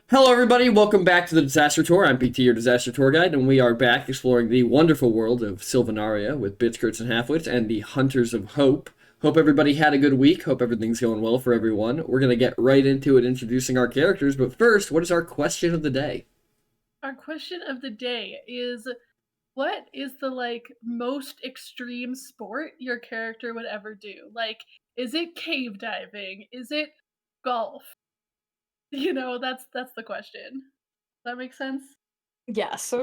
Hello, everybody. Welcome back to the Disaster Tour. I'm PT, your Disaster Tour Guide, and we are back exploring the wonderful world of Sylvanaria with Bits, Crits, and Halfwits and the Hunters of Hope. Hope everybody had a good week. Hope everything's going well for everyone. We're going to get right into it, introducing our characters, but first, what is our question of the day? Our question of the day is, what is the most extreme sport your character would ever do? Like, is it cave diving? Is it golf? That's the question. Does that make sense? Yes.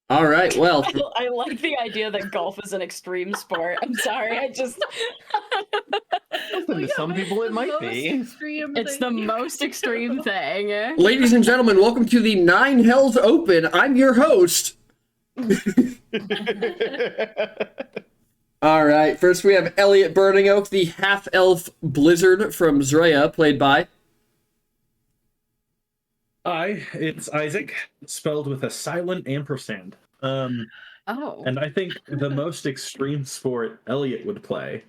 All right, well, I like the idea that golf is an extreme sport. I'm sorry, I just Listen, to some but people it's it the might most be. extreme it's the thing you most can extreme do. thing. ladies and gentlemen, welcome to the Nine Hells Open. I'm your host. All right, first we have Elliot Burning Oak, the half-elf blizzard from Zraya, played by... Hi, it's Isaac, spelled with a silent ampersand. Oh. And I think the most extreme sport Elliot would play,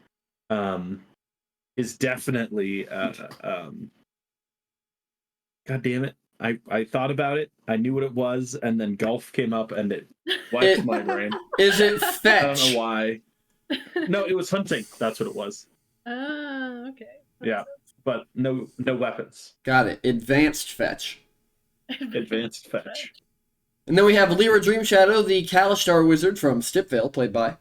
is definitely, God damn it. I thought about it, I knew what it was, and then golf came up and it wiped my brain. Is it I fetch? don't know why. No, it was hunting. That's what it was. Ah, okay. That Yeah, but no weapons. Got it. Advanced fetch. Advanced fetch. And then we have Lyra Dreamshadow, the Kalishtar wizard from Stipvale, played by...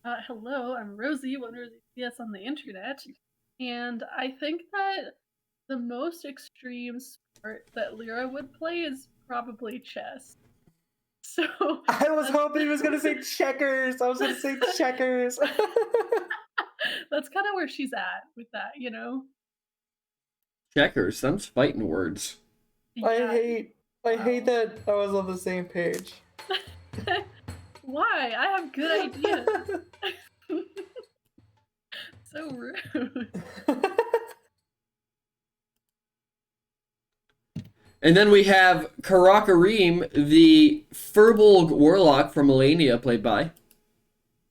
Hello, I'm Rosie, one Rosie CS on the internet, and I think that the most extreme sport that Lyra would play is probably chess. So I was hoping he was gonna say checkers. I was gonna say checkers. that's kind of where she's at with that, Checkers, them's fighting words. I Wow. hate that I was on the same page. Why? I have good ideas. So rude. And then we have Karakareem, the Furbolg warlock from Melania, played by...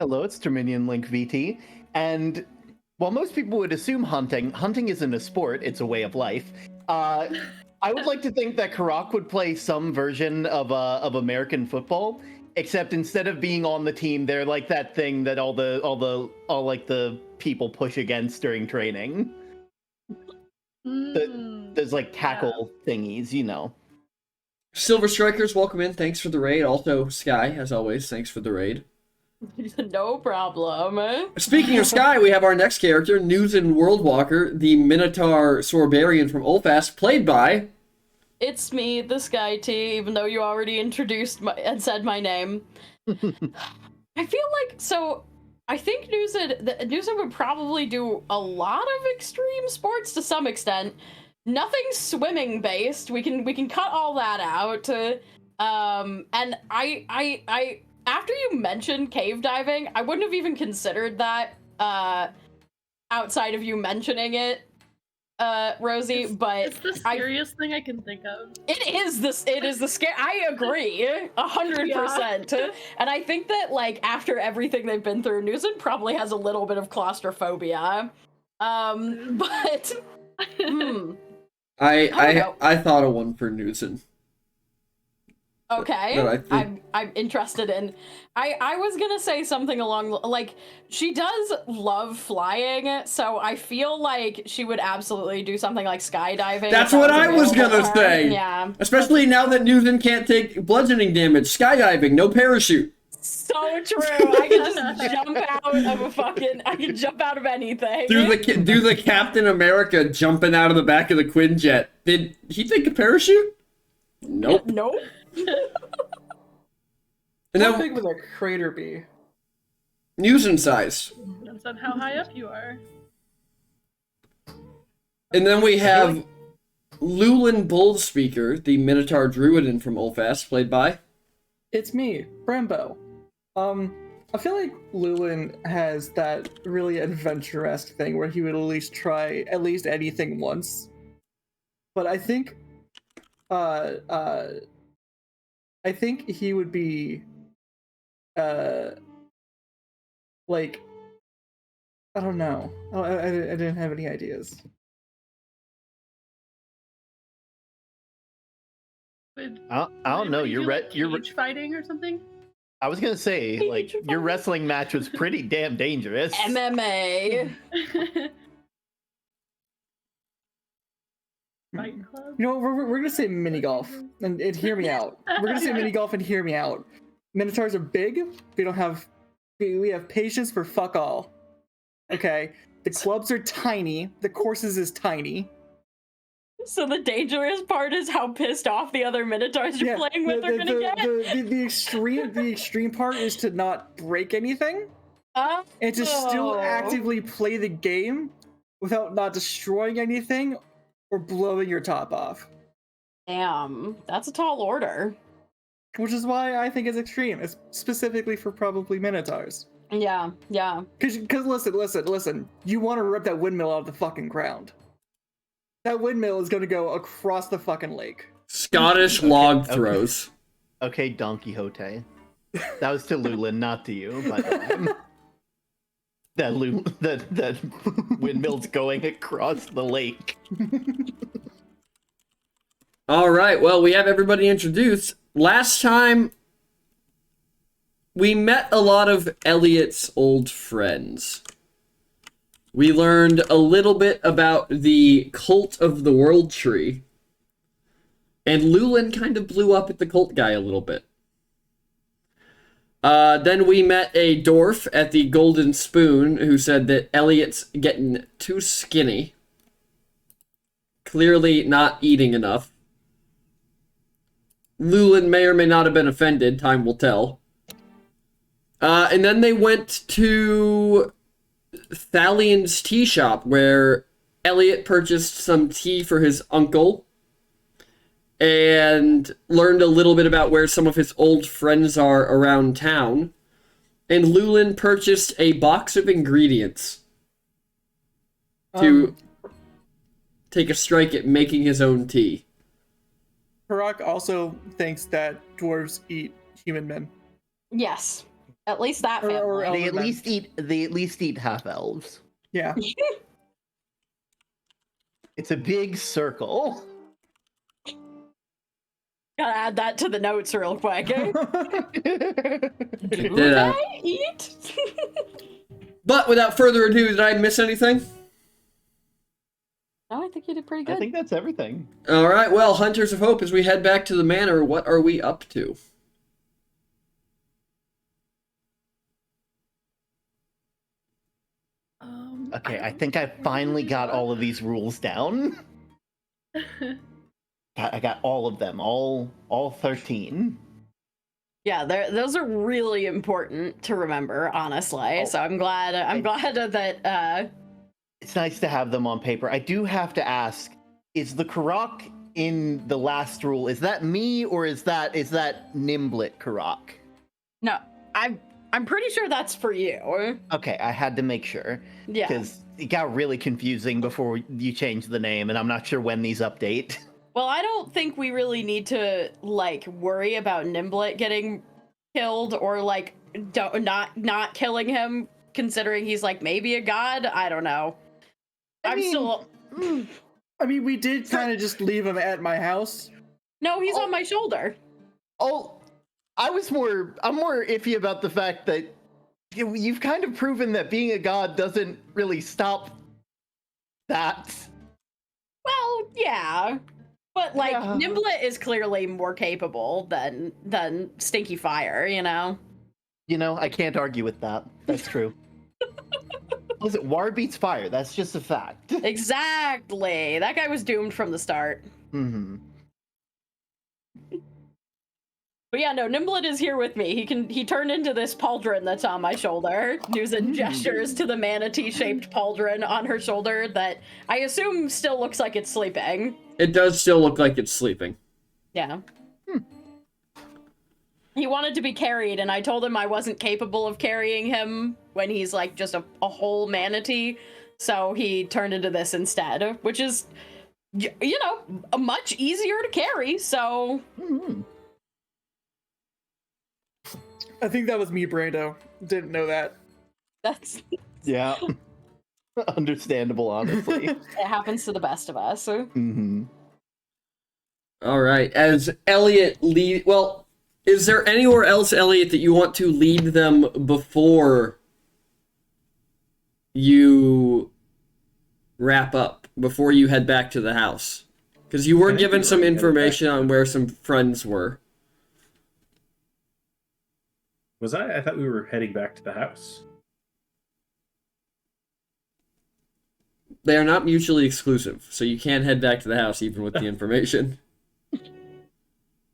Hello, it's Dominion Link VT, and while most people would assume hunting isn't a sport, it's a way of life. I would like to think that Karak would play some version of American football, except instead of being on the team, they're like that thing that all the people push against during training. There's like tackle thingies, you know. Silver Strikers, welcome in. Thanks for the raid. Also, Sky, as always, thanks for the raid. No problem. Speaking of Sky, we have our next character, Newton Worldwalker, the Minotaur Sorbarian from Olfast, played by... It's me, the Sky T, even though you already introduced and said my name. I feel like, so I think Newton would probably do a lot of extreme sports to some extent. Nothing swimming based. We can cut all that out. And I after you mentioned cave diving, I wouldn't have even considered that outside of you mentioning it, Rosie, but it's the scariest thing I can think of. It is the scare. I agree, 100%. And I think that like after everything they've been through, Newton probably has a little bit of claustrophobia. But I thought of one for Newton. Okay, I'm interested in. I was gonna say something along like she does love flying, so I feel like she would absolutely do something like skydiving. That's what I was gonna say. Yeah, especially now that Newton can't take bludgeoning damage. Skydiving, no parachute. So true. I can just jump out of a fucking. I can jump out of anything. Do the Captain America jumping out of the back of the Quinjet. Did he take a parachute? Nope. Nope. And How then, big would that crater be? Newton size. Depends on how high up you are. And then we have Lulin Bullspeaker, the Minotaur Druidin from Olfast, played by... It's me, Brambo. I feel like Lulin has that really adventure-esque thing where he would at least try at least anything once. But I think he would be like, I don't know. I didn't have any ideas. Would, I don't know. would you You're do, like, you're. cage fighting or something? I was gonna say, like, Cage your fight. wrestling match was pretty damn dangerous. MMA. Fight club. You know, we're gonna say mini golf, and hear me out. We're gonna say mini golf and hear me out. Minotaurs are big. We don't have. We have patience for fuck all. Okay. The clubs are tiny. The courses is tiny. So the dangerous part is how pissed off the other Minotaurs you're playing with are gonna get. The extreme part is to not break anything and to still Oh. actively play the game without not destroying anything or blowing your top off. Damn, that's a tall order. Which is why I think it's extreme. It's specifically for probably Minotaurs. Yeah, yeah. Because listen. You want to rip that windmill out of the fucking ground. That windmill is going to go across the fucking lake. Scottish log throws. Okay, Don Quixote. That was to Lulin, not to you, but that windmill's going across the lake. All right, well, we have everybody introduced. Last time, we met a lot of Elliot's old friends. We learned a little bit about the cult of the World Tree. And Lulin kind of blew up at the cult guy a little bit. Then we met a dwarf at the Golden Spoon who said that Elliot's getting too skinny. Clearly not eating enough. Lulin may or may not have been offended, time will tell. And then they went to Thalian's tea shop, where Elliot purchased some tea for his uncle and learned a little bit about where some of his old friends are around town. And Lulin purchased a box of ingredients to take a strike at making his own tea. Karak also thinks that dwarves eat human men. Yes. At least that Or family. They at Eldermen. least eat half elves. Yeah. It's a big circle. Gotta add that to the notes real quick. Do Did, they eat? But without further ado, did I miss anything? No, I think you did pretty I good. think that's everything. All right, well, Hunters of Hope, as we head back to the manor, what are we up to? Okay, I think I finally got all of these rules down. I got all of them, all 13. Yeah, those are really important to remember, honestly. Oh. So I'm glad that It's nice to have them on paper. I do have to ask, is the Karak in the last rule, is that me or is that Nimblet Karak? no, I'm pretty sure that's for you. Okay, I had to make sure. Yeah. Because it got really confusing before you changed the name, and I'm not sure when these update. Well, I don't think we really need to like worry about Nimblet getting killed or like not killing him, considering he's like maybe a god. I don't know. I mean, we did So- kind of just leave him at my house. No, he's Oh. on my shoulder. Oh, I'm more iffy about the fact that you've kind of proven that being a god doesn't really stop that. Well, yeah. But like Yeah. Nimblet is clearly more capable than Stinky Fire, you know? You know, I can't argue with that. That's true. Listen, war beats fire. That's just a fact. Exactly. That guy was doomed from the start. Mm-hmm. But yeah, no, Nimblet is here with me. He turned into this pauldron that's on my shoulder. Using gestures to the manatee-shaped pauldron on her shoulder that I assume still looks like it's sleeping. It does still look like it's sleeping. Yeah. He wanted to be carried, and I told him I wasn't capable of carrying him when he's like just a whole manatee. So he turned into this instead, which is, you know, much easier to carry. So Mm-hmm. I think that was me, Brando. Didn't know that. that's Yeah. Understandable, honestly. it happens to the best of us. Mm-hmm. All right. As Elliot lead, well, is there anywhere else, Elliot, that you want to lead them before you wrap up? Before you head back to the house? Because you were I think given we some already headed information back. on where some friends were. Was I? I thought we were heading back to the house. They are not mutually exclusive, so you can head back to the house even with the information.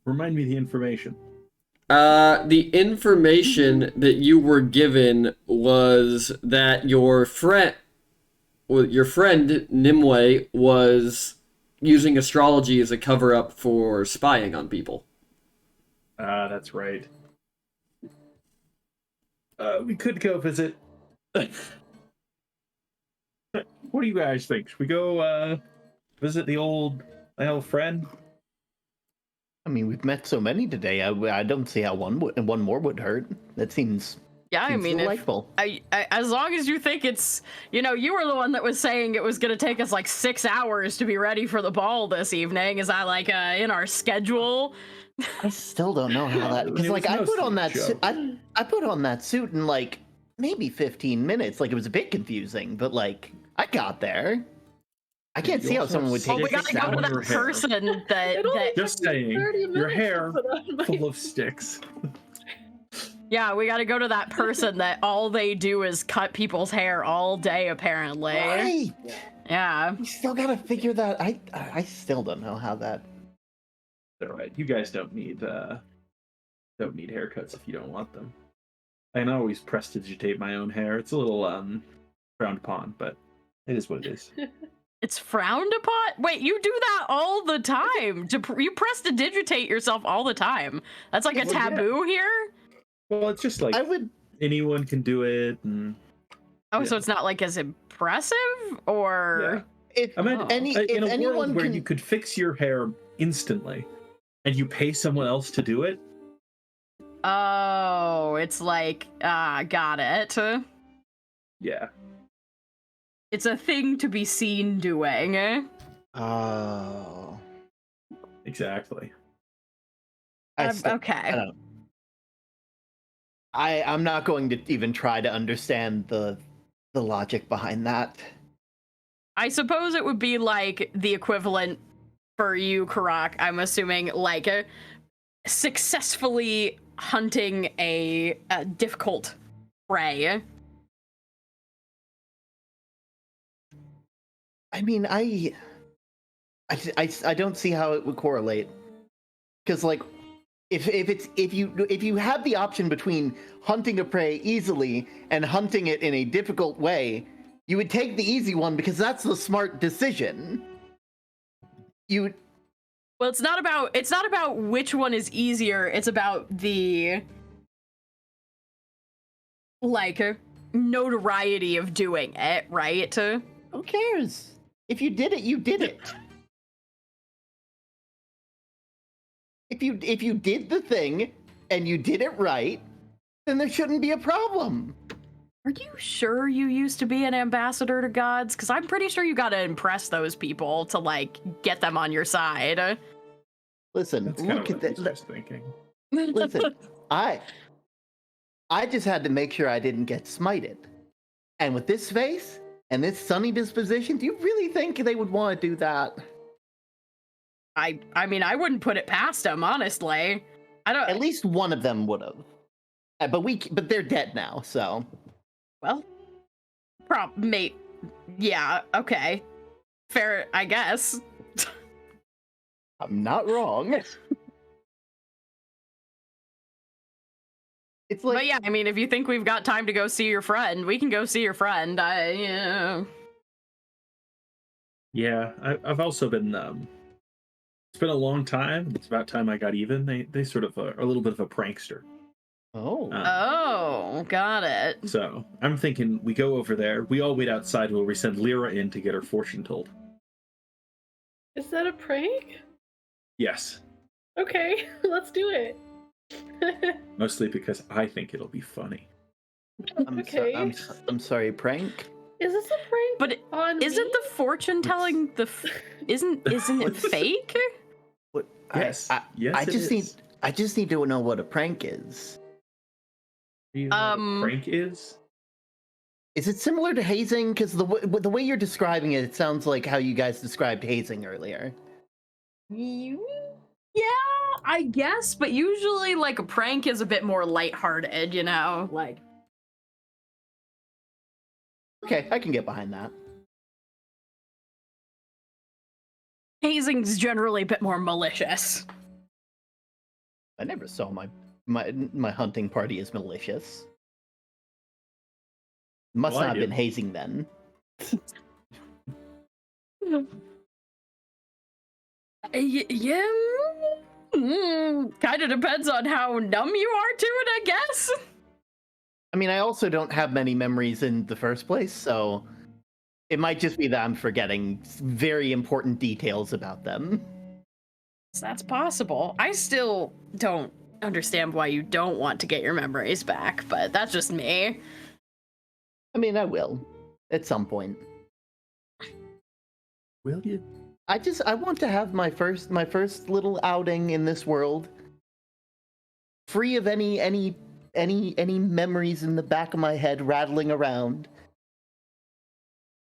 Remind me the information. The information that you were given was that your friend Nimue was using astrology as a cover-up for spying on people. That's right. We could go visit. What do you guys think? Should we go visit the old friend? I mean, we've met so many today. I don't see how one more would hurt. That seems Yeah, seems I mean, delightful. as long as you think it's, you were the one that was saying it was going to take us like 6 hours to be ready for the ball this evening. Is that like in our schedule? I still don't know how that, because It like was I put mostly on that a suit. joke. I put on that suit in like maybe 15 minutes. Like it was a bit confusing, but like I got there. I can't You see how also someone would have take We gotta six go to on hours. your that hair. person that It only Just took me saying, 30 your minutes to hair put on my- full of sticks. yeah, we gotta go to that person that all they do is cut people's hair all day, apparently. Right. Yeah. We still gotta figure that. I still don't know how that. All right, you guys don't need haircuts if you don't want them. I can always prestidigitate my own hair. It's a little frowned upon, but it is what it is. It's frowned upon? Wait, you do that all the time. You prestidigitate yourself all the time. That's like a Well, yeah. taboo here? Well, it's just like I would. anyone can do it, and Oh, so Yeah. it's not like as impressive? Or... If I mean, any, in if a anyone world where can, you could fix your hair instantly, and you pay someone else to do it, Oh, it's like, got it. yeah, It's a thing to be seen doing. Oh. exactly. Okay. I don't. I'm not going to even try to understand the logic behind that. I suppose it would be like the equivalent for you, Karak, I'm assuming, like successfully hunting a difficult prey. I mean, I don't see how it would correlate. Because like, if you have the option between hunting a prey easily and hunting it in a difficult way, you would take the easy one because that's the smart decision. You Well, it's not about which one is easier. It's about the like notoriety of doing it, right? who cares? If you did it, you did it. If you did the thing and you did it right, then there shouldn't be a problem. Are you sure you used to be an ambassador to gods? Because I'm pretty sure you gotta impress those people to like get them on your side. Listen, That's kind look of at what I that. was thinking. Listen, I just had to make sure I didn't get smited. And with this face and this sunny disposition, do you really think they would want to do that? I mean, I wouldn't put it past them, honestly. I don't. At least one of them would have. But they're dead now, so. Well, mate. Yeah. Okay. Fair, I guess. I'm not wrong. It's like, But yeah, I mean, if you think we've got time to go see your friend, we can go see your friend. Yeah, I've also been. It's been a long time. It's about time I got even. They sort of are a little bit of a prankster. oh, Oh, got it. So I'm thinking we go over there. We all wait outside while we send Lyra in to get her fortune told. Is that a prank? Yes, Okay, let's do it. mostly because I think it'll be funny. Okay. I'm sorry, prank. Is this a prank? But on isn't me? the fortune telling isn't it fake? Yes. Yes, I it just is. I just need to know what a prank is. Do you know what a prank is? Is it similar to hazing? Because the way you're describing it, it sounds like how you guys described hazing earlier. Yeah, I guess, but usually like a prank is a bit more lighthearted, you know? Like Okay, I can get behind that. hazing's generally a bit more malicious. I never saw my hunting party as malicious. Must Well, I not have do. been hazing then. Yeah, kind of depends on how numb you are to it, I guess. I mean, I also don't have many memories in the first place, so it might just be that I'm forgetting very important details about them. So that's possible. I still don't understand why you don't want to get your memories back, but that's just me. I mean, I will at some point. Will you? I want to have my first little outing in this world, free of any memories in the back of my head rattling around.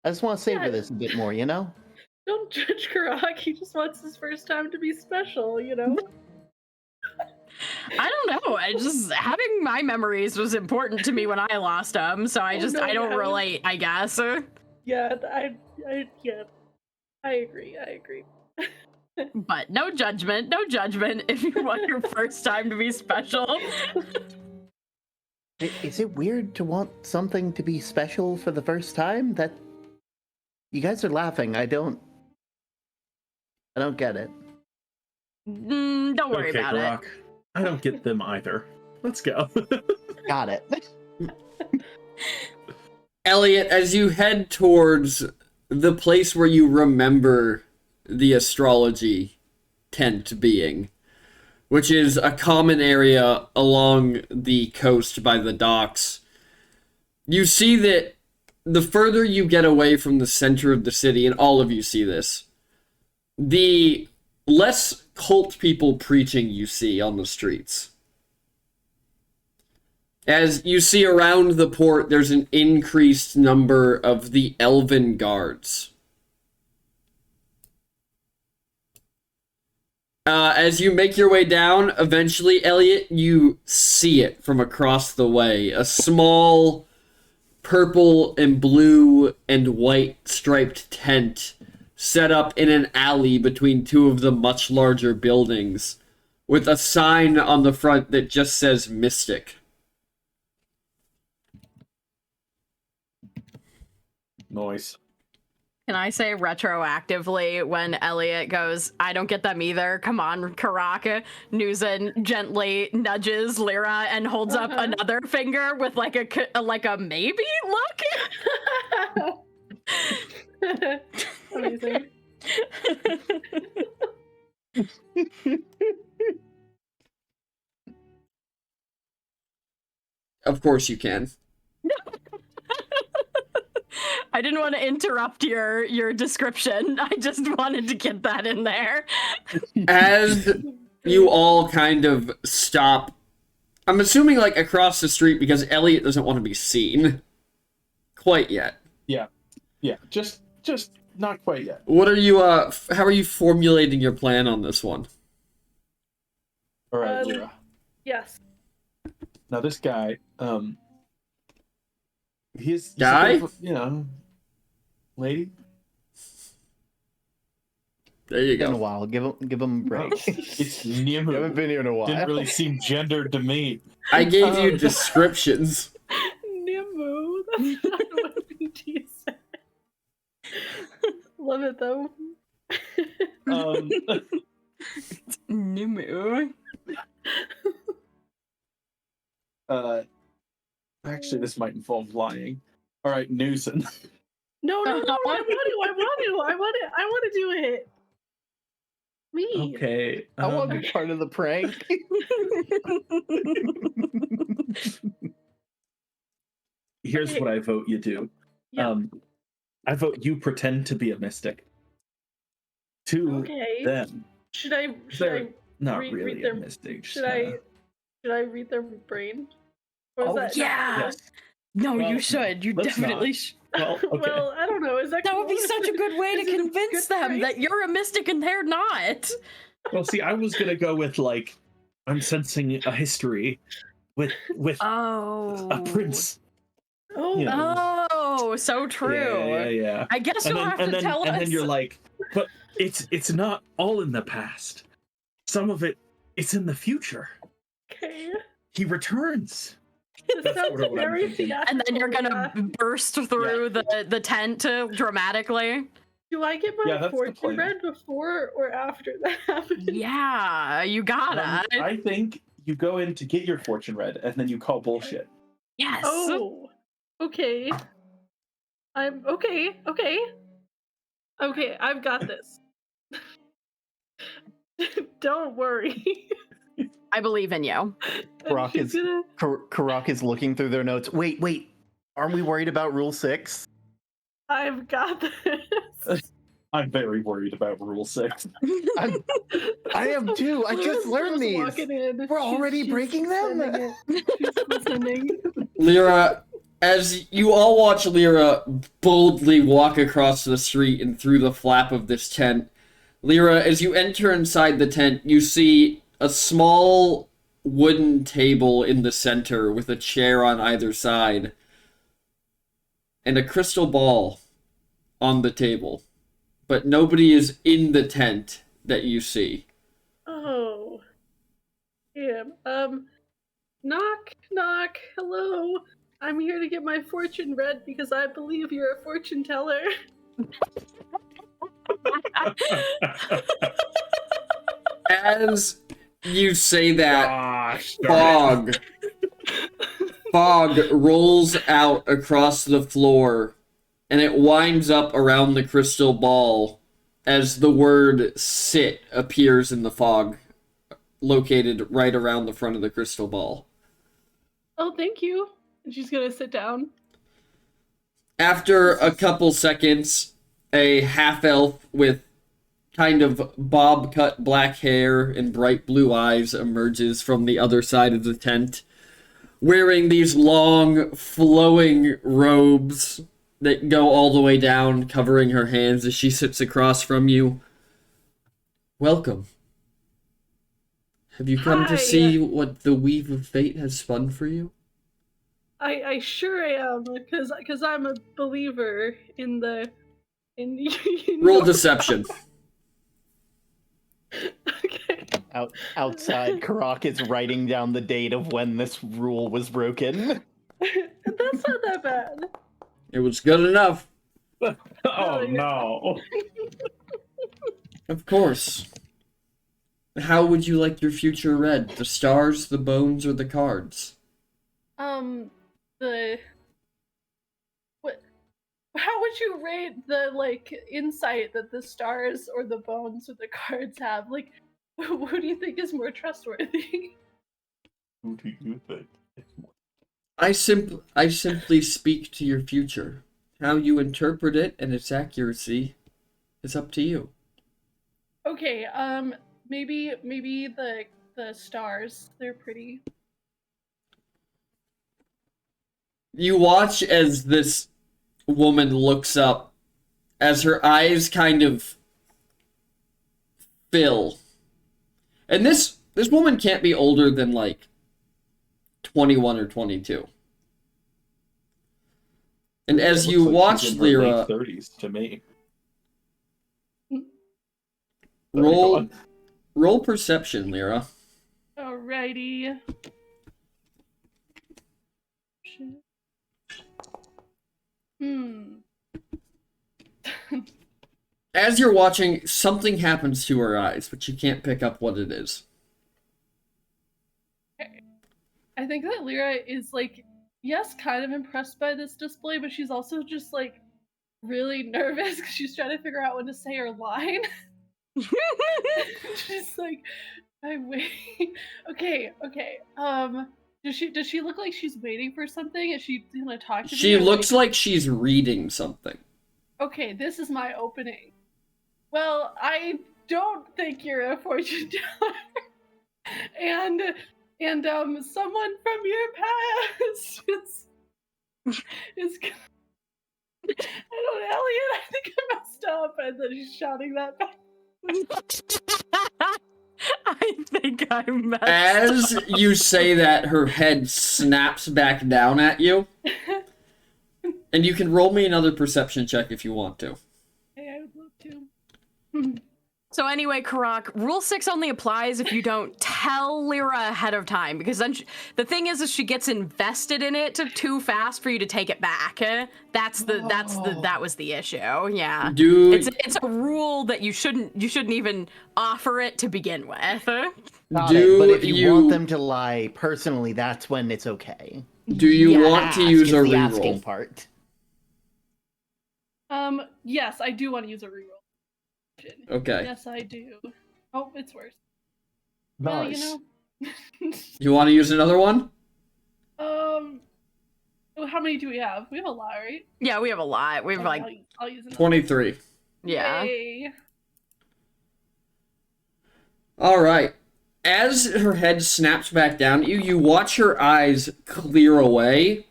I just want to savor this a bit more, you know? Don't judge Karak. He just wants his first time to be special, you know? I don't know. I just having my memories was important to me when I lost them, so I Oh, no, I don't yeah, relate, I guess. Yeah, yeah. I agree. But no judgment, no judgment if you want your first time to be special. Is it weird to want something to be special for the first time? That you guys are laughing. I don't get it. Don't worry Okay, about Grok. I don't get them either. Let's go. Got it. Elliot, as you head towards the place where you remember the astrology tent being, which is a common area along the coast by the docks, you see that the further you get away from the center of the city, and all of you see this, the less cult people preaching you see on the streets. As you see around the port, there's an increased number of the elven guards. As you make your way down, eventually, Elliot, you see it from across the way. A small purple and blue and white striped tent set up in an alley between two of the much larger buildings, with a sign on the front that just says Mystic. Noise. Can I say retroactively when Elliot goes, I don't get them either, come on, Karaka, Nuzin gently nudges Lyra and holds up another finger with like a maybe look? Amazing. Of course you can. I didn't want to interrupt your description. I just wanted to get that in there. As you all kind of stop, I'm assuming like across the street because Elliot doesn't want to be seen quite yet. Yeah, just not quite yet. What are you how are you formulating your plan on this one? All right, Lyra. Yes. Now this guy, he's Guy? a bit of a, lady. There you Been a go. while. Give him a break. It's You haven't Nimu. been here in a while. Didn't really seem gendered to me. I gave you descriptions. Nimu. That's not what BT said. Love it though. Nimu. Actually, this might involve lying. All right, Newson. No, I want to do it. Me. Okay. I want to be part of the prank. Here's what I vote you do. Yeah. I vote you pretend to be a mystic. To Okay. them, Should I They're not read really their- a mystic. should I read their brain? Or is Oh, that yeah. Yes. No, Well, you should. You let's definitely not. should. Well, okay. Well, I don't know. Is that That cool? would be such a good way to Is it a convince good them prank? that you're a mystic and they're not. Well, see, I was gonna go with like, I'm sensing a history with Oh. a prince. Oh, you know. Oh, so true. Yeah. I guess And you'll then, have to tell us. and then you're like, but it's not all in the past. Some of it's in the future. okay. He returns. It That's sounds sort of what I'm very thinking. theatrical. And then you're gonna burst through the tent dramatically. Do I get my Yeah, that's the fortune plan. read before or after that happens? Yeah, you gotta. I think you go in to get your fortune read, and then you call bullshit. Yes. Oh, okay. I'm okay. Okay. Okay, I've got this. Don't worry. I believe in you. Karak She's is- gonna- Karak is looking through their notes. Wait. Aren't we worried about Rule 6? I've got this. I'm very worried about Rule 6. I am too. I just learned these. Walking in. We're already breaking them? sending it. She's listening. Lyra, as you all watch Lyra boldly walk across the street and through the flap of this tent, Lyra, as you enter inside the tent, you see a small wooden table in the center with a chair on either side and a crystal ball on the table. But nobody is in the tent that you see. Oh. Yeah. Knock, knock. Hello. I'm here to get my fortune read because I believe you're a fortune teller. As you say that, Gosh, fog rolls out across the floor, and it winds up around the crystal ball as the word "sit" appears in the fog, located right around the front of the crystal ball. Oh, thank you. And she's gonna sit down. After a couple seconds, a half-elf with kind of bob-cut black hair and bright blue eyes emerges from the other side of the tent, wearing these long, flowing robes that go all the way down, covering her hands as she sits across from you. Welcome. Have you come Hi. to see what the Weave of Fate has spun for you? I sure am, because I'm a believer in Roll deception. Okay. Outside, Karak is writing down the date of when this rule was broken. That's not that bad. It was good enough. Oh no. Of course. How would you like your future read? The stars, the bones, or the cards? How would you rate the insight that the stars or the bones or the cards have? Like, who do you think is more trustworthy? Who do you think? I simply speak to your future. How you interpret it and its accuracy is up to you. Okay, maybe the stars. They're pretty. You watch as this woman looks up, as her eyes kind of fill. And this woman can't be older than 21 or 22. And as you watch Lyra, 30s to me. roll perception, Lyra. Alrighty. As you're watching, something happens to her eyes, but you can't pick up what it is. I think that Lyra is yes, kind of impressed by this display, but she's also just really nervous because she's trying to figure out when to say her line. She's like, I wait. Okay. Does she look like she's waiting for something? Is she gonna talk to me? She or, looks like she's reading something. Okay, this is my opening. Well, I don't think you're a fortune teller. and someone from your past is I don't know, Elliot, I think I messed up, and then he's shouting that back. I think I messed As up. you say that, her head snaps back down at you. And you can roll me another perception check if you want to. Hey, I would love to. So anyway, Karak, Rule 6 only applies if you don't tell Lyra ahead of time, because then the thing is she gets invested in it too fast for you to take it back. That was the issue. Yeah. It's a rule that you shouldn't even offer it to begin with. Got it, but if you want them to lie personally, that's when it's okay. Do you want to use a the reroll? asking part. Yes, I do want to use a reroll. Okay. Yes, I do. Oh, it's worse. Nice. Well, You want to use another one? how many do we have? We have a lot, right? Yeah, we have a lot. We have I'll use another 23. Yeah. Yay. All right. As her head snaps back down at you, you watch her eyes clear away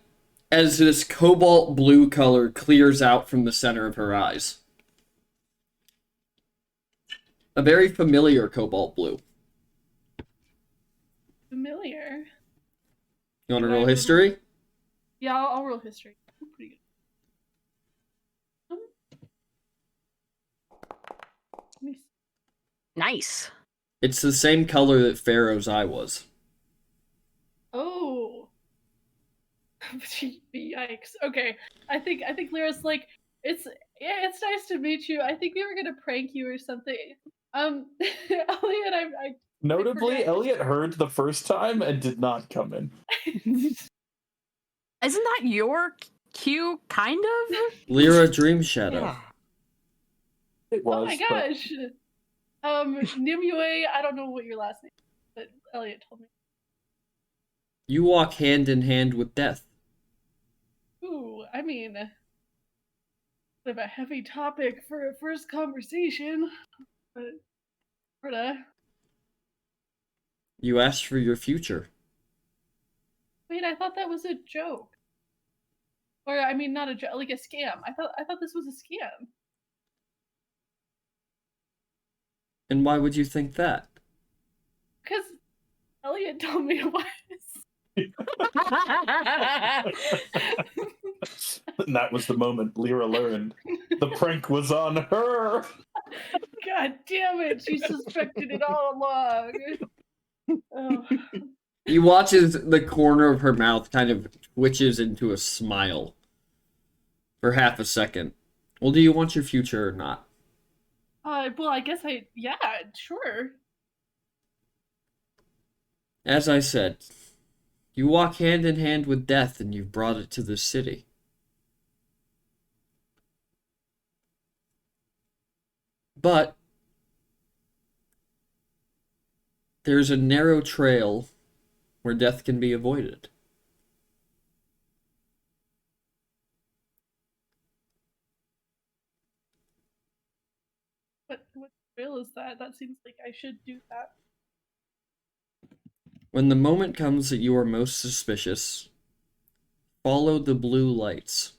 as this cobalt blue color clears out from the center of her eyes. A very familiar cobalt blue. Familiar. You want to roll history? Yeah, I'll roll history. Pretty good. Let me see. Nice. It's the same color that Pharaoh's eye was. Oh. Yikes. Okay. I think Lyra's like, it's nice to meet you. I think we were gonna prank you or something. Elliot, I Notably, Elliot heard the first time and did not come in. Isn't that your cue, kind of? Lyra Dream Shadow. Yeah. It was. Oh my gosh. Nimue, I don't know what your last name is, but Elliot told me. You walk hand in hand with death. Ooh, I mean, bit of a heavy topic for a first conversation, but sorta. You asked for your future. Wait, I thought that was a joke. Or I mean, not a joke, like a scam. I thought this was a scam. And why would you think that? Because Elliot told me it was. And that was the moment Lyra learned the prank was on her. God damn it! She suspected it all along. Oh. You watch as the corner of her mouth kind of twitches into a smile for half a second. Well, do you want your future or not? Well, I guess yeah, sure. As I said, you walk hand in hand with death and you've brought it to this city. But there's a narrow trail where death can be avoided. What trail is that? That seems like I should do that. When the moment comes that you are most suspicious, follow the blue lights.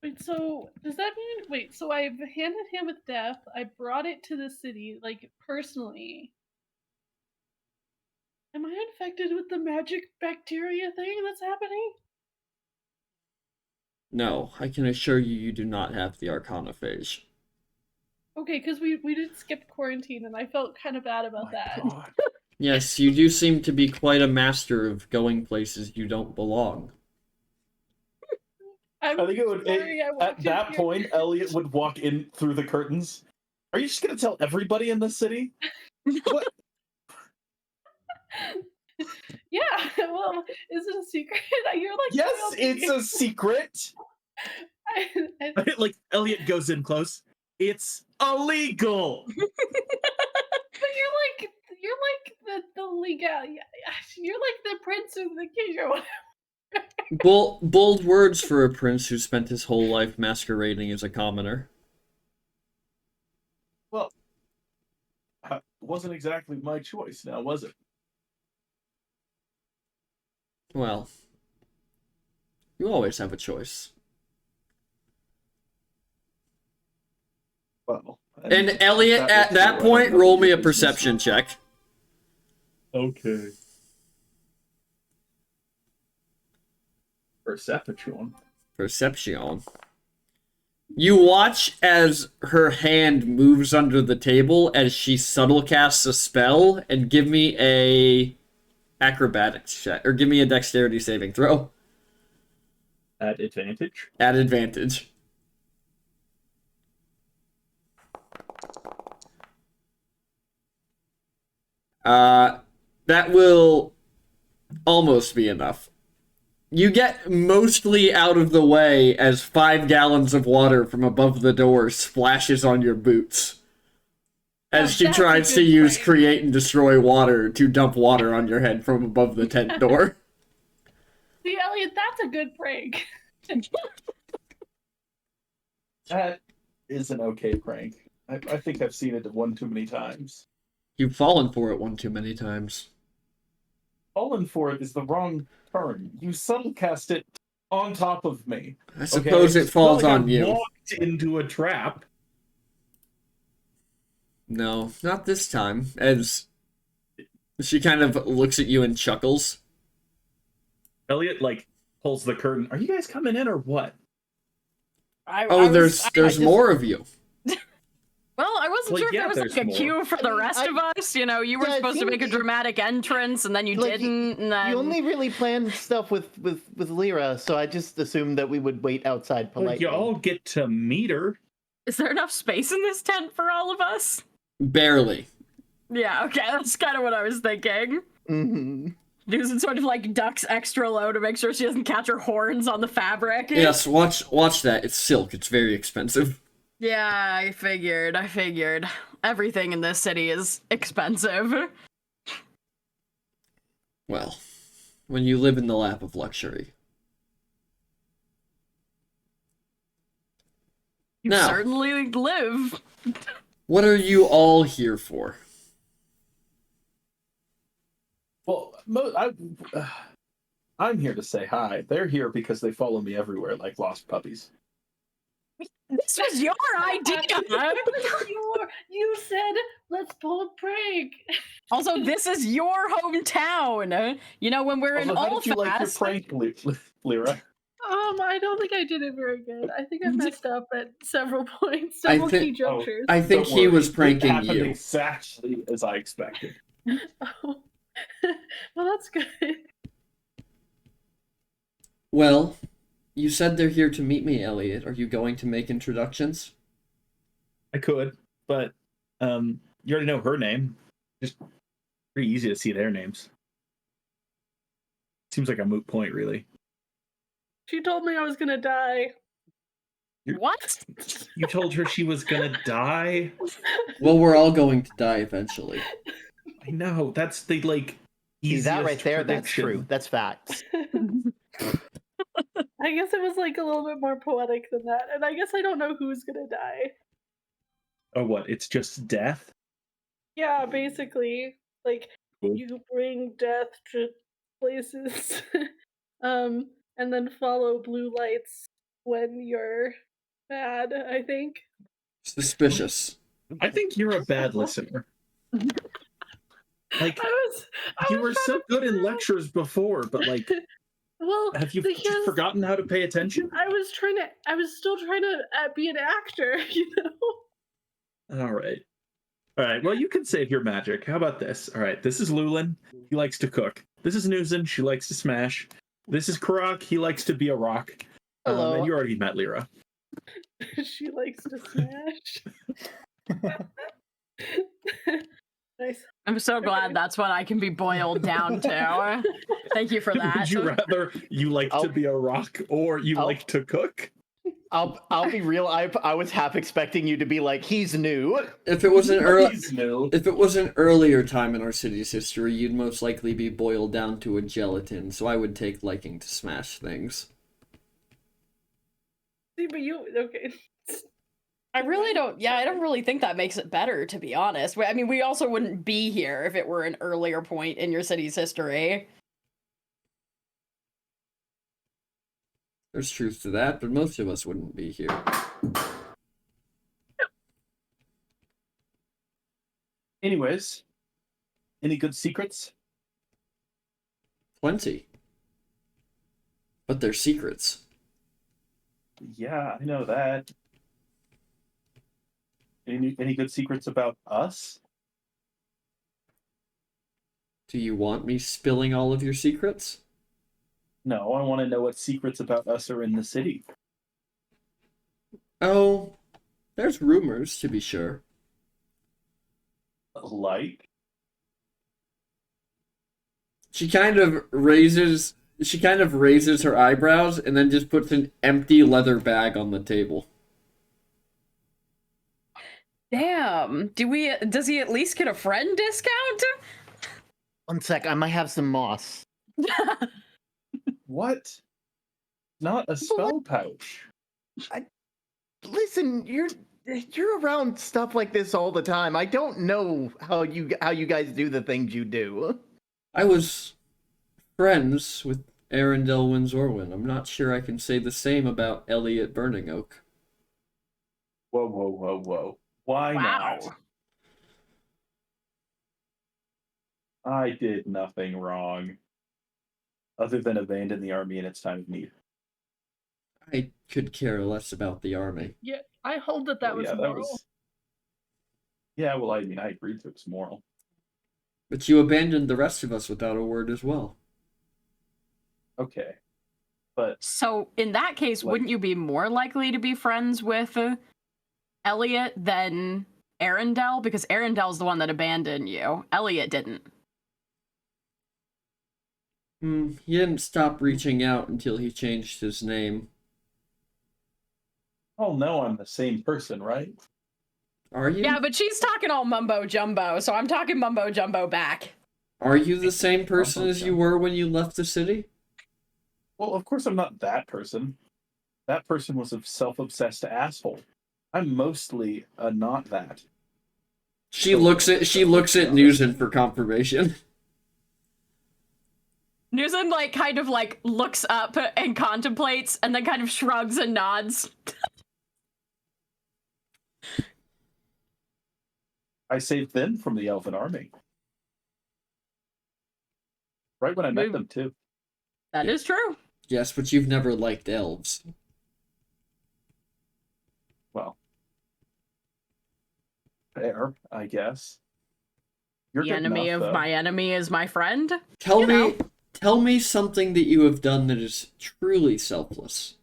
Wait, so does that mean? Wait, so I've hand in hand with death. I brought it to the city, like personally. Am I infected with the magic bacteria thing that's happening? No, I can assure you, you do not have the Arcanophage. Okay, because we did skip quarantine, and I felt kind of bad about that. God. Yes, you do seem to be quite a master of going places you don't belong. I'm I think it would. sorry, I At walked in that here. point, Elliot would walk in through the curtains. Are you just gonna tell everybody in the city? What? Yeah, well, is it a secret? You're like, Yes, royalty. it's a secret. Like Elliot goes in close. It's illegal. But you're like the legal. You're like the prince of the king or whatever. Bold words for a prince who spent his whole life masquerading as a commoner. Well, it wasn't exactly my choice now, was it? Well, you always have a choice. Well, And Elliot, at that point, roll me a perception check. Okay. Perception. Perception. You watch as her hand moves under the table as she subtle casts a spell, and give me a acrobatics check, or give me a dexterity saving throw. At advantage? At advantage. That will almost be enough. You get mostly out of the way as 5 gallons of water from above the door splashes on your boots. As she that's a tries to good use prank. create and destroy water to dump water on your head from above the tent door. See, Elliot, that's a good prank. That is an okay prank. I think I've seen it one too many times. You've fallen for it one too many times. Fallen for it is the wrong term. You subtle cast it on top of me. I suppose it It's falls not like on I you. walked into a trap. No, not this time. As she kind of looks at you and chuckles. Elliot pulls the curtain. Are you guys coming in or what? There's more of you. Well, I wasn't Well, sure yeah, if there was there's like a more. cue for the rest of us. You know, you were Yeah, it supposed to make a seems- dramatic entrance, and then you didn't. And then You only really planned stuff with Lyra, so I just assumed that we would wait outside Well, politely. you all get to meet her. is there enough space in this tent for all of us? Barely. Yeah, okay, that's kind of what I was thinking. Mm-hmm. Susan sort of like ducks extra low to make sure she doesn't catch her horns on the fabric. Yes, watch that. It's silk. It's very expensive. Yeah, I figured. Everything in this city is expensive. Well, when you live in the lap of luxury. You Now, certainly live. what are you all here for? Well, I'm here to say hi. They're here because they follow me everywhere like lost puppies. This was your idea. You said, let's pull a prank. Also, this is your hometown. You know, when we're in Also, how did you like your Allfast, prank, Lyra? I don't think I did it very good. I think I messed up at several points, I several thi- key junctures. I think Don't he worry, was it pranking happened you. exactly as I expected. Oh. Well, that's good. Well, you said they're here to meet me, Elliot. Are you going to make introductions? I could, but you already know her name. Just pretty easy to see their names. Seems like a moot point, really. She told me I was gonna die. what? You told her she was gonna die. Well, we're all going to die eventually. I know. That's the See, that right easiest there, that's prediction. true. That's facts. I guess it was like a little bit more poetic than that, and I guess I don't know who's gonna die. Oh, what? It's just death? Yeah, basically, like Cool. you bring death to places, and then follow blue lights when you're mad. I think. Suspicious. I think you're a bad listener. Like, I you was were trying so to good in figure out- lectures before, but Well, have you here's- just forgotten how to pay attention? I was still trying to be an actor, you know. All right. Well, you can save your magic. How about this? All right, this is Lulin. He likes to cook. This is Nuzin. She likes to smash. This is Karak. He likes to be a rock. Hello. And you already met Lyra. She likes to smash. Nice. I'm so glad that's what I can be boiled down to. Thank you for that. Would you rather you like to I'll- be a rock or you I'll- like to cook? I'll be real. I was half expecting you to be like, he's new. If it was an early, Please, no. if it was an earlier time in our city's history, you'd most likely be boiled down to a gelatin. So I would take liking to smash things. See, but you okay? I really don't. Yeah, I don't really think that makes it better, to be honest. I mean, we also wouldn't be here if it were an earlier point in your city's history. There's truth to that, but most of us wouldn't be here. Anyways, any good secrets? Plenty. But they're secrets. Yeah, I know that. Any good secrets about us? Do you want me spilling all of your secrets? No, I want to know what secrets about us are in the city. Oh, there's rumors, to be sure. Like? She kind of raises her eyebrows and then just puts an empty leather bag on the table. Damn. Does he at least get a friend discount? 1 sec, I might have some moss. What? Not a spell pouch. Listen, you're around stuff like this all the time. I don't know how you guys do the things you do. I was friends with Arendelle Windsorwin. I'm not sure I can say the same about Elliot Burning Oak. Whoa, whoa, whoa, whoa. Why Wow. not? I did nothing wrong. Other than abandon the army in its time of need. I could care less about the army. Yeah, I hold that Oh, was yeah, moral. Yeah, well, I mean, I agreed to it was moral. But you abandoned the rest of us without a word as well. Okay. But So, in that case, Like- wouldn't you be more likely to be friends with Elliot than Arendelle? Because Arendelle's the one that abandoned you. Elliot didn't. He didn't stop reaching out until he changed his name. oh no, I'm the same person, right? Are you? Yeah, but she's talking all mumbo jumbo, so I'm talking mumbo jumbo back. Are you the same person as you were when you left the city? Well, of course I'm not that person. That person was a self-obsessed asshole. I'm mostly a not that. She looks at Newson for confirmation. Newsom kind of looks up and contemplates and then kind of shrugs and nods. I saved them from the elven army. Right when I met them, too. That is true. Yes, but you've never liked elves. Well, fair, I guess. You're The good enemy enough, of though. my enemy is my friend. Tell me something that you have done that is truly selfless.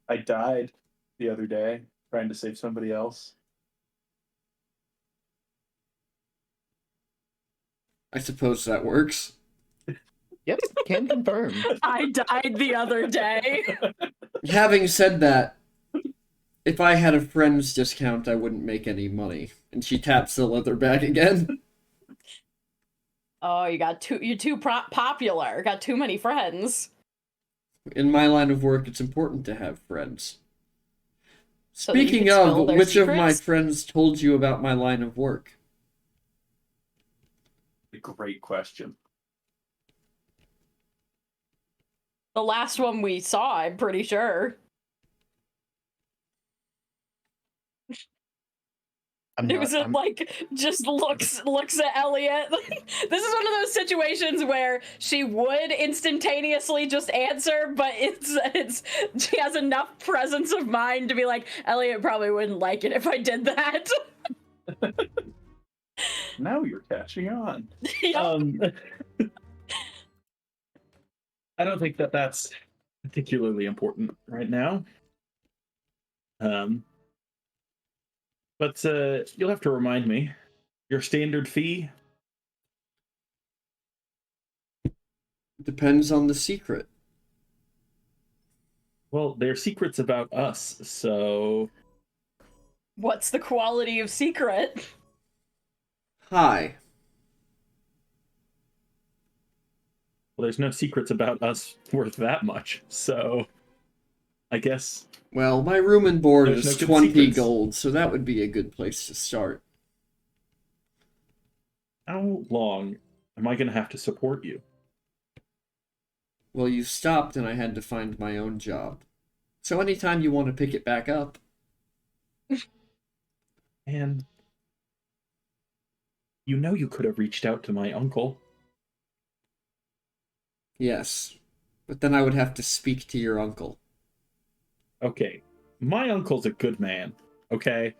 I died the other day trying to save somebody else. I suppose that works. Yep, can confirm. I died the other day. Having said that, if I had a friend's discount, I wouldn't make any money. And she taps the leather bag again. Oh, you're too popular. Got too many friends. In my line of work, it's important to have friends. So that you Speaking can spill of, their which of my secrets? friends told you about my line of work? Great question. The last one we saw, I'm pretty sure. Newsom just looks at Elliot. This is one of those situations where she would instantaneously just answer, but it's she has enough presence of mind to be like, Elliot probably wouldn't like it if I did that. Now you're catching on. Yep. I don't think that that's particularly important right now. But you'll have to remind me. Your standard fee? Depends on the secret. Well, they're secrets about us, so What's the quality of secret? Hi. well, there's no secrets about us worth that much. So I guess Well, my room and board There's is no good 20 secrets. gold, so that would be a good place to start. how long am I going to have to support you? Well, you stopped and I had to find my own job. So anytime you want to pick it back up, And you know you could have reached out to my uncle. yes. But then I would have to speak to your uncle. Okay, my uncle's a good man, okay?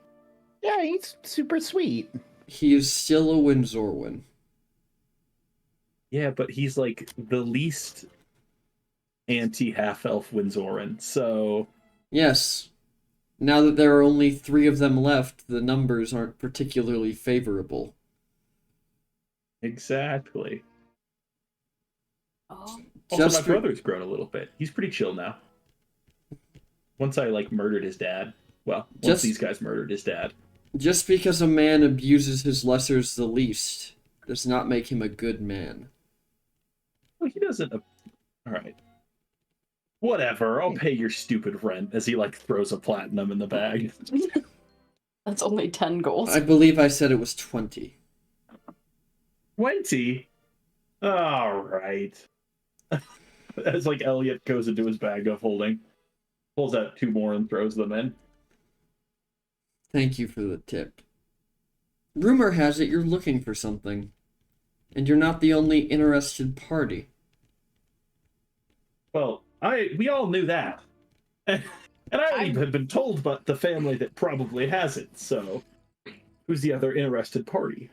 Yeah, he's super sweet. He is still a Windsorwin. Yeah, but he's like the least anti-half-elf Windsoran, so Yes. Now that there are only 3 of them left, the numbers aren't particularly favorable. exactly. Oh. Also, Just my for- brother's grown a little bit. He's pretty chill now. Once I, like, murdered his dad. Well, once Just- these guys murdered his dad. Just because a man abuses his lessers the least does not make him a good man. Well, he doesn't... Alright. Whatever, I'll pay your stupid rent, as he, like, throws a platinum in the bag. That's only 10 gold. I believe I said it was 20. 20? Alright. As, like, Elliot goes into his bag of holding. Pulls out 2 more and throws them in. Thank you for the tip. Rumor has it you're looking for something. And you're not the only interested party. Well, we all knew that. And I already had been told about the family that probably hasn't, so who's the other interested party?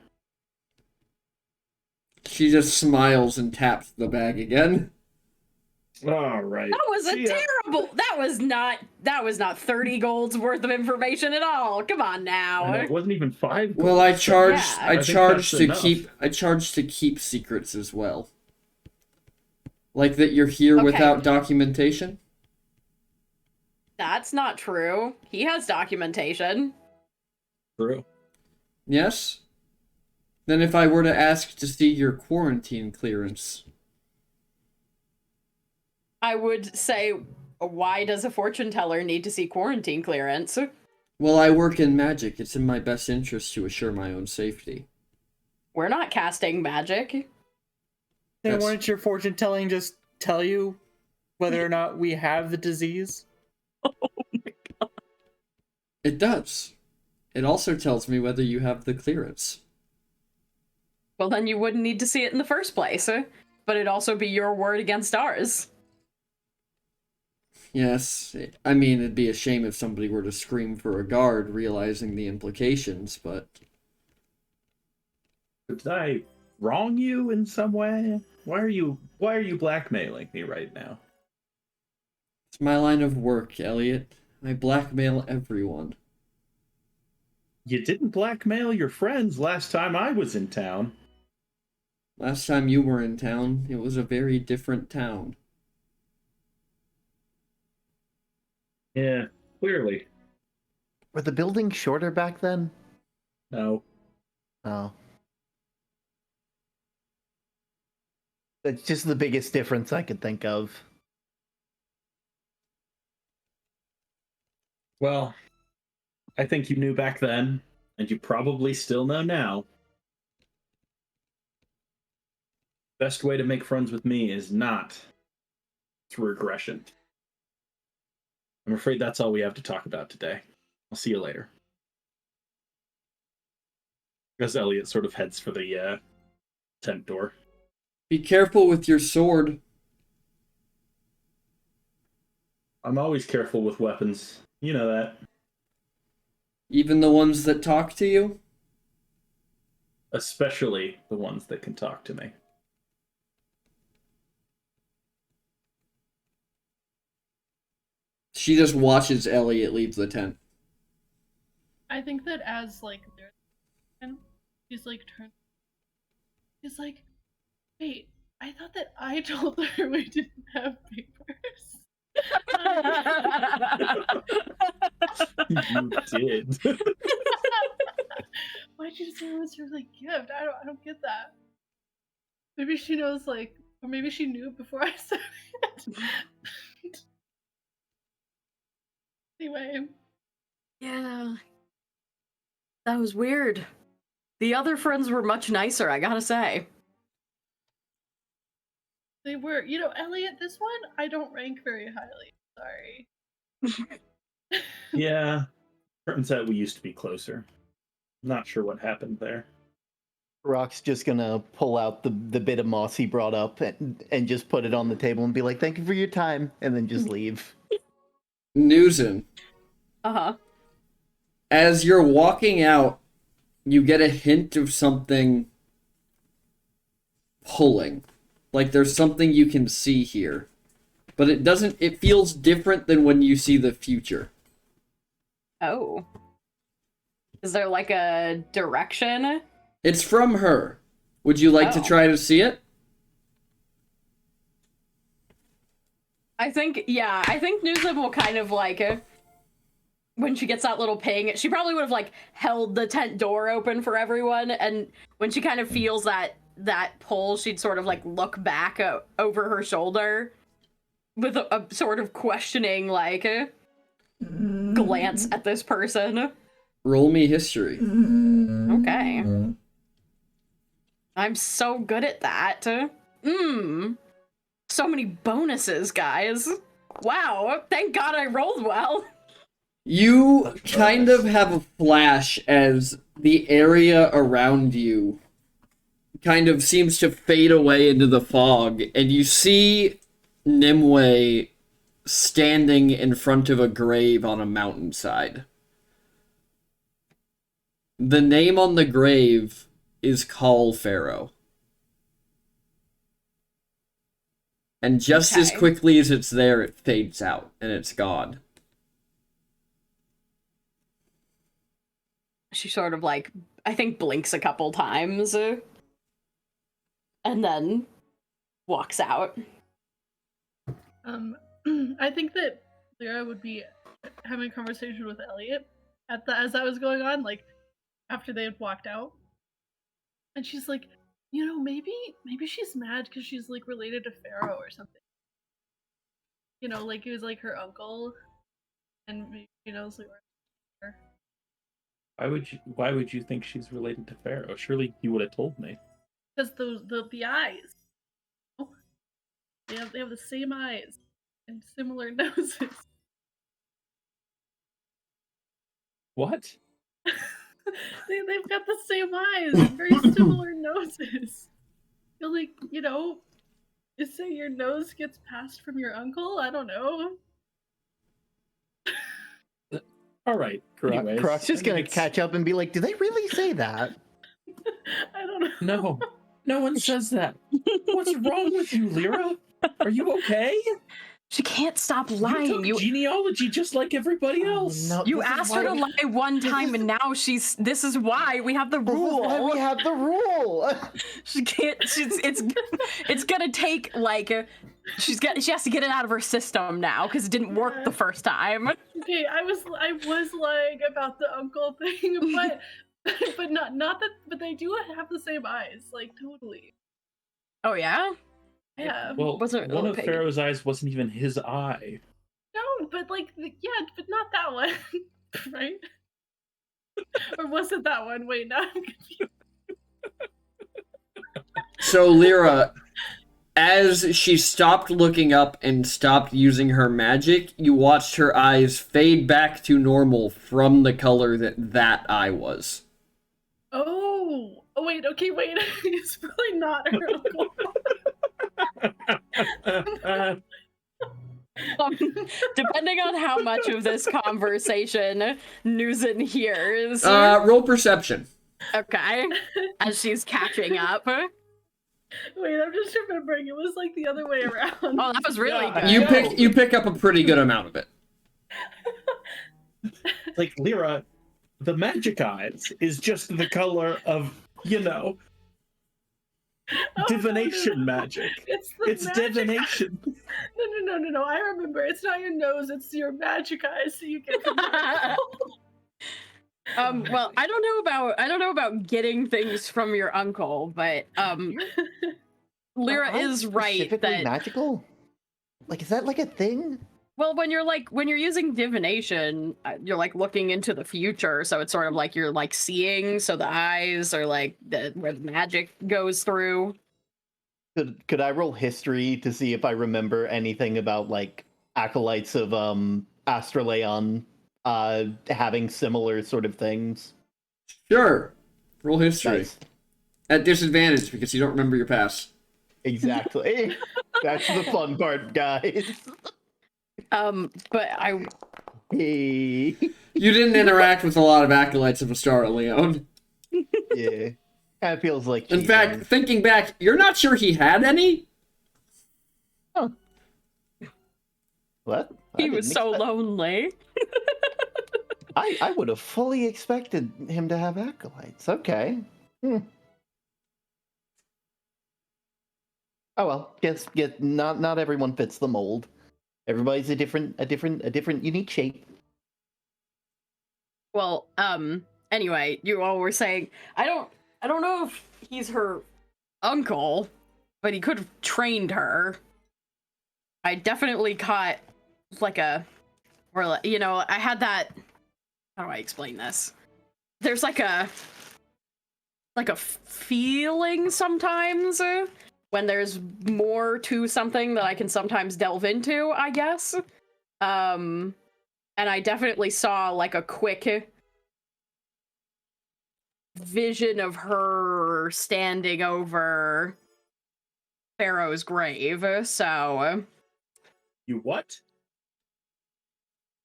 She just smiles and taps the bag again. All right. That was a See ya. terrible. That was not 30 gold's worth of information at all. Come on I now. know, it wasn't even 5 Well, I gold, so- charged Yeah. I I think charged that's to enough. keep secrets as well. Like that you're here Okay. without documentation? That's not true. He has documentation. True. Yes? Then if I were to ask to see your quarantine clearance, I would say, why does a fortune teller need to see quarantine clearance? well, I work in magic. It's in my best interest to assure my own safety. We're not casting magic. Then Yes. wouldn't your fortune telling just tell you whether or not we have the disease? It does. It also tells me whether you have the clearance. Well, then you wouldn't need to see it in the first place. But it'd also be your word against ours. Yes, I mean, it'd be a shame if somebody were to scream for a guard, realizing the implications, but Did I wrong you in some way? Why are you blackmailing me right now? it's my line of work, Elliot. I blackmail everyone. You didn't blackmail your friends last time I was in town. Last time you were in town, it was a very different town. Yeah, clearly. Were the buildings shorter back then? No. Oh. That's just the biggest difference I could think of. Well, I think you knew back then, and you probably still know now. Best way to make friends with me is not through aggression. I'm afraid that's all we have to talk about today. I'll see you later. As Elliot sort of heads for the tent door. Be careful with your sword. I'm always careful with weapons. You know that. Even the ones that talk to you? Especially the ones that can talk to me. She just watches Elliot leave the tent. I think that as like she's like turned. She's like, wait, I thought that I told her we didn't have papers. You did. Why'd you say it was her like gift? I don't get that. Maybe she knows like, or maybe she knew before I said it. Anyway. Yeah. That was weird. The other friends were much nicer, I gotta say. They were, Elliot, this one I don't rank very highly. Sorry. Yeah. Turns out we used to be closer. Not sure what happened there. Rock's just gonna pull out the bit of moss he brought up and just put it on the table and be like, "Thank you for your time," and then just leave. Newson, Uh-huh. as you're walking out, you get a hint of something pulling. Like there's something you can see here. But it feels different than when you see the future. Oh. Is there like a direction? It's from her. Would you like to Oh. try to see it? I think Newsom will kind of like, when she gets that little ping, she probably would have like held the tent door open for everyone, and when she kind of feels that pull, she'd sort of like look back over her shoulder with a sort of questioning like glance at this person. Roll me history. Okay. I'm so good at that. So many bonuses, guys. Wow, thank God I rolled well. You kind of have a flash as the area around you kind of seems to fade away into the fog, and you see Nimue standing in front of a grave on a mountainside. The name on the grave is Call Pharaoh. And just as Okay. quickly as it's there, it fades out, and it's gone. She sort of like, I think, blinks a couple times, and then walks out. I think that Lyra would be having a conversation with Elliot as that was going on, like after they had walked out, and she's like, maybe she's mad because she's like related to Pharaoh or something. Like it was like her uncle, and maybe she knows like where. Why would you think she's related to Pharaoh? Surely you would have told me. Because the eyes, they have the same eyes and similar noses. What? They've got the same eyes and very similar noses. Feel like, you say your nose gets passed from your uncle? I don't know. All right. Anyways, Croc's just gonna catch up and be like, "Did they really say that?" I don't know. No one says that. What's wrong with you, Lyra? Are you okay? She can't stop You lying. took genealogy just like everybody else. No, You this is asked her why to we- lie one time, and now this is why we have the This is rule. why we have the rule. She can't. It's gonna take like she has to get it out of her system now because it didn't work the first time. Okay, I was lying about the uncle thing, but not that. But they do have the same eyes, like totally. Oh yeah. Yeah. Well, Wasn't one of Peggy. Pharaoh's eyes wasn't even his eye. No, but like but not that one, right? Or was it that one? Wait, now I'm confused. So Lyra, as she stopped looking up and stopped using her magic, you watched her eyes fade back to normal from the color that eye was. Oh, wait. Okay, wait. It's really not her uncle. Depending on how much of this conversation Newson hears. Roll perception. Okay. As she's catching up. Wait, I'm just remembering. It was like the other way around. Oh, that was really Yeah. good. You pick up a pretty good amount of it. Like, Lyra, the magic eyes is just the color of, Oh, Divination magic. It's magic divination. No. I remember. It's not your nose. It's your magic eyes. So you get from Well, I don't know about getting things from your uncle, but Lyra Are is right specifically that magical. Like, is that like a thing? well, when you're using divination, you're like looking into the future, so it's sort of like you're like seeing, so the eyes are like where the magic goes through. Could I roll history to see if I remember anything about like acolytes of Astraleon having similar sort of things? Sure. Roll history. Nice. At disadvantage because you don't remember your past. Exactly. That's the fun part, guys. But I Hey. You didn't interact with a lot of acolytes of Astara Leone. Yeah. Kind of feels like In cheating. fact, thinking back, you're not sure he had any? What? he was so lonely. I would have fully expected him to have acolytes. Okay. Oh well, guess not everyone fits the mold. Everybody's a different unique shape. Well, anyway, you all were saying I don't know if he's her uncle, but he could have trained her. I definitely caught like I had that. How do I explain this? There's like a feeling sometimes when there's more to something that I can sometimes delve into, I guess. And I definitely saw like a quick vision of her standing over Pharaoh's grave. So You what?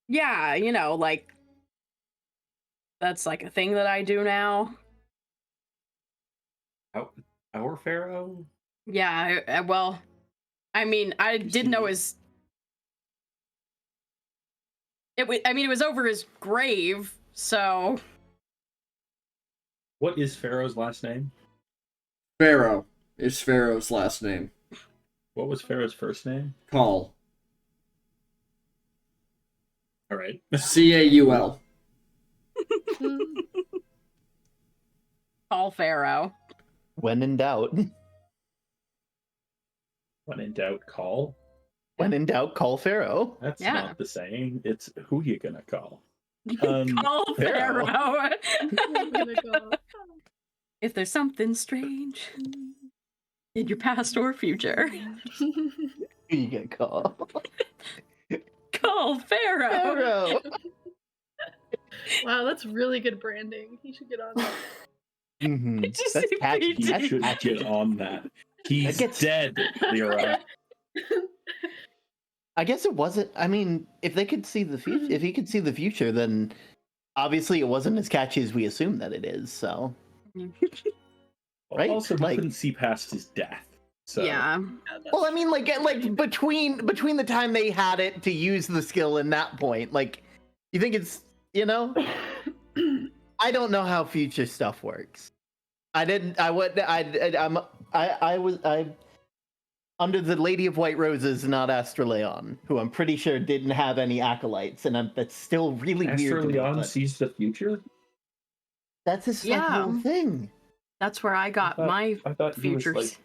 yeah, like that's like a thing that I do now. Our pharaoh? Yeah, well, I mean, I didn't know his. It was over his grave, so. What is Pharaoh's last name? Pharaoh is Pharaoh's last name. What was Pharaoh's first name? Call. All right. Caul. Call Pharaoh. When in doubt. When in doubt, call. When in doubt, call Pharaoh. That's Yeah. not the saying. It's who you gonna call. Call Pharaoh. Pharaoh. I'm gonna go. If there's something strange in your past or future, Who you gonna call? call Pharaoh. Pharaoh. Wow, that's really good branding. He should get on that. Mm-hmm. Just That's see catchy. PT. That's Should catchy. get on that. He's That gets- dead, Lyra. I guess it wasn't. I mean, if they could see the future, if he could see the future, then obviously it wasn't as catchy as we assume that it is. So, Right? Also, we Like- couldn't see past his death. So Yeah. well, I mean, like between the time they had it to use the skill and that point, like, you think it's I don't know how future stuff works. I under the Lady of White Roses, not Astraleon, who I'm pretty sure didn't have any acolytes, and that's still really weird to me. Astraleon but sees the future. That's his like, Yeah. whole thing. That's where I got my I thought he was futures.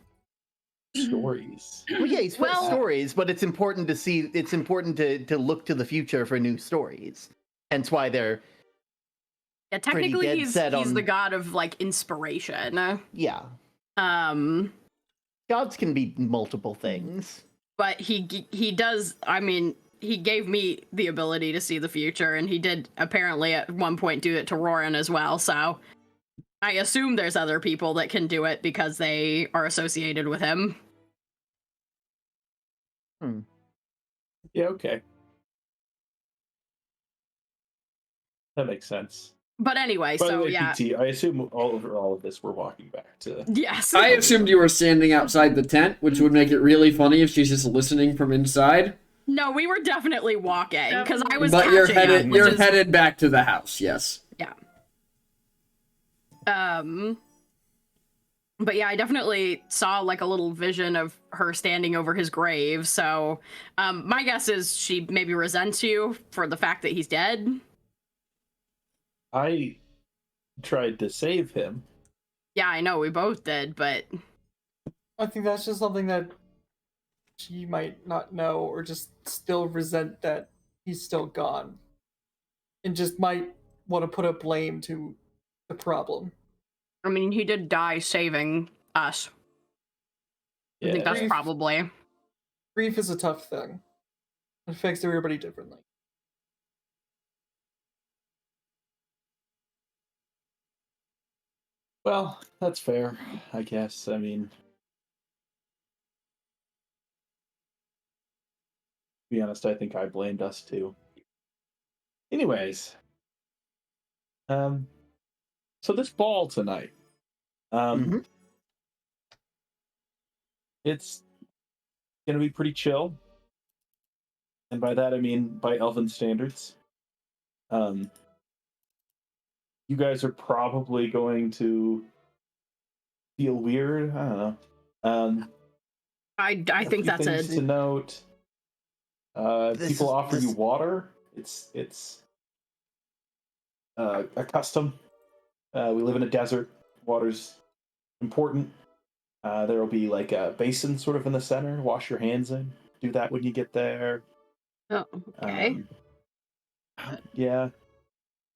like stories. Well, yeah, he's Well- stories, but it's important to see. It's important to look to the future for new stories. Hence why they're Yeah, pretty technically dead he's set on- the god of like inspiration. yeah. Gods can be multiple things. But he does. I mean, he gave me the ability to see the future, and he did apparently at one point do it to Roran as well. So I assume there's other people that can do it because they are associated with him. Yeah, okay. That makes sense. But anyway, By the so way, yeah, PT, I assume all of this we're walking back to. yes. I assumed you were standing outside the tent, which would make it really funny if she's just listening from inside. No, we were definitely walking because I was. But you're catching headed up, which you're is- headed back to the house, yes. But yeah, I definitely saw like a little vision of her standing over his grave. So my guess is she maybe resents you for the fact that he's dead. I tried to save him. Yeah, I know we both did, but I think that's just something that she might not know, or just still resent that he's still gone, and just might want to put a blame to the problem. I mean, he did die saving us. I think that's Grief. probably. Grief is a tough thing. It affects everybody differently. Well, that's fair, I guess. I mean, to be honest, I think I blamed us too. Anyways, so this ball tonight, Mhm. it's gonna be pretty chill, and by that I mean by Elven standards. You guys are probably going to feel weird. I don't know. I A think few that's things to it. note. People offer you water. It's a custom. We live in a desert. Water's important. There will be like a basin sort of in the center. Wash your hands in. Do that when you get there. Oh, okay. Yeah.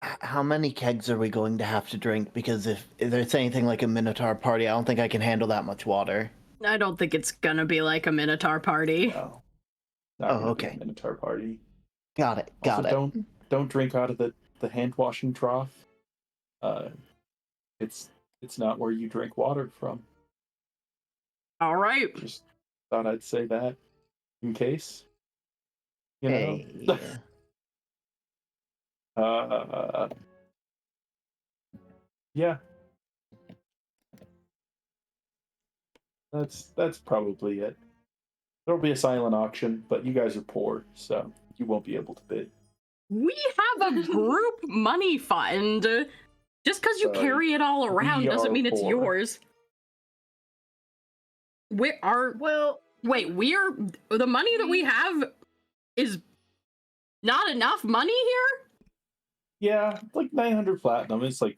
How many kegs are we going to have to drink? Because if there's anything like a Minotaur party, I don't think I can handle that much water. I don't think it's gonna be like a Minotaur party. No. Not Oh, gonna be okay. a Minotaur party. Got it. Also, Got it. don't drink out of the hand washing trough. It's not where you drink water from. All right. Just thought I'd say that in case. You know. Hey. Yeah. That's probably it. There'll be a silent auction, but you guys are poor, so you won't be able to bid. We have a group money fund. Just because you Sorry. carry it all around We doesn't are mean it's poor. yours. We are. Well, Wait, the money that we have is not enough money here? Yeah, like 900 platinum. It's like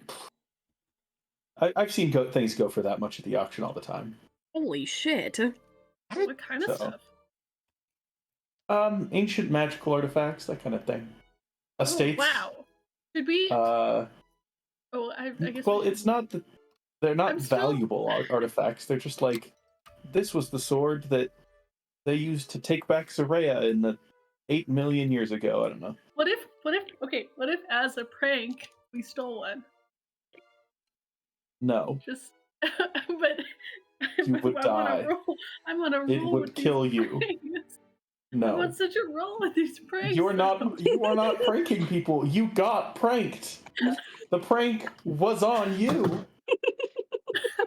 I've seen things go for that much at the auction all the time. Holy shit. what kind of So. stuff? Ancient magical artifacts, that kind of thing. Estates. Oh, wow. Should we? I guess. Well, it's not that they're not I'm still- valuable artifacts. They're just like, this was the sword that they used to take back Soraya in the 8 million years ago. I don't know. What if as a prank we stole one? No, Just, but You would die. I'm on a roll. It would with kill these you. pranks. I'm no. on such a roll with these pranks. You are not pranking people. You got pranked. The prank was on you.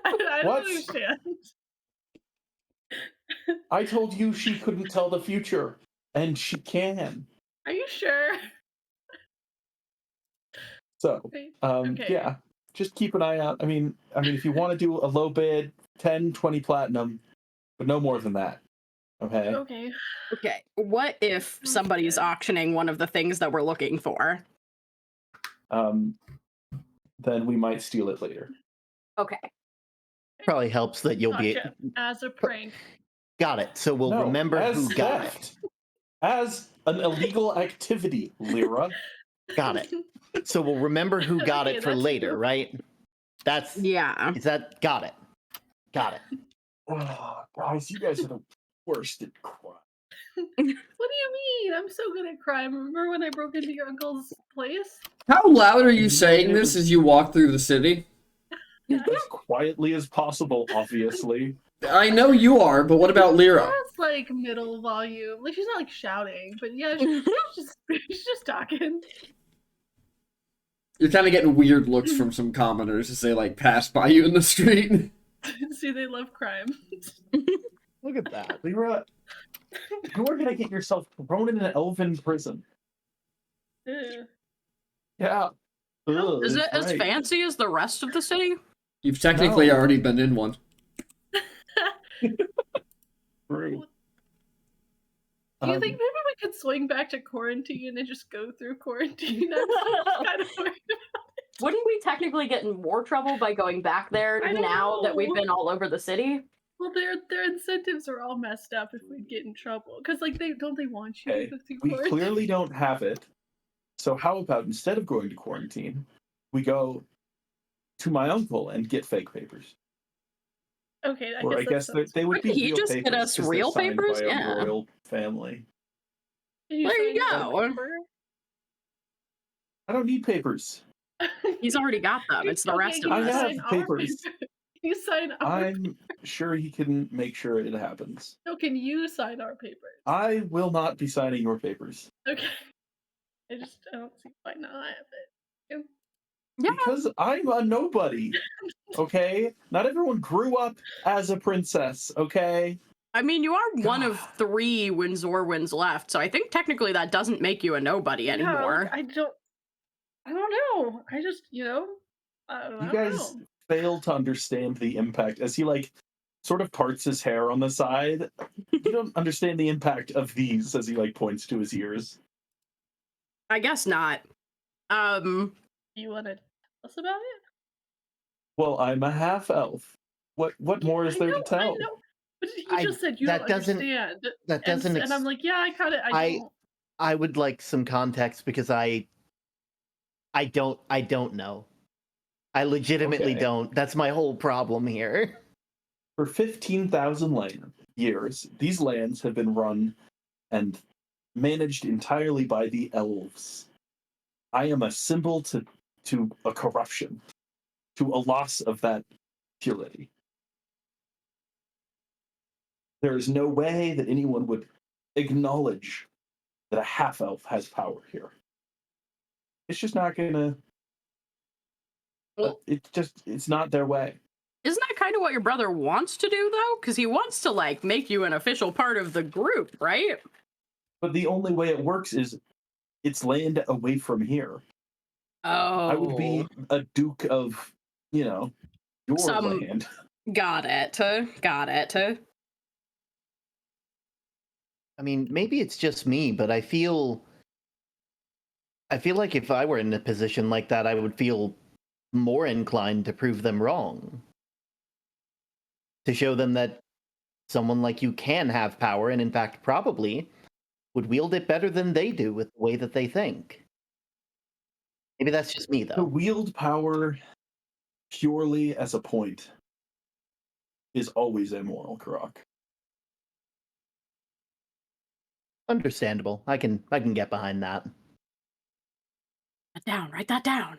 I don't What? understand. I told you she couldn't tell the future, and she can. Are you sure? So, Okay. yeah, just keep an eye out. I mean, if you want to do a low bid, 10, 20 platinum, but no more than that. Okay. Okay. Okay, what if somebody's auctioning one of the things that we're looking for? Then we might steal it later. Okay. Probably helps that you'll be. Gotcha. As a prank. Got it. So we'll No, remember as who got it. theft. As an illegal activity, Lyra. Got it. So we'll remember who got Okay, it for that's later, cool. right? That's Yeah. Is that got it? Got it. Oh, guys, you guys are the worst at crime. What do you mean? I'm so good at crime. Remember when I broke into your uncle's place? How loud are you Yeah, saying it this was- as you walk through the city? As quietly as possible, obviously. I know you are, but what about Lyra? That's like middle volume. Like she's not like shouting, but yeah, she's just talking. You're kind of getting weird looks from some commoners as they like pass by you in the street. See, they love crime. Look at that. Lyra, you are gonna get yourself thrown in an elven prison. Ew. Yeah. Ugh, Is it that's as right. fancy as the rest of the city? You've technically No. already been in one. True. Do you think maybe we could swing back to quarantine and just go through quarantine? I'm kind of worried. Wouldn't we technically get in more trouble by going back there I don't now that we've know. been all over the city? Well, their incentives are all messed up if we get in trouble. Because like they want you Okay, to go through we quarantine. clearly don't have it. So how about instead of going to quarantine, we go to my uncle and get fake papers? Okay, Or I guess they would be Couldn't he real just papers get us 'cause they're real signed papers? by a Yeah. royal family. Can you There you sign go. our paper? I don't need papers. He's already got them. It's the Okay, rest of can I you us. have sign our papers. paper? Can you sign our I'm sure he can make sure it happens. No, can you sign our papers? I will not be signing your papers. Okay. I don't see why not. But Yeah. Because I'm a nobody. Okay? Not everyone grew up as a princess, okay? I mean, you are one of God. 3 Windsorwinds left, so I think technically that doesn't make you a nobody yeah, anymore. like, I don't know. I just, I You don't guys know. fail to understand the impact as he like sort of parts his hair on the side. You don't understand the impact of these as he like points to his ears. I guess not. You want to tell us about it? Well, I'm a half elf. What more is I there know, to tell? I know. But you I- just said you that don't doesn't- understand. That doesn't. And I'm like, yeah, I don't. I would like some context because I don't know. I legitimately Okay. don't. That's my whole problem here. For 15,000 years, these lands have been run and managed entirely by the elves. I am a symbol to a corruption, to a loss of that purity. There is no way that anyone would acknowledge that a half elf has power here. It's just not gonna. Well, It's not their way. isn't that kind of what your brother wants to do, though? Because he wants to, like, make you an official part of the group, right? But the only way it works is it's land away from here. Oh. I would be a duke of, your Some- land. Got it. Got it. I mean, maybe it's just me, but I feel like if I were in a position like that, I would feel more inclined to prove them wrong. To show them that someone like you can have power, and in fact, probably would wield it better than they do with the way that they think. Maybe that's just me, To though. wield power purely as a point is always immoral, Karak. Understandable. I can get behind that. Write that down.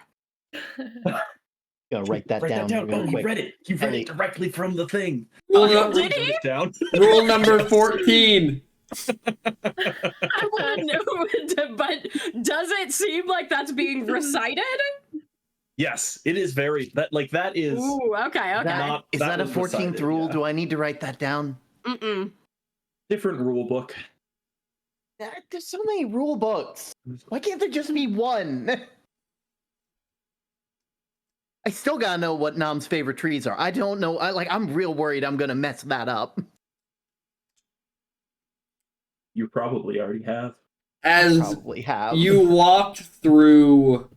Gonna write that down. real Oh, you quick. read it. You read Ready. it directly from the thing. Rule, You nu- already did wrote he? it down. rule number 14. I want to know, but does it seem like that's being recited? Yes, it is very that is Ooh, okay. not Is that a was 14th recited, rule? yeah. Do I need to write that down? Mm-mm. Different rule book. There's so many rule books. Why can't there just be one? I still gotta know what Nam's favorite trees are. I don't know. I'm real worried I'm gonna mess that up. You probably already have. As Probably have. you walked through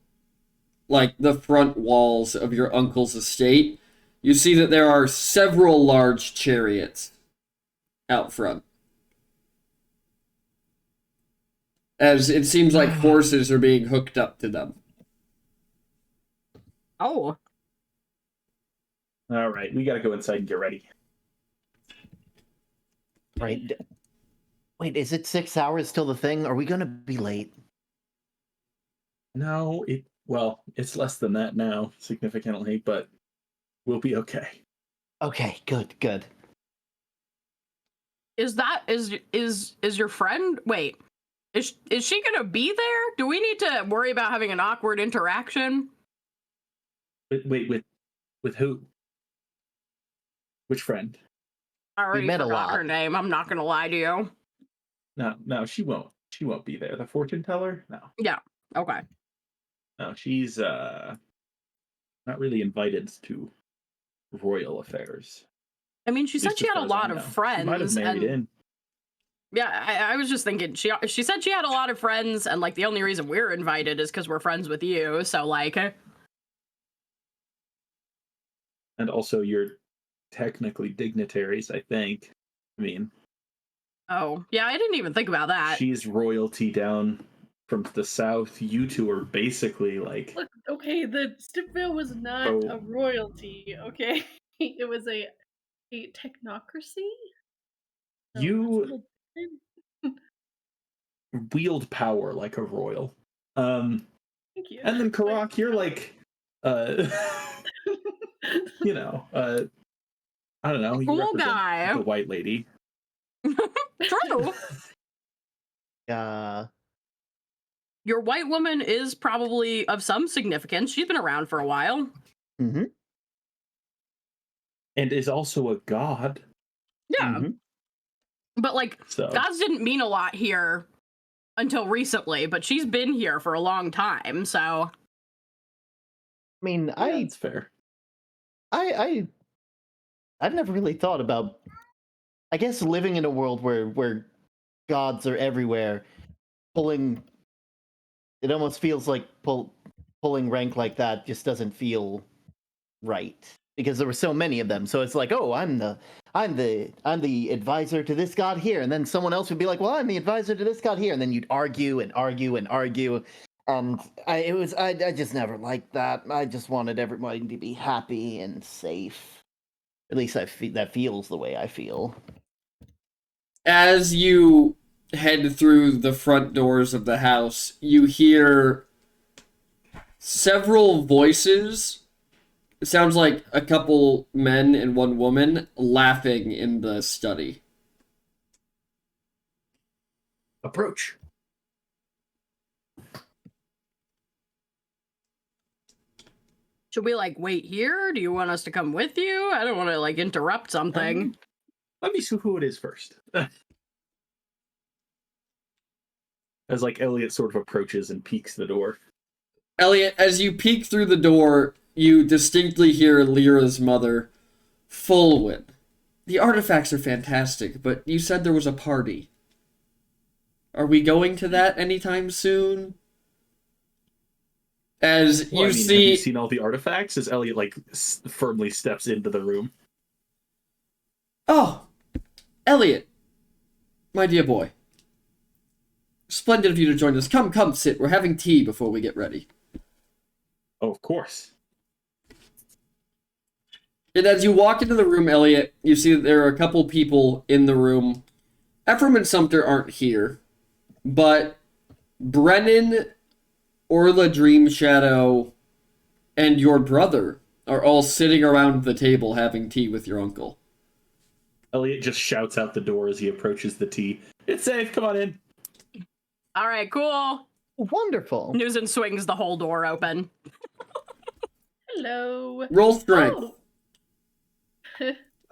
like the front walls of your uncle's estate, you see that there are several large chariots out front. As it seems like horses are being hooked up to them. Oh. All right, we gotta go inside and get ready. Right. Wait, is it 6 hours till the thing? Are we gonna be late? No, it's less than that now, significantly, but we'll be okay. Okay, good. Is your friend? Wait, is she gonna be there? Do we need to worry about having an awkward interaction? Wait, with who? Which friend? I already met a forgot lot. her name. I'm not gonna lie to you. No, she won't. She won't be there. The fortune teller? No. Okay. No, she's not really invited to royal affairs. I mean, she said Just she as had a far as I lot of know. She might have friends, married and in. yeah, I was just thinking she said she had a lot of friends, and like the only reason we're invited is because we're friends with you. So like, And also, you're technically dignitaries, I think. I mean, oh yeah, I didn't even think about that. she's royalty down from the south. You two are basically like. Look, okay, the Stipville was not Oh. a royalty, okay? It was a technocracy. So that's a You little different. wield power like a royal. Thank you. And then Karak, you're like, you know, I don't know, you Cool represent guy. the white lady. True. Your white woman is probably of some significance. She's been around for a while. Mm-hmm. And is also a god. Yeah. Mm-hmm. But like, So gods didn't mean a lot here until recently, but she's been here for a long time, so. I mean, yeah, it's fair. I've never really thought about. I guess living in a world where gods are everywhere, pulling. It almost feels like pulling rank like that just doesn't feel right because there were so many of them. So it's like, oh, I'm the advisor to this god here, and then someone else would be like, well, I'm the advisor to this god here, and then you'd argue and argue and argue. And I just never liked that. I just wanted everybody to be happy and safe. At least that feels the way I feel. As you head through the front doors of the house, you hear several voices. It sounds like a couple men and one woman laughing in the study. Approach. Should we like wait here? Do you want us to come with you? I don't want to like interrupt something. Let me see who it is first. As like Elliot sort of approaches and peeks the door. Elliot, as you peek through the door, you distinctly hear Lyra's mother, Fulwin. The artifacts are fantastic, but you said there was a party. Are we going to that anytime soon? As Well, you I mean, see... have you seen all the artifacts? As Elliot like firmly steps into the room. Oh, Elliot, my dear boy. Splendid of you to join us. Come, sit. We're having tea before we get ready. Oh, of course. And as you walk into the room, Elliot, you see that there are a couple people in the room. Ephraim and Sumter aren't here, but Brennan, Orla Dream Shadow, and your brother are all sitting around the table having tea with your uncle. Elliot just shouts out the door as he approaches the tea. It's safe, come on in. All right, cool. Wonderful. Newson swings the whole door open. Hello. Roll strength. Oh.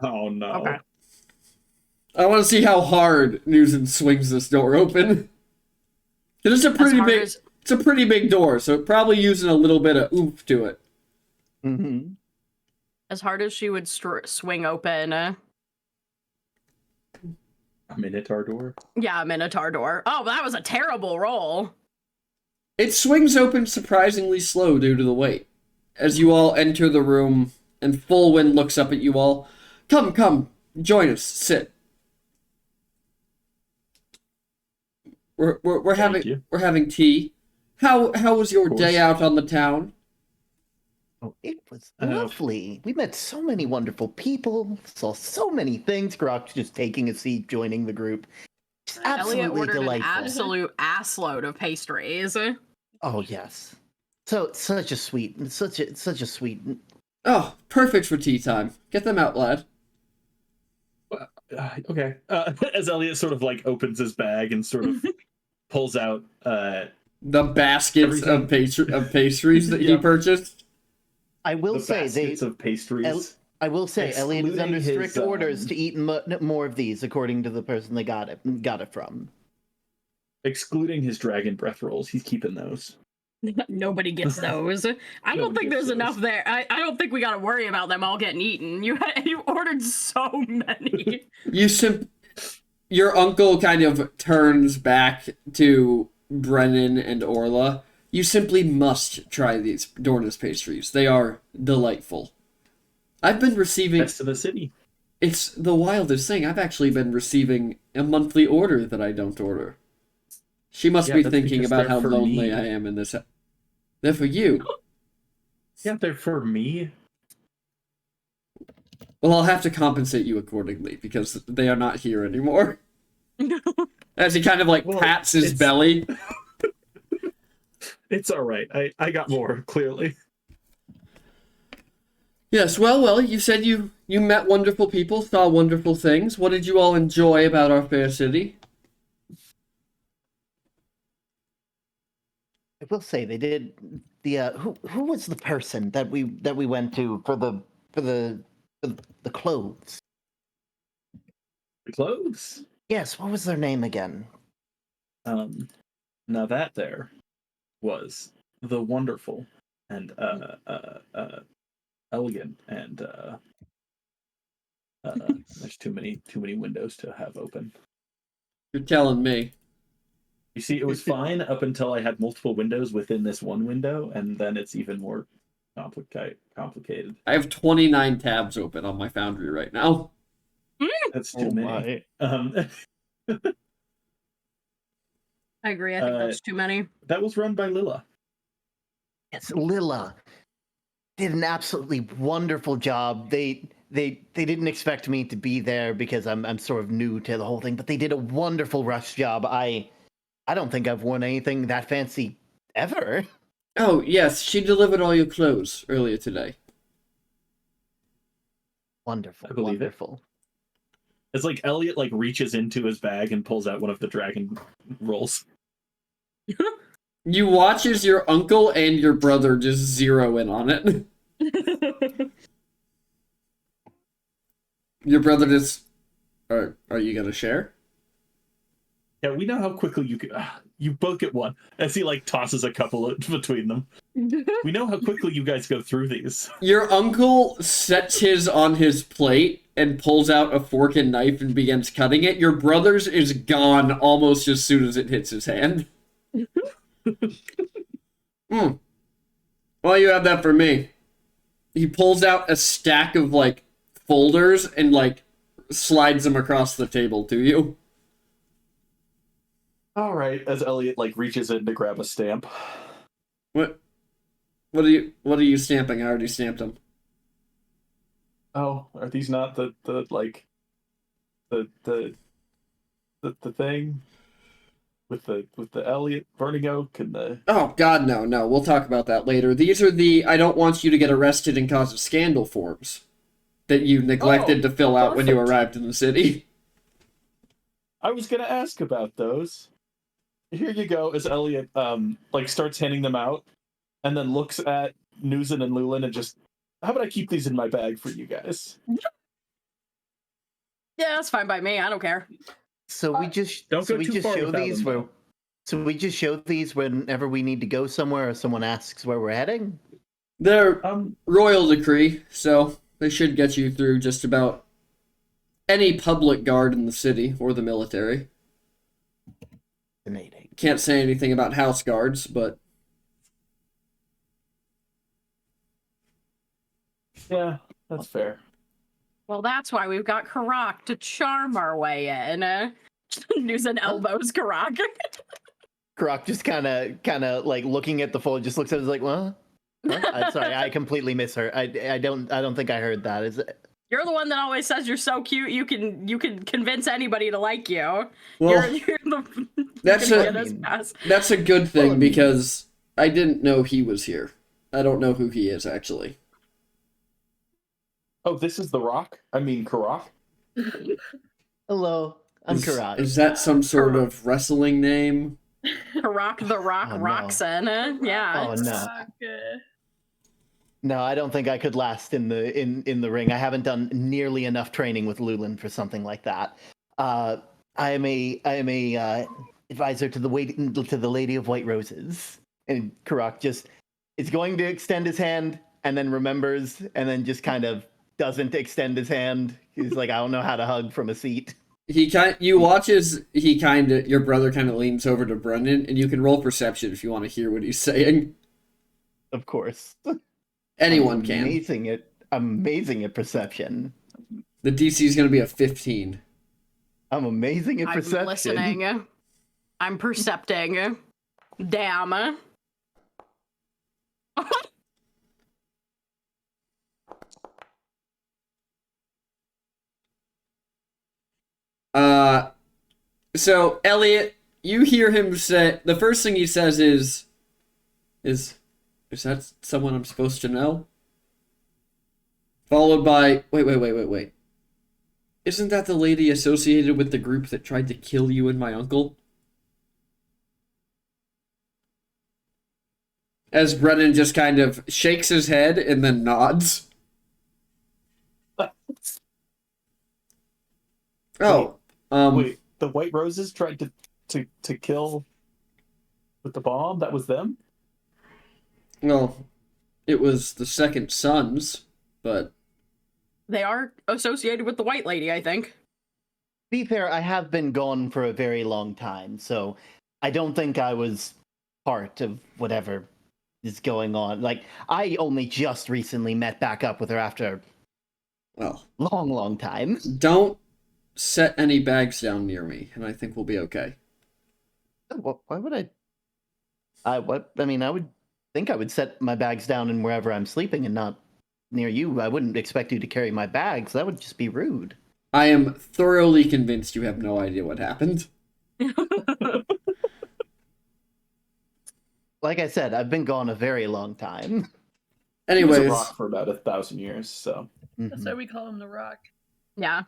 Oh no. Okay. I want to see how hard Newson swings this door open. It's a pretty big. It's a pretty big door, so probably using a little bit of oomph to it. Mm-hmm. As hard as she would swing open. A Minotaur door? Yeah, a Minotaur door. Oh, that was a terrible roll. It swings open surprisingly slow due to the weight. As you all enter the room, and Fulwin looks up at you all. Come, join us. Sit. We're having tea. How was your day out on the town? Oh, it was lovely. We met so many wonderful people, saw so many things. Grok just taking a seat, joining the group. Just absolutely Elliot ordered delightful. an absolute assload of pastries. Oh yes, such a sweet. Oh, perfect for tea time. Get them out, lad. Okay. As Elliot sort of like opens his bag and sort of pulls out the baskets of pastries that he purchased. I will say baskets of pastries. I will say Elliot is under strict his, orders to eat more of these, according to the person they got it from. Excluding his dragon breath rolls, he's keeping those. Nobody gets those. I don't Nobody think gets there's those. enough there. I don't think we gotta worry about them all getting eaten. You ordered so many. Your uncle kind of turns back to Brennan and Orla. You simply must try these Dornish pastries. They are delightful. I've been receiving. Best of the city. It's the wildest thing. I've actually been receiving a monthly order that I don't order. She must Yeah, be that's thinking because about they're how for lonely me. I am in this. They're for you. Yeah, they're for me. Well, I'll have to compensate you accordingly because they are not here anymore. As he kind of like Well, pats his it's- belly. It's all right. I got more, clearly. Yes, well, you said you met wonderful people, saw wonderful things. What did you all enjoy about our fair city? I will say they did the who was the person that we went to for the clothes? The clothes. Yes, what was their name again? Now that there was the wonderful and elegant and there's too many windows to have open. You're telling me. You see, it was fine up until I had multiple windows within this one window, and then it's even more complicated. I have 29 tabs open on my Foundry right now. That's too many. My. I agree. I think that's too many. That was run by Lilla. Yes, Lilla did an absolutely wonderful job. They didn't expect me to be there because I'm sort of new to the whole thing, but they did a wonderful rush job. I don't think I've worn anything that fancy ever. Oh, yes, she delivered all your clothes earlier today. Wonderful, I believe it. wonderful. It's like Elliot reaches into his bag and pulls out one of the dragon rolls. You watch as your uncle and your brother just zero in on it. Your brother just... Are you gonna share? Yeah, we know how quickly you can. You both get one. As he tosses a couple between them. We know how quickly you guys go through these. Your uncle sets his on his plate and pulls out a fork and knife and begins cutting it. Your brother's is gone almost as soon as it hits his hand. Well, you have that for me. He pulls out a stack of folders and slides them across the table to you. All right, as Elliot reaches in to grab a stamp. What are you stamping? I already stamped them. Oh, are these not the thing with the Elliot burning oak and the... Oh God, no. We'll talk about that later. These are the I don't want you to get arrested and cause a scandal forms that you neglected to fill out when you perfect. arrived in the city. I was gonna ask about those. Here you go. As Elliot starts handing them out, and then looks at Nuzin and Lulin and just, how about I keep these in my bag for you guys? Yeah, that's fine by me. I don't care. So we just Don't go too far show without these them, where. though. So we just show these whenever we need to go somewhere or someone asks where we're heading. They're royal decree, so they should get you through just about any public guard in the city or the military. Fascinating. Can't say anything about house guards, but Yeah, that's fair. Well, that's why we've got Karak to charm our way in. News and elbows, Karak. Croc just kind of looking at the fold, just looks at it like, what? Sorry, I completely miss her. I don't think I heard that. Is it? You're the one that always says you're so cute. You can convince anybody to like you. well, You're the that's you're a- gonna get us past. that's a good thing Well, I mean- because I didn't know he was here. I don't know who he is actually. Oh, this is the Rock? I mean, Karak? Hello, I'm Karat. Is that some sort of wrestling name? Karak the Rock Oh, no. Roxanne. Yeah. Oh no, Okay. no, I don't think I could last in the ring. I haven't done nearly enough training with Lulin for something like that. I am a advisor to the Lady of White Roses. And Karak just is going to extend his hand and then remembers and then just kind of doesn't extend his hand. He's like, I don't know how to hug from a seat. You watch as your brother kind of leans over to Brendan, and you can roll perception if you want to hear what he's saying. Of course. Anyone can. Amazing at perception. The DC is going to be a 15. I'm amazing at perception. I'm listening. I'm percepting. Damn. So Elliot, you hear him say, the first thing he says is that someone I'm supposed to know? Followed by, wait. Isn't that the lady associated with the group that tried to kill you and my uncle? As Brennan just kind of shakes his head and then nods. Oh, wait, the White Roses tried to kill with the bomb? That was them? Well, it was the Second Sons, but... They are associated with the White Lady, I think. To be fair, I have been gone for a very long time, so I don't think I was part of whatever is going on. Like, I only just recently met back up with her after Well, long time. don't set any bags down near me, and I think we'll be okay. Why would I? I would think I would set my bags down in wherever I'm sleeping and not near you. I wouldn't expect you to carry my bags. That would just be rude. I am thoroughly convinced you have no idea what happened. Like I said, I've been gone a very long time. He was a Anyways, rock for about 1,000 years, so... That's why we call him the Rock. Yeah.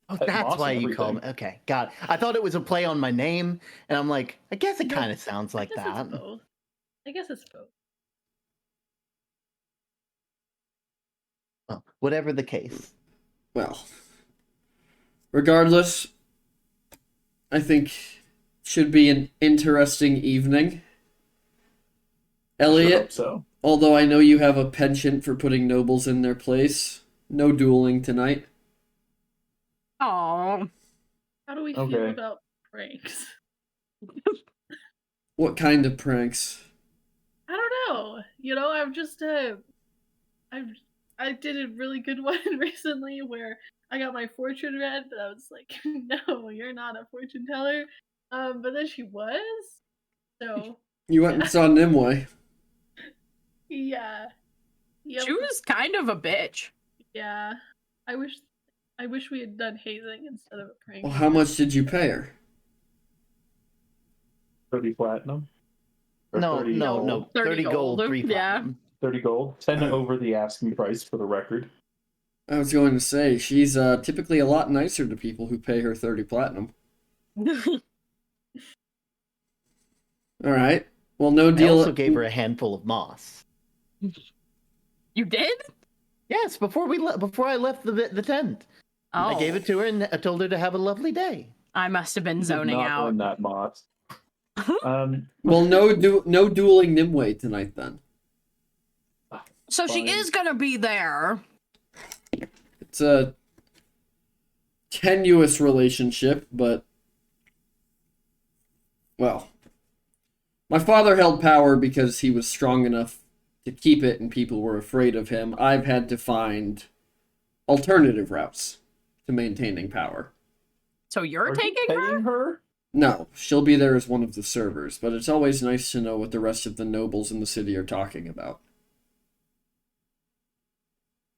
Oh, Moss that's and why you call me. everything. Okay, got it. I thought it was a play on my name, and I'm like, I guess it No, kind of sounds like I guess that. It's both. I guess it's both. Well, whatever the case. well, regardless, I think should be an interesting evening. Sure Elliot, hope so. although I know you have a penchant for putting nobles in their place, no dueling tonight. Oh. How do we feel Okay. about pranks? What kind of pranks? I don't know. You know, I've just I did a really good one recently where I got my fortune read, but I was like, no, you're not a fortune teller. But then she was. So You went and saw Nimue. yeah. Yep. She was kind of a bitch. Yeah. I wish we had done hazing instead of a prank. Well, how much did you pay her? 30 platinum? Or No, 30 no, gold? no. 30 30 gold, gold, 3 yeah. platinum. 30 gold. 10 over the asking price for the record. I was going to say, she's typically a lot nicer to people who pay her 30 platinum. Alright. Well, no I deal. also gave her a handful of moss. You did? Yes, before I left the tent. Oh. I gave it to her and I told her to have a lovely day. I must have been Did zoning not out. earn that moss. Well, no dueling Nimue tonight then. So she Fine. is gonna be there. It's a tenuous relationship, but well, my father held power because he was strong enough to keep it and people were afraid of him. I've had to find alternative routes to maintaining power. So you're Are you taking her? paying her? No, she'll be there as one of the servers, but it's always nice to know what the rest of the nobles in the city are talking about.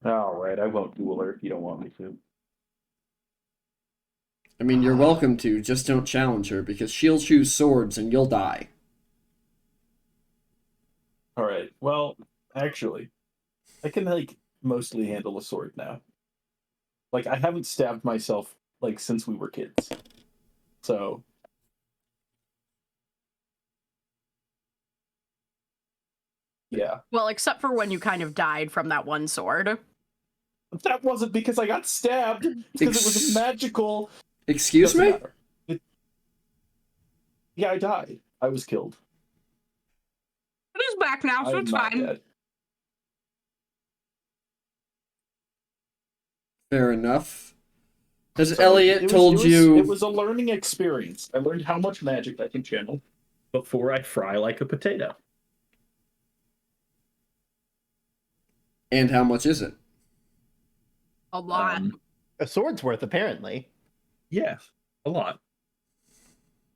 Alright, I won't duel her if you don't want me to. I mean, you're welcome to, just don't challenge her, because she'll choose swords and you'll die. Alright, well, actually, I can, mostly handle a sword now. I haven't stabbed myself, since we were kids. So... yeah. Well, except for when you kind of died from that one sword. That wasn't because I got stabbed. It's because it was magical. Excuse Doesn't me? matter. Yeah, I died. I was killed. back now, so I'm it's not fine. dead. Fair enough. Has So Elliot it told was, you? It was a learning experience. I learned how much magic I can channel before I fry like a potato. And how much is it? A lot. A sword's worth, apparently. Yeah, a lot.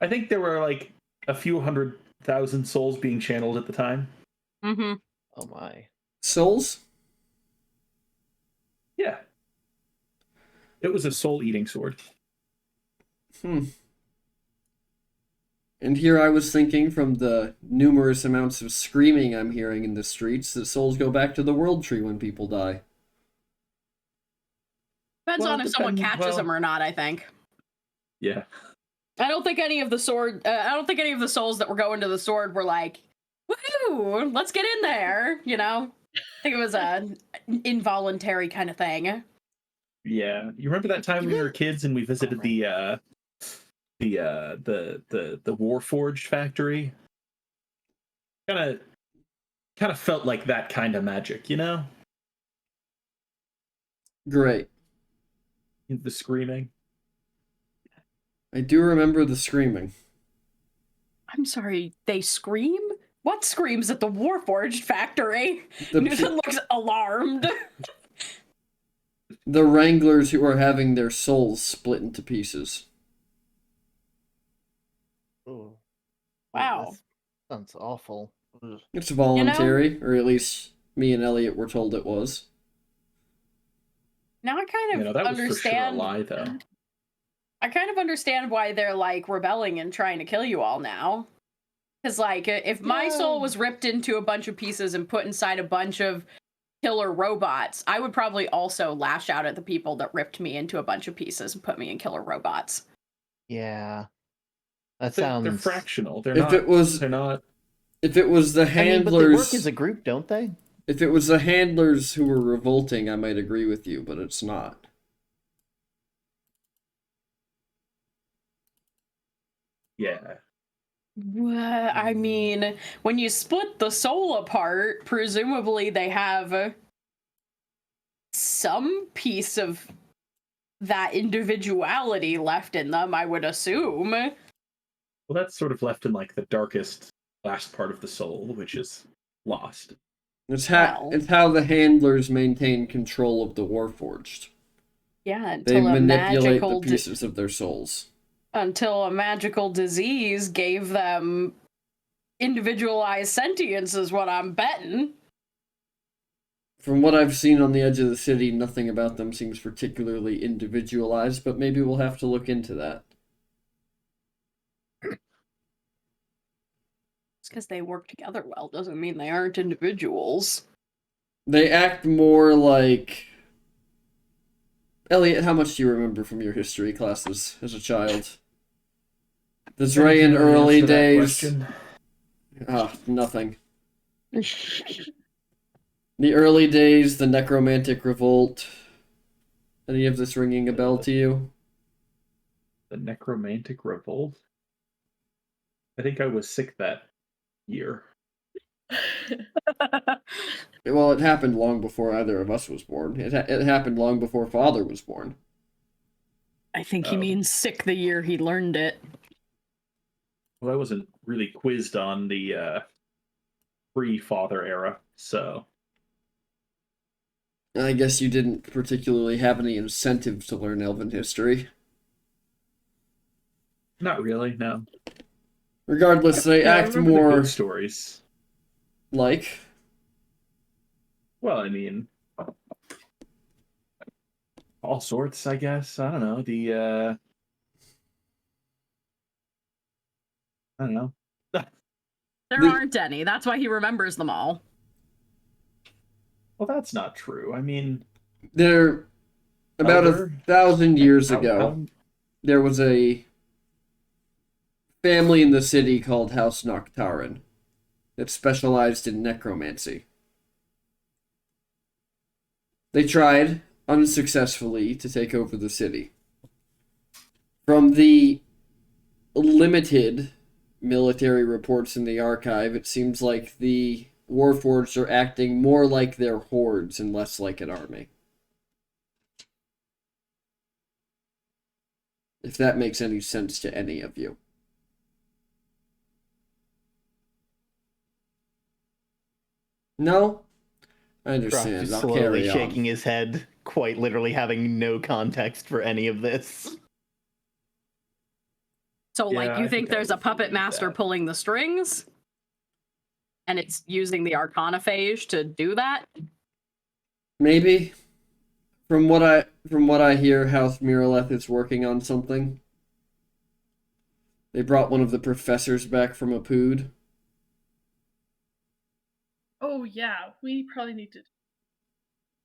I think there were like a few 100,000 souls being channeled at the time. Mm-hmm. Oh my. Souls? Yeah. It was a soul-eating sword. Hmm. And here I was thinking, from the numerous amounts of screaming I'm hearing in the streets, that souls go back to the world tree when people die. Depends Well, on if someone depend- catches well- them or not, I think. Yeah. I don't think any of the souls that were going to the sword were like, woohoo, let's get in there, you know? I think it was an involuntary kind of thing. Yeah. You remember that time when we were kids and we visited the Warforged factory? Kind of felt like that kind of magic, you know? Great. The screaming. I do remember the screaming. I'm sorry, they scream? What screams at the Warforged factory? The, Newton looks alarmed. the Wranglers who are having their souls split into pieces. Ooh. Wow. This sounds awful. Ugh. It's voluntary, or at least me and Elliot were told it was. Now I kind of That was for sure a understand. lie, though. I kind of understand why they're like rebelling and trying to kill you all now. Because, like, if my soul was ripped into a bunch of pieces and put inside a bunch of killer robots, I would probably also lash out at the people that ripped me into a bunch of pieces and put me in killer robots. Yeah. That They're sounds... fractional. They're If not. it was- They're not. If it was the I mean, handlers, but they work as a group, don't they? if it was the handlers who were revolting, I might agree with you, but it's not. Yeah. I mean, when you split the soul apart, presumably they have some piece of that individuality left in them, I would assume. Well, that's sort of left in like the darkest last part of the soul, which is lost. It's Well. it's how the handlers maintain control of the Warforged. Yeah, They until a manipulate magical the pieces of their souls. until a magical disease gave them individualized sentience is what I'm betting. From what I've seen on the edge of the city, nothing about them seems particularly individualized, but maybe we'll have to look into that. It's because they work together well doesn't mean they aren't individuals. They act more like... Elliot, how much do you remember from your history classes as a child? The Zrayan early Answer that days... question. Nothing. The early days, the Necromantic Revolt. Any of this ringing a bell to you? The Necromantic Revolt? I think I was sick that year. Well, it happened long before either of us was born. It happened long before Father was born. I think he Oh. means sick the year he learned it. Well, I wasn't really quizzed on the pre-father era, so I guess you didn't particularly have any incentive to learn Elven history. not really. No. Regardless, they Yeah, I act remember the more good stories. like... Well, I mean, all sorts, I guess. I don't know. I don't know. There The- aren't any. That's why he remembers them all. Well, that's not true. I mean, They're about Elder? 1,000 years how- ago. how- There was a family in the city called House Noctaran that specialized in necromancy. They tried, unsuccessfully, to take over the city. From the limited military reports in the archive, it seems like the Warforged are acting more like their hordes and less like an army. If that makes any sense to any of you. No? I Rock understand. just I'll slowly carry shaking on. his head, quite literally having no context for any of this. So, Yeah, like, I you think think I there's a would puppet believe master that. pulling the strings? And it's using the Arcanophage to do that? Maybe. From what I hear, House Miraleth is working on something. They brought one of the professors back from Apud. Oh yeah, we probably need to.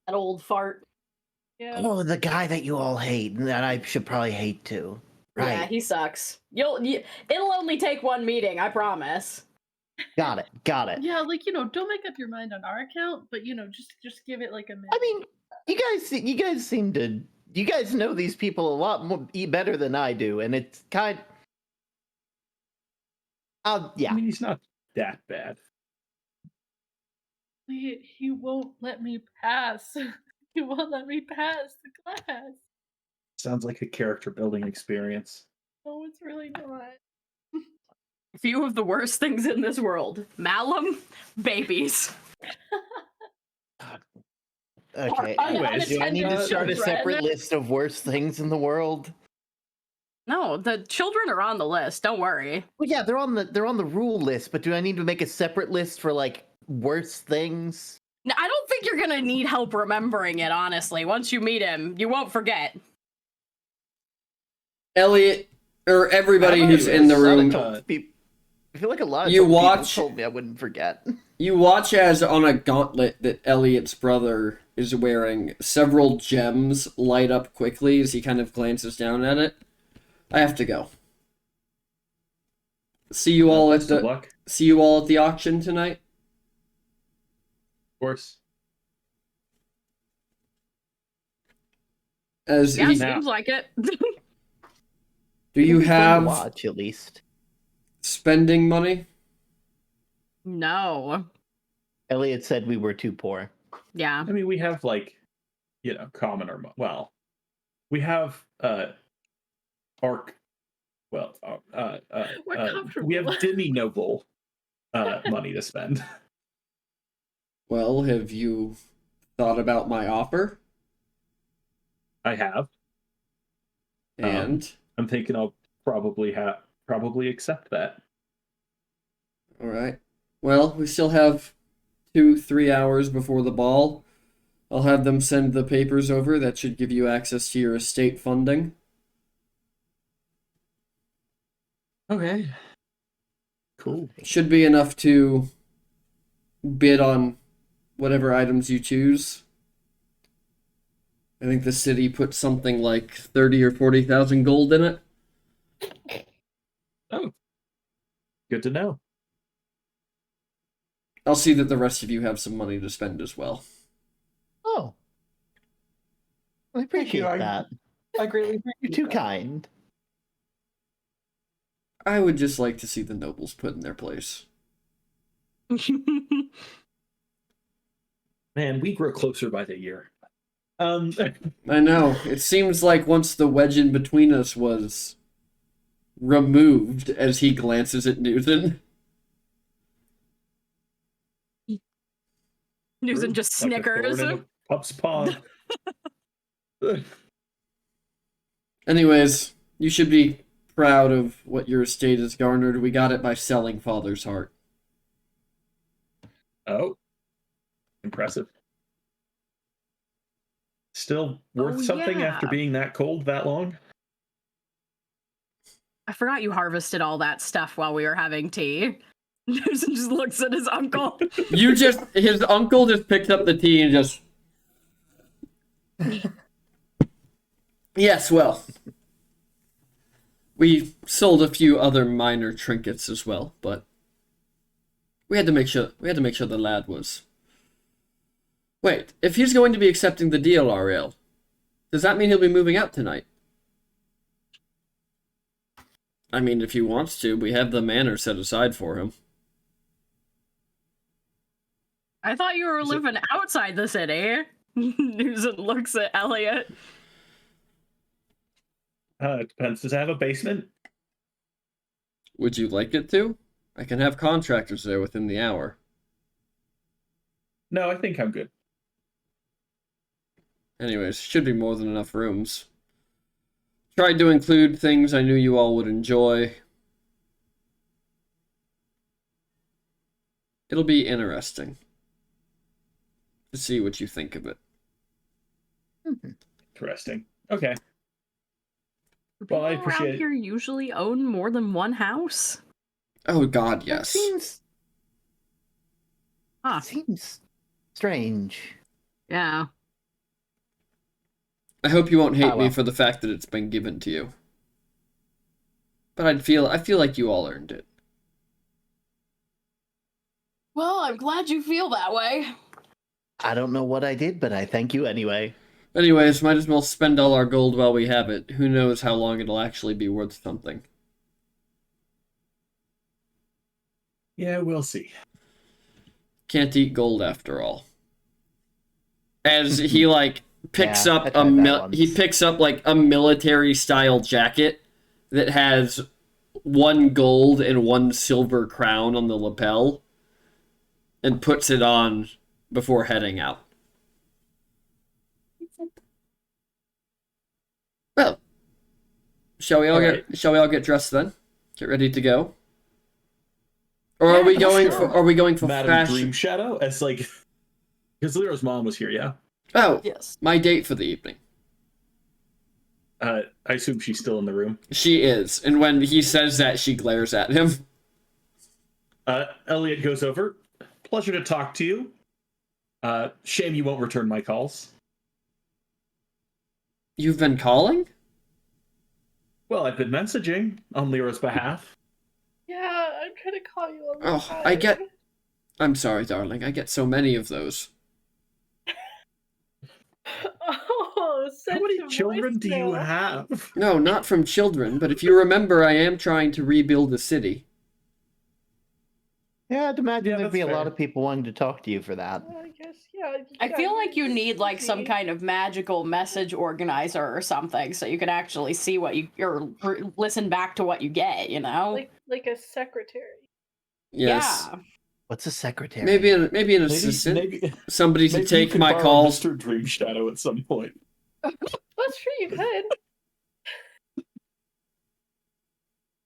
That old fart. Yeah. Oh, the guy that you all hate, and that I should probably hate too. Yeah, Right. he sucks. It'll only take one meeting, I promise. Got it. Yeah, like don't make up your mind on our account, but just give it like a minute. I mean, you guys seem to, you guys know these people a lot more better than I do, and it's kind. I Yeah. mean, he's not that bad. He won't let me pass. He won't let me pass the class. Sounds like a character building experience. No, it's really not. Few of the worst things in this world. Malum, babies. Okay. Anyways, Do I need to unattended start a children. separate list of worst things in the world? No, the children are on the list. Don't worry. Well, yeah, they're on the rule list, but do I need to make a separate list for like worst things? Now, I don't think you're gonna need help remembering it, honestly. Once you meet him, you won't forget. Elliot, or everybody How about who's you? in the A lot of room, told peop- I feel like a lot of You told people watch- told me I wouldn't forget. you watch as on a gauntlet that Elliot's brother is wearing, several gems light up quickly as he kind of glances down at it. I have to go. See you all at Best of the luck, auction tonight. of course. As Yeah, he, Now- seems like it. do you It'll be fun to have watch at least? spending money? No. Elliot said we were too poor. Yeah. I mean, we have like, common or well, we have arc. Well, We're comfortable. we have demi noble money to spend. Well, have you thought about my offer? I have. And I'm thinking I'll probably accept that. all right. Well, we still have 2-3 hours before the ball. I'll have them send the papers over. That should give you access to your estate funding. Okay. Cool. Should be enough to bid on whatever items you choose. I think the city put something like 30 or 40,000 gold in it. Oh, good to know. I'll see that the rest of you have some money to spend as well. Oh, I appreciate I- that. I greatly appreciate You're too that. kind. I would just like to see the nobles put in their place. Man, we grow closer by the year. I know. It seems like once the wedge in between us was removed, as he glances at Newton. Newton just like a snickers. thorn in a pup's paw. Anyways, you should be proud of what your estate has garnered. We got it by selling Father's Heart. Oh, impressive. Still worth Oh, something after yeah. being that cold that long? I forgot you harvested all that stuff while we were having tea. Newton just looks at his uncle. His uncle just picked up the tea and just. Yes, well. We sold a few other minor trinkets as well, but we had to make sure the lad was. Wait, if he's going to be accepting the deal, Ariel, does that mean he'll be moving out tonight? I mean, if he wants to, we have the manor set aside for him. I thought you were Is it- living outside the city. Newsom looks at Elliot. It depends. Does it have a basement? Would you like it to? I can have contractors there within the hour. No, I think I'm good. Anyways, should be more than enough rooms. Tried to include things I knew you all would enjoy. It'll be interesting to see what you think of it. Interesting. Okay. People Well, I around appreciate it. here usually own more than one house. Oh God, That yes. Huh. seems strange. Yeah. I hope you won't hate me well. for the fact that it's been given to you. But I feel like you all earned it. Well, I'm glad you feel that way. I don't know what I did, but I thank you anyway. Anyways, might as well spend all our gold while we have it. Who knows how long it'll actually be worth something. Yeah, we'll see. Can't eat gold after all. As he picks Yeah, up I tried that once. he picks up like a military style jacket that has 1 gold and 1 silver crown on the lapel and puts it on before heading out. Well, shall we all get dressed then? Get ready to go? Or are we going for Madam fashion? Dream Shadow? As because Lyra's mom was here, yeah? Oh, Yes. my date for the evening. I assume she's still in the room. She is, and when he says that, she glares at him. Elliot goes over. Pleasure to talk to you. Shame you won't return my calls. You've been calling? Well, I've been messaging on Lyra's behalf. Yeah, I'm trying to call you all the Oh, time. I'm sorry, darling. I get so many of those. Oh, How many children do you have? No, not from children, but if you remember, I am trying to rebuild the city. Yeah, I'd imagine Yeah, there'd that's be a fair. lot of people wanting to talk to you for that. I guess, yeah. I feel like you need like some kind of magical message organizer or something, so you can actually see what you or listen back to what you get. You know, like a secretary. Yes. Yeah. What's a secretary? Maybe an assistant. Maybe Somebody to maybe you take could my borrow calls. Mr. Dream Shadow at some point. That's true, you could.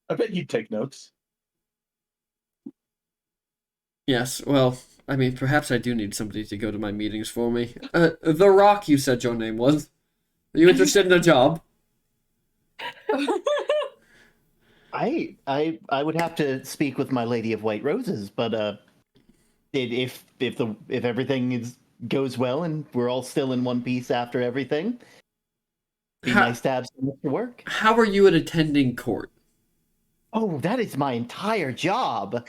I bet you'd take notes. Yes, well, I mean, perhaps I do need somebody to go to my meetings for me. The Rock, you said your name was. Are you interested in a job? I would have to speak with my Lady of White Roses, but if everything goes well and we're all still in one piece after everything, be nice to have some extra work. How are you at attending court? Oh, that is my entire job.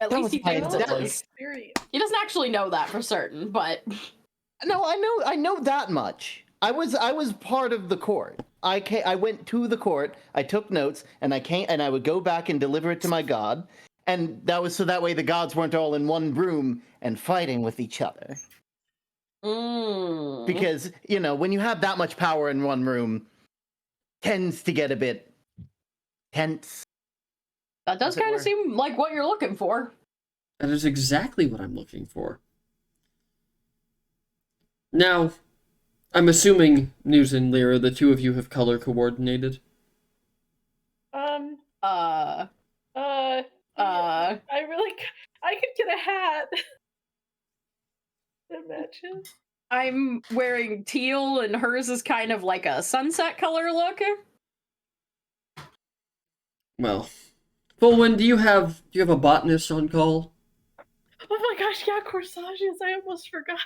At That least was he my thinks exact- it is. Experience. He doesn't actually know that for certain, but No, I know that much. I was part of the court. I went to the court. I took notes, and I would go back and deliver it to my god, and that was so that way the gods weren't all in one room and fighting with each other. Because when you have that much power in one room, tends to get a bit tense. that does As it kind were. of seem like what you're looking for. That is exactly what I'm looking for. Now, I'm assuming, News and Lyra, the two of you have color coordinated. Uh, I could get a hat that matches. I'm wearing teal, and hers is kind of like a sunset color look. Well, Fulwin, do you have a botanist on call? Oh my gosh, yeah, corsages. I almost forgot.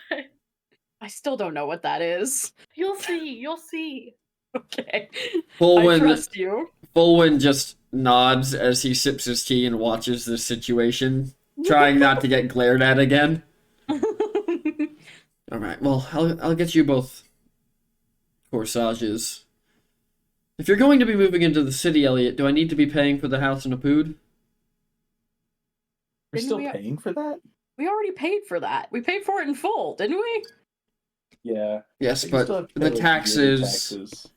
I still don't know what that is. You'll see. Okay, I Fulwin, trust you. Fulwin just nods as he sips his tea and watches this situation, trying not to get glared at again. All right, well, I'll get you both corsages. If you're going to be moving into the city, Elliot, do I need to be paying for the house in Apud? We're Didn't still we- paying for that? We already paid for that. We paid for it in full, didn't we? Yeah. Yes, You still but have to pay, the like, yearly taxes. taxes.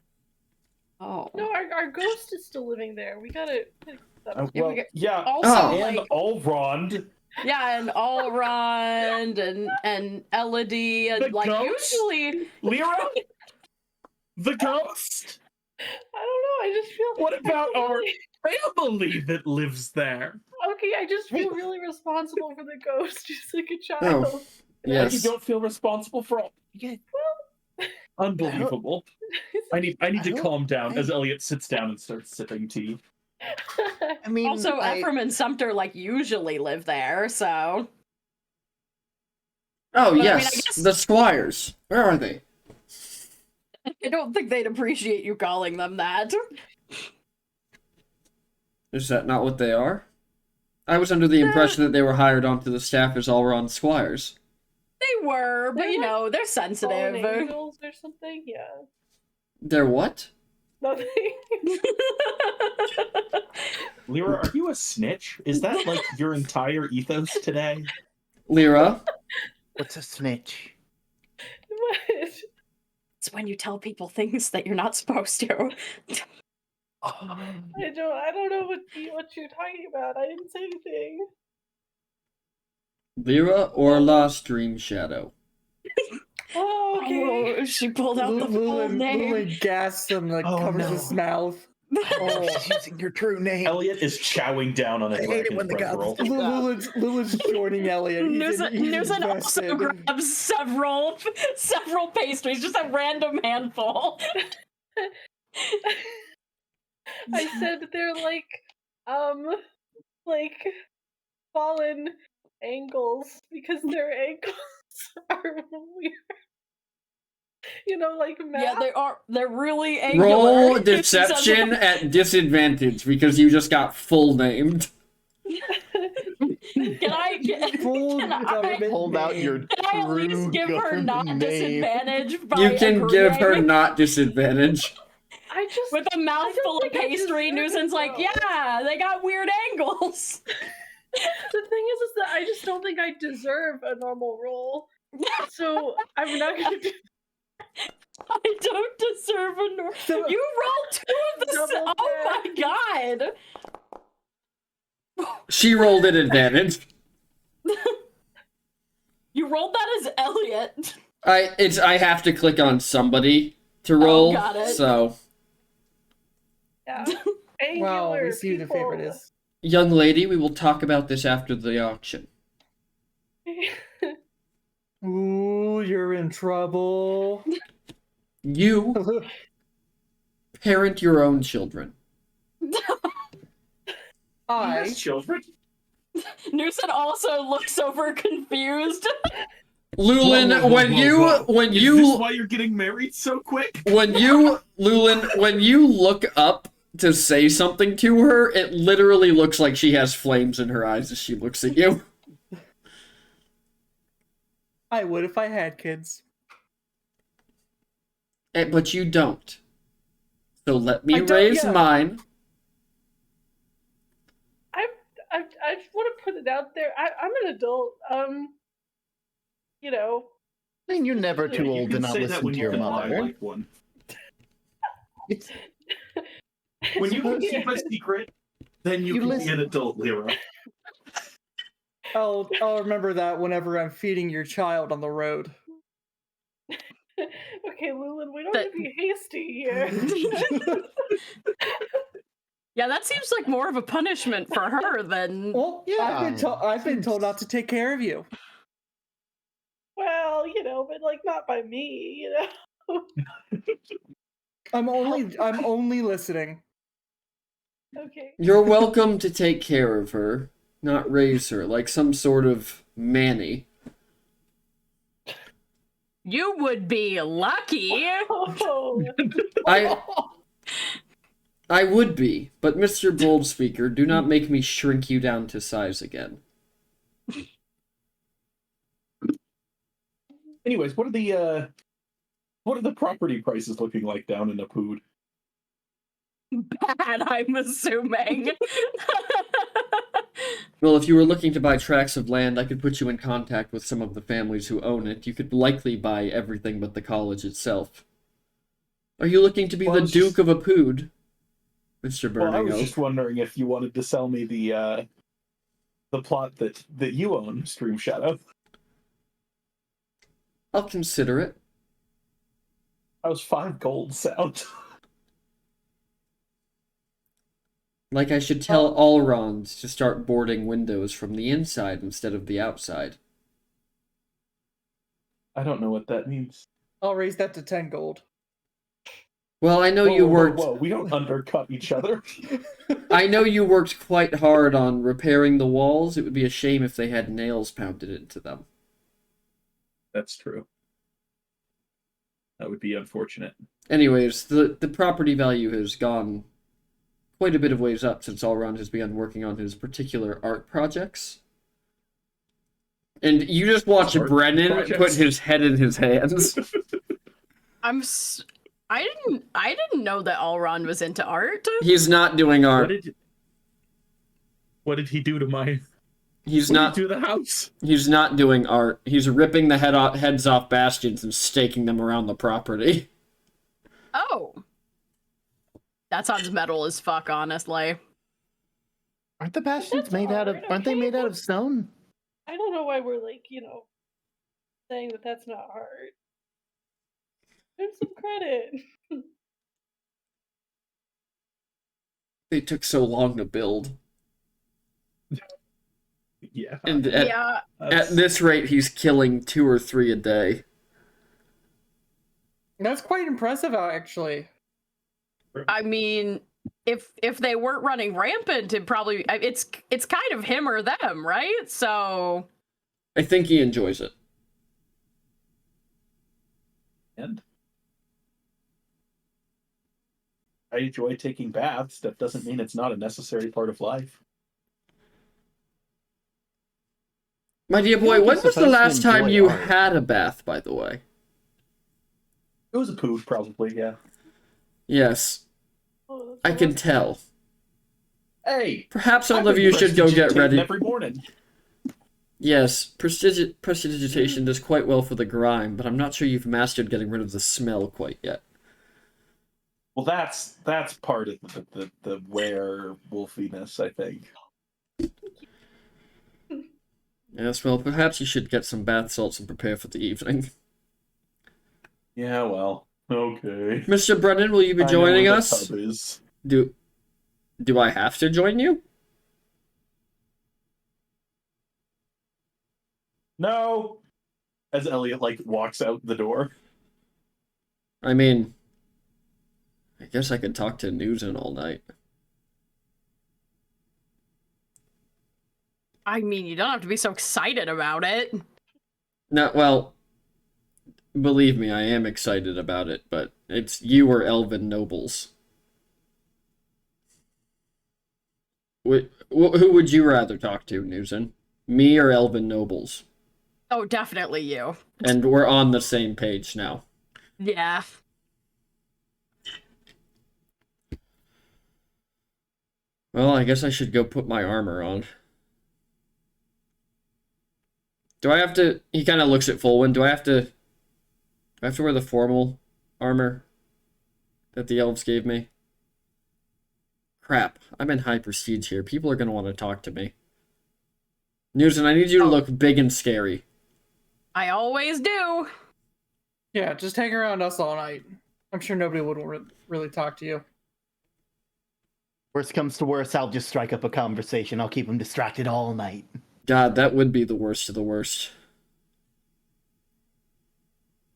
Oh. No, our ghost is still living there. We gotta keep that up. Yeah, we Well, get- yeah. Also, Oh. And like, Allrond. yeah, and Allrond and Elodie and The like ghost? usually Lyra? The ghost? I don't know. I just feel. What I about feel our really- family that lives there? Okay, I just feel really responsible for the ghost, just like a Oh, child. And yes. you don't feel responsible for all. Yeah. Unbelievable. I need to calm down as Elliot sits down and starts sipping tea. I mean, also I, Ephraim and Sumter like usually live there, so Oh, But, I mean, I yes. guess- The squires. Where are they? I don't think they'd appreciate you calling them that. Is that not what they are? I was under the impression that they were hired onto the staff as Allron squires. They were, but They're you like know, they're Fallen sensitive. angels or something. Yeah. They're what? Nothing. Lyra, are you a snitch? Is that like your entire ethos today? Lyra? what's a snitch? What? It's when you tell people things that you're not supposed to. I don't know what you're talking about. I didn't say anything. Lyra or La Stream Shadow? Oh, okay. Oh, she pulled out the full name. Lulin gasps and like Oh, covers no. his mouth. Oh, she's using your true name. Elliot is chowing down on a I hate it when the dragon's bread gods roll. do Lulin's joining Elliot. Newson also invested. grabs several pastries, just a random handful. I said they're like fallen angles because their ankles are weird. You know, like math. Yeah, they're really angular. Roll deception at disadvantage because you just got full named. Can I Full can I- government Hold out your name. can I at least true give her not government name. disadvantage by You can give her agreeing? not disadvantage. I just With a mouthful of think I pastry, deserve it, Newson's like, though. yeah, they got weird angles. the thing is that I just don't think I deserve a normal roll. So I'm not gonna do I don't deserve a So- You rolled two of the Double oh my god. She rolled at advantage. You rolled that as Elliot. I have to click on somebody to roll. got it. So, yeah. Wow, Angular we see who the people. favorite is. young lady, we will talk about this after the auction. Ooh, you're in trouble. You parent your own children. I Children? Newson also looks over confused. Lulin, Whoa, whoa, when whoa, you whoa. when Is you this why you're getting married so quick? Lulin, when you look up to say something to her, it literally looks like she has flames in her eyes as she looks at you. would if I had kids. But you don't. So let me I don't, raise yeah. mine. I just want to put it out there. I'm an adult. You know, I mean, you're never too You old to can not say that listen when to you your can lie mother. like one. It's, When you can keep a secret, then you You can be listen- an adult, Lyra. I'll remember that whenever I'm feeding your child on the road. okay, Lulin, we don't But- have to be hasty here. Yeah, that seems like more of a punishment for her than Well, Yeah. I've been told not to take care of you. Well, you know, but like not by me, you know. I'm only listening. Okay. You're welcome to take care of her, not raise her like some sort of manny. you would be lucky. Oh, I would be, but Mr. Boldspeaker, do not make me shrink you down to size again. Anyways, what are the property prices looking like down in Napood? Bad, I'm assuming. Well, if you were looking to buy tracts of land, I could put you in contact with some of the families who own it. You could likely buy everything but the college itself. Are you looking to be Well, I the was Duke just- of Apud, Mr. Well, I Burning was Oak? just wondering if you wanted to sell me the plot that you own, Stream Shadow. I'll consider it. How's 5 gold sound? Like I should tell Allrond to start boarding windows from the inside instead of the outside. I don't know what that means. I'll raise that to 10 gold. Well, I know Whoa, you whoa, worked. Whoa, we don't undercut each other. I know you worked quite hard on repairing the walls. It would be a shame if they had nails pounded into them. That's true. That would be unfortunate. Anyways, the property value has gone quite a bit of ways up since Allround has begun working on his particular art projects. And you just watch Art Brennan projects? put his head in his hands. I didn't know that Allron was into art. He's not doing art. What did he do to my? He's What not. did he do to the house? He's not doing art. He's ripping the heads off bastions and staking them around the property. Oh. That sounds metal as fuck, honestly. Aren't the bastions That's made out of? art, Aren't they okay? made out of stone? I don't know why we're like, saying that that's not hard. Give him some credit. They took so long to build. Yeah. And Yeah, at this rate, he's killing 2 or 3 a day. That's quite impressive, actually. I mean, if they weren't running rampant, it's kind of him or them, right? So I think he enjoys it. And I enjoy taking baths. That doesn't mean it's not a necessary part of life. My dear feel boy, like when you're was the supposed to last time enjoy you art. had a bath, by the way? It was a poo, probably. Yeah. Yes, Oh, that's I can awesome. tell. Hey. Perhaps all I've of been you should go get prestidigitating ready. every morning. Yes, prestidigitation does quite well for the grime, but I'm not sure you've mastered getting rid of the smell quite yet. Well, that's part of the werewolfiness, I think. Yes, well, perhaps you should get some bath salts and prepare for the evening. Yeah. Well. Okay. Mr. Brennan, will you be I know joining where the us? tub is. Do I have to join you? No. As Elliot walks out the door. I mean, I guess I could talk to Newton all night. I mean, you don't have to be so excited about it. No, well, believe me, I am excited about it, but it's you or Elven nobles. Who would you rather talk to, Newton? Me or Elven nobles? Oh, definitely you. And we're on the same page now. Yeah. Well, I guess I should go put my armor on. Do I have to... He kind of looks at Fulwin. Do I have to wear the formal armor that the elves gave me? Crap. I'm in high prestige here. People are going to want to talk to me. Newton, I need you to look big and scary. I always do. Yeah, just hang around us all night. I'm sure nobody would really talk to you. Worst comes to worst, I'll just strike up a conversation. I'll keep them distracted all night. God, that would be the worst of the worst.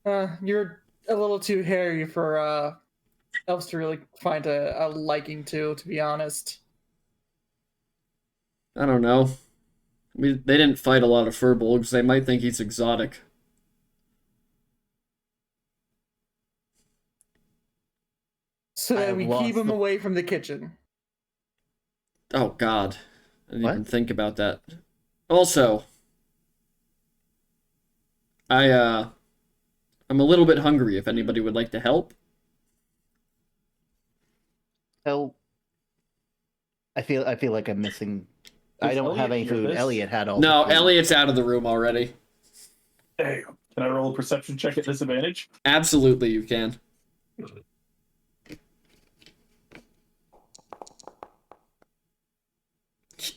You're a little too hairy for elves to really find a liking to be honest. I don't know. I mean, they didn't fight a lot of furbolgs. They might think he's exotic. So I then have we lost keep him the- away from the kitchen. Oh, God. I didn't What? even think about that. Also, I'm a little bit hungry if anybody would like to help. Hell, I feel like I'm missing I don't have any Elliot hear food. this? Elliot had all No, the food. Elliot's out of the room already. Damn. Can I roll a perception check at disadvantage? Absolutely, you can.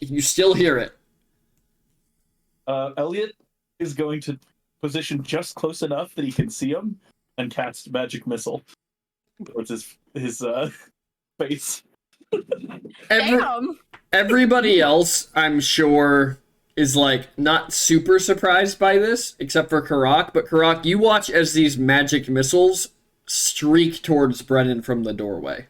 You still hear it. Elliot is going to position just close enough that he can see him and cast magic missile towards his face. Damn. Everybody else, I'm sure, is like not super surprised by this, except for Karak. But Karak, you watch as these magic missiles streak towards Brennan from the doorway.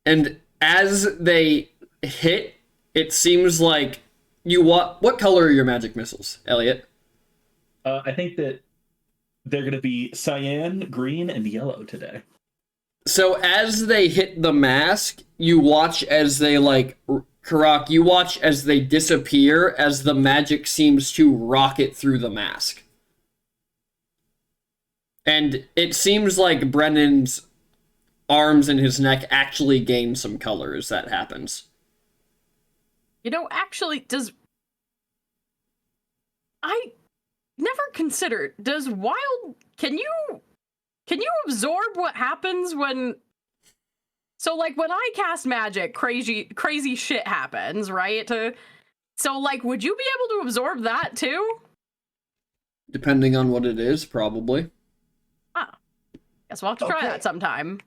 And as they hit, it seems like what color are your magic missiles, Elliot? I think that they're going to be cyan, green, and yellow today. So as they hit the mask, you watch as they Karak, you watch as they disappear as the magic seems to rocket through the mask. And it seems like Brennan's arms and his neck actually gain some color as that happens. You know, actually, I never considered, can you absorb what happens when, so like when I cast magic, crazy shit happens, right? So like, would you be able to absorb that too? Depending on what it is, probably. Guess we'll have to try Okay. that sometime.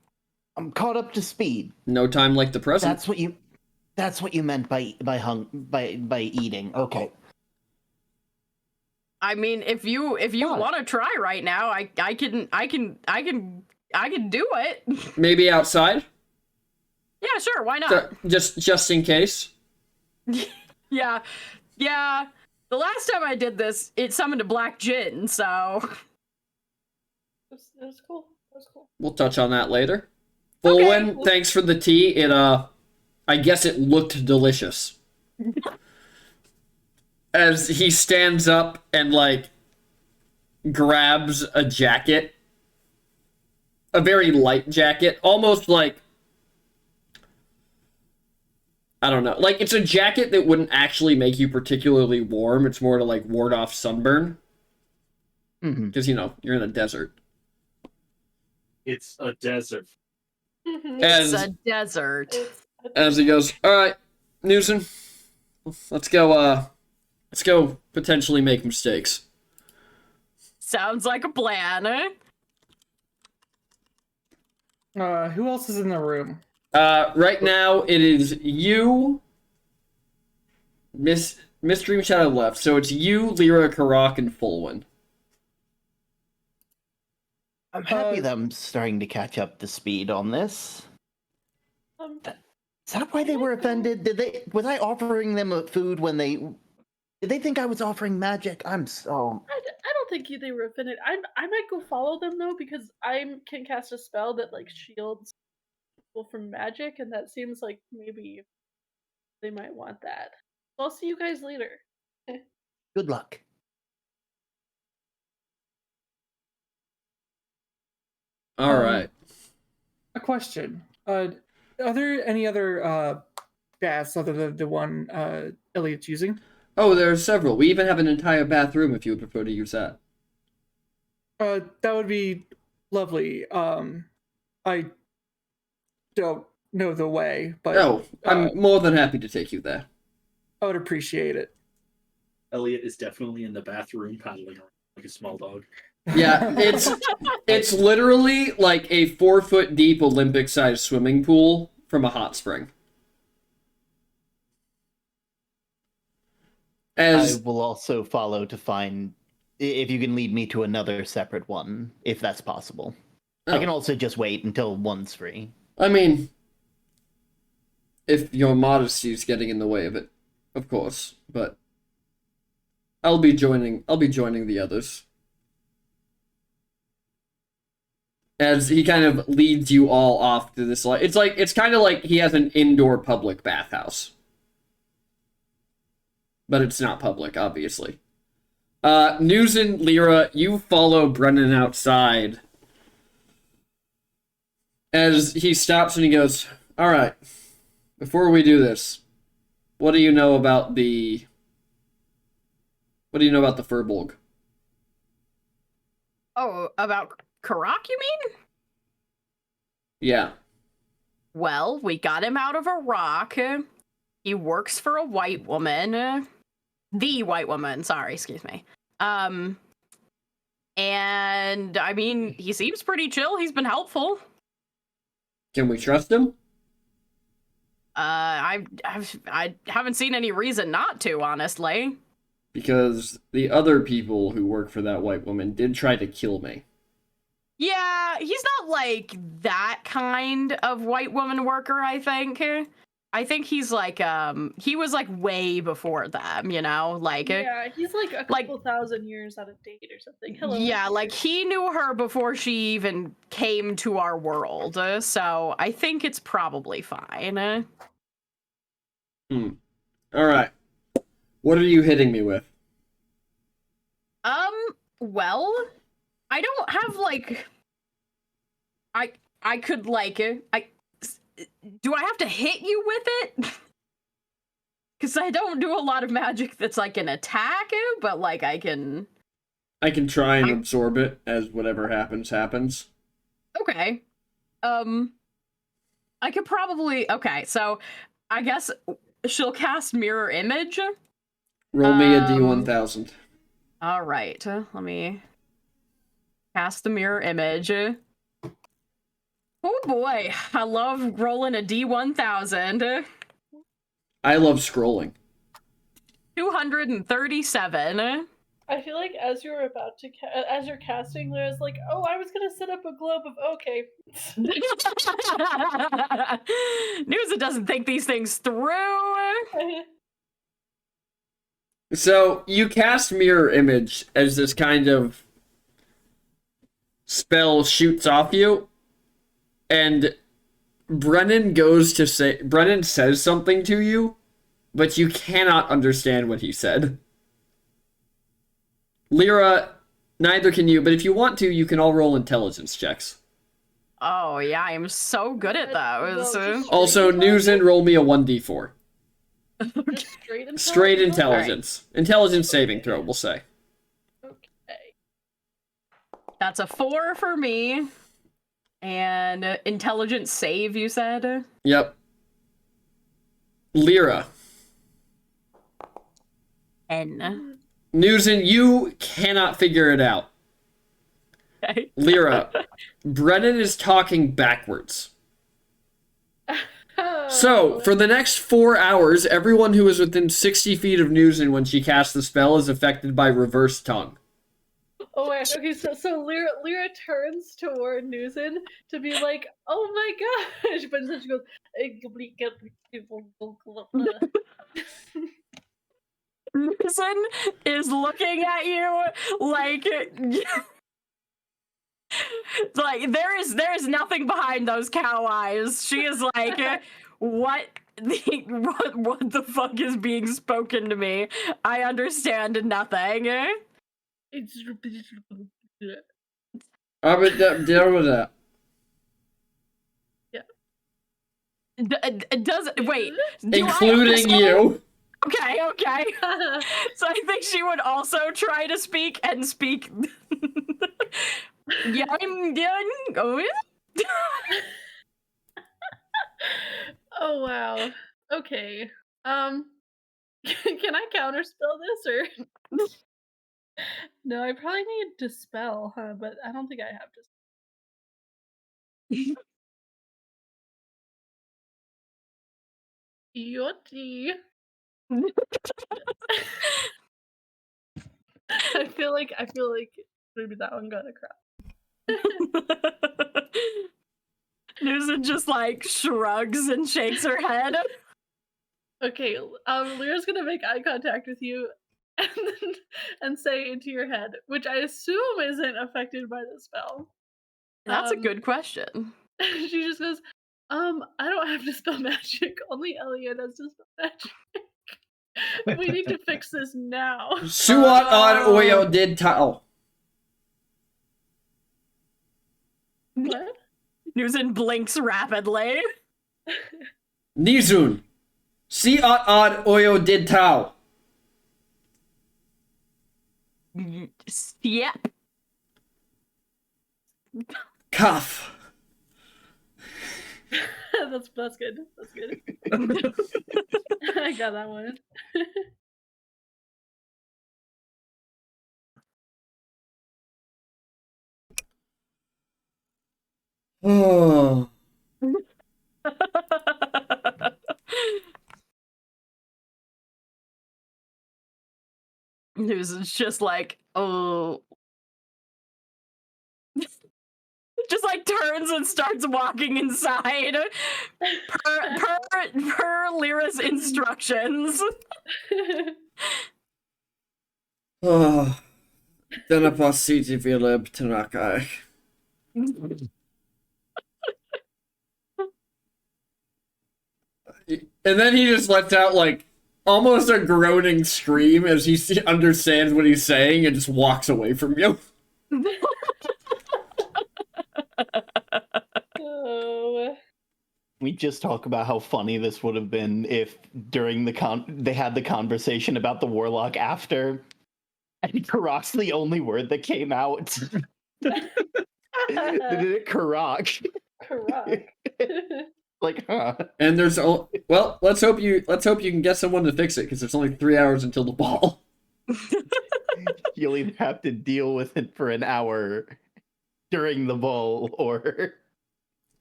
I'm caught up to speed. No time like the present. That's what you meant by eating. Okay. I mean, if you God. want to try right now, I can do it. Maybe outside? Yeah, sure, why not? Just in case. Yeah. The last time I did this, it summoned a black djinn, so It was cool. It was cool. We'll touch on that later. Okay. Fulwin, thanks for the tea. It I guess it looked delicious. As he stands up and grabs a jacket. A very light jacket, almost like, I don't know. Like, it's a jacket that wouldn't actually make you particularly warm. It's more to ward off sunburn. Mm-hmm. Because, you're in a desert. It's a desert. it's a desert. As he goes, all right, Newson, let's go potentially make mistakes. Sounds like a plan, eh? Who else is in the room? Right now it is you, Miss Dream Shadow left, so it's you, Lyra, Karak, and Fulwin. I'm happy that I'm starting to catch up to speed on this. Is that why they were offended? Was I offering them food when did they think I was offering magic? I don't think they were offended. I might go follow them though because I can cast a spell that shields people from magic, and that seems like maybe they might want that. So I'll see you guys later. Good luck. All right. A question. Are there any other baths other than the one Elliot's using? Oh, there are several. We even have an entire bathroom if you would prefer to use that. That would be lovely. I don't know the way, but I'm more than happy to take you there. I would appreciate it. Elliot is definitely in the bathroom paddling around like a small dog. Yeah, it's literally like a 4-foot deep Olympic-sized swimming pool from a hot spring. I will also follow to find if you can lead me to another separate one, if that's possible. I can also just wait until one's free. I mean, if your modesty is getting in the way of it, of course. But I'll be joining the others. As he kind of leads you all off to this, it's kind of like he has an indoor public bathhouse. But it's not public, obviously. Newson, Lyra, you follow Brennan outside. As he stops and he goes, all right, before we do this, What do you know about the... What do you know about the Furbolg? Oh, about Karak, you mean? Yeah. Well, we got him out of a rock. He works for a white woman. The white woman, sorry, excuse me. And I mean, he seems pretty chill. He's been helpful. Can we trust him? I haven't seen any reason not to, honestly. Because the other people who work for that white woman did try to kill me. Yeah, he's not like that kind of white woman worker, I think. I think he's like, he was like way before them, you know? Like, Yeah, he's like a couple thousand years out of date or something. Hello. Yeah, like he knew her before she even came to our world. So I think it's probably fine. Alright. What are you hitting me with? Well, I don't have like I could like do I have to hit you with it? Cuz I don't do a lot of magic that's like an attack, but like I can try and absorb it as whatever happens happens. Okay. I could probably okay, so I guess she'll cast mirror image. Roll me a D1000. All right, let me cast the mirror image. Oh boy, I love rolling a D1000. I love scrolling. 237. I feel like as you're about to as you're casting, there's like, oh, I was gonna set up a globe of okay. Nusa doesn't think these things through. So, you cast Mirror Image as this kind of spell shoots off you, and Brennan says something to you, but you cannot understand what he said. Lyra, neither can you, but if you want to, you can all roll intelligence checks. Oh yeah, I'm so good at those. Also, Newsen, roll me a 1d4. Straight intelligence. Straight intelligence. Intelligence saving throw, we'll say. Okay. That's a 4 for me. And intelligence save, you said? Yep. Lyra. N. Newsen, you cannot figure it out. Okay. Lyra, Brennan is talking backwards. So, for the next 4 hours, everyone who is within 60 feet of Newsen when she casts the spell is affected by reverse tongue. Oh wait, okay, so Lyra turns toward Newsen to be like, oh my gosh, but then she goes, Newsen is looking at you like like there is nothing behind those cow eyes. She is like, what the fuck is being spoken to me? I understand nothing. Does wait, Including you. Okay. So I think she would also try to speak and speak. Yeah, I'm going. Oh wow. Okay. Can I counterspell this or? No, I probably need dispel, huh? But I don't think I have dispel. Yoti. I feel like maybe that one got a crap. Nusa just like shrugs and shakes her head. Okay, Lyra's gonna make eye contact with you and say into your head, which I assume isn't affected by the spell. That's a good question. She just goes, I don't have to spell magic. Only Elliot has to spell magic. We need to fix this now. Suat on Oyo did tao. What? Newsen blinks rapidly. Nizun. Si at oyo did tau. Yep. Cuff. That's good. That's good. I got that one. Oh. News is just like, oh. Just like turns and starts walking inside per Lyra's instructions. Oh. Denapasiti Vilib Tanakai. And then he just lets out like almost a groaning scream as he understands what he's saying and just walks away from you. Oh. We just talk about how funny this would have been if during they had the conversation about the warlock after, and Karok's the only word that came out. Karok. Correct. Like, huh? And there's well, let's hope you can get someone to fix it because there's only 3 hours until the ball. You'll either have to deal with it for an hour during the ball, or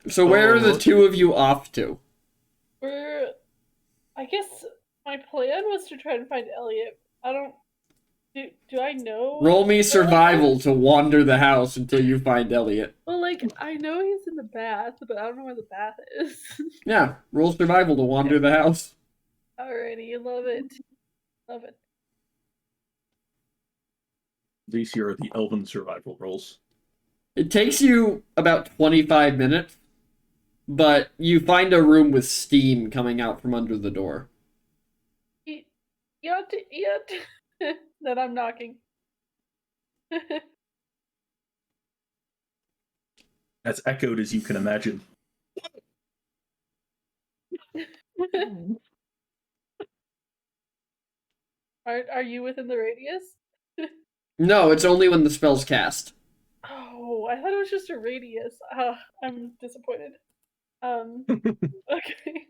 So where are the two of you off to? I guess my plan was to try and find Elliot. I don't. Do I know? Roll me survival to wander the house until you find Elliot. Well, like, I know he's in the bath, but I don't know where the bath is. Yeah, roll survival to wander the house. Alrighty, love it. Love it. These here are the elven survival rolls. It takes you about 25 minutes, but you find a room with steam coming out from under the door. Yet. That I'm knocking. As echoed as you can imagine. Are you within the radius? No, it's only when the spell's cast. Oh, I thought it was just a radius. I'm disappointed. Okay.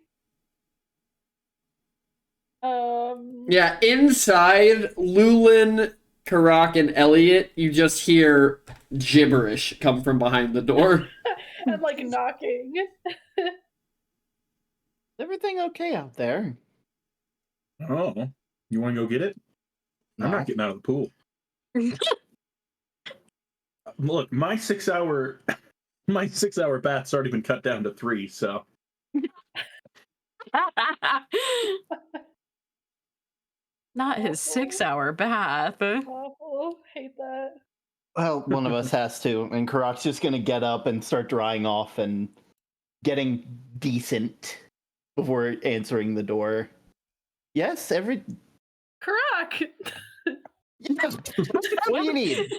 Yeah, inside Lulin, Karok, and Elliot, you just hear gibberish come from behind the door. I'm like knocking. is everything okay out there? Oh, you want to go get it? I'm No. not getting out of the pool. Look, my 6 hour bath's already been cut down to 3, so Not his 6-hour bath. Awful. Hate that. Well, one of us has to, and Karok's just gonna get up and start drying off and getting decent before answering the door. Yes, Karak! What do you need?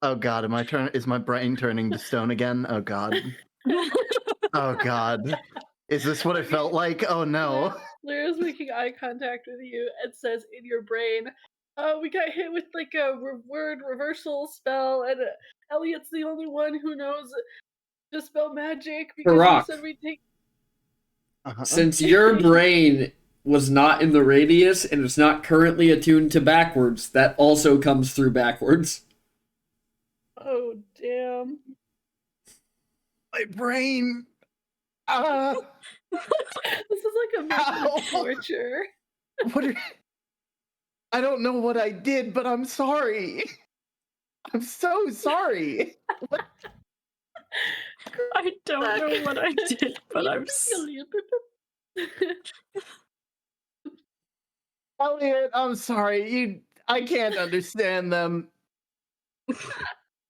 Oh God, is my brain turning to stone again? Oh God. Oh God. Is this what it felt like? Oh no. Lyra's making eye contact with you and says in your brain, we got hit with like a word reversal spell, and Elliot's the only one who knows to spell magic because Karak. you said we take. Since your brain was not in the radius and it's not currently attuned to backwards, that also comes through backwards. Oh, damn. My brain. This is like a method of torture. I don't know what I did, but I'm sorry. I'm so sorry. I don't know what I did, but I'm Elliot, I'm sorry. I can't understand them.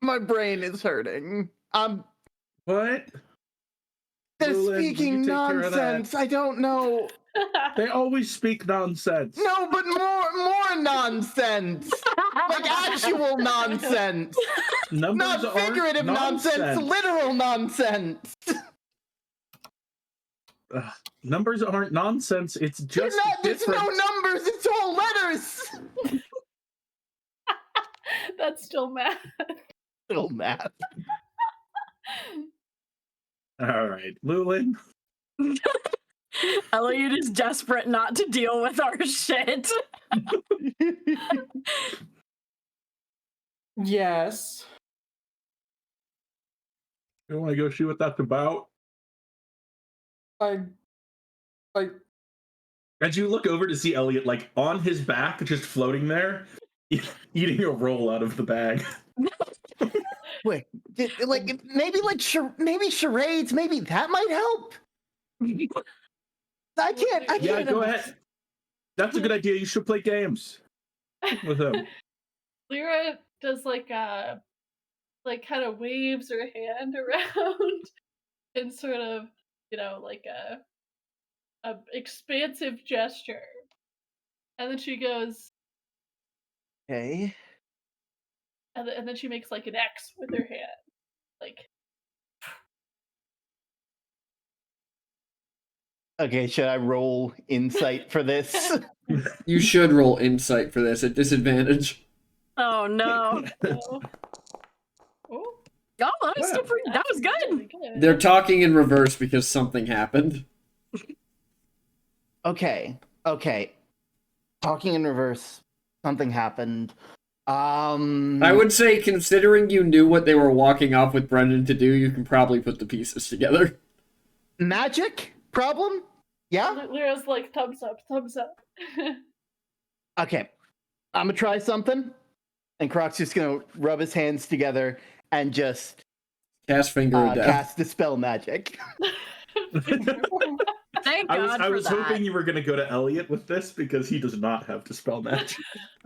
My brain is hurting. what? They're Lulin, will you speaking take care of that? nonsense. I don't know. They always speak nonsense. No, but more nonsense. Like actual nonsense. Numbers Not aren't figurative nonsense, literal nonsense. Numbers aren't nonsense. It's just There's different. no numbers, it's all letters. That's still math. Still math. All right, Lulin. Elliot is desperate not to deal with our shit. Yes. You want to go see what that's about? I As you look over to see Elliot, like on his back, just floating there, eating a roll out of the bag. Wait, like maybe maybe charades, maybe that might help. I can't. Yeah, go ahead. That's a good idea. You should play games with him. Lyra does like kind of waves her hand around and sort of, like a expansive gesture. And then she goes, Okay. and then she makes like an X with her hand. Like, Okay, should I roll insight for this? You should roll insight for this at disadvantage. Oh no. oh. Oh, Oh, that was still pretty, that was good. really good. They're talking in reverse because something happened. Okay. Talking in reverse. Something happened. I would say, considering you knew what they were walking off with Brendan to do, you can probably put the pieces together. Magic problem? Yeah? Lyra's like, thumbs up, thumbs up. Okay. I'm gonna try something. And Croc's just gonna rub his hands together and just Cast Finger of Death. cast Dispel Magic. Thank I God for was that. hoping you were going to go to Elliot with this because he does not have Dispel Magic.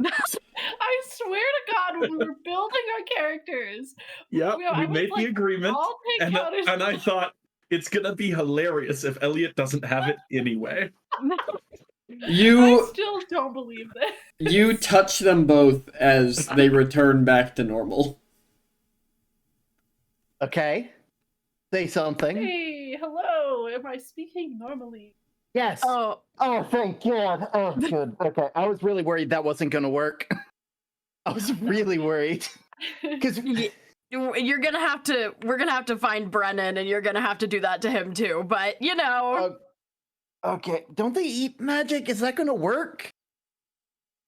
I swear to God, when we were building our characters, Yep, I we was made like, the agreement, I'll take and out his I thought it's going to be hilarious if Elliot doesn't have it anyway. I You still don't believe this. you touch them both as they return back to normal. Okay. Say something. Hey, hello. Am I speaking normally? Yes. Oh, Oh, thank God. Oh, good. Okay. I was really worried that wasn't gonna work. I was really worried. Because you're gonna have to. We're gonna have to find Brennan, and you're gonna have to do that to him too. But you know. okay, don't they eat magic? Is that gonna work?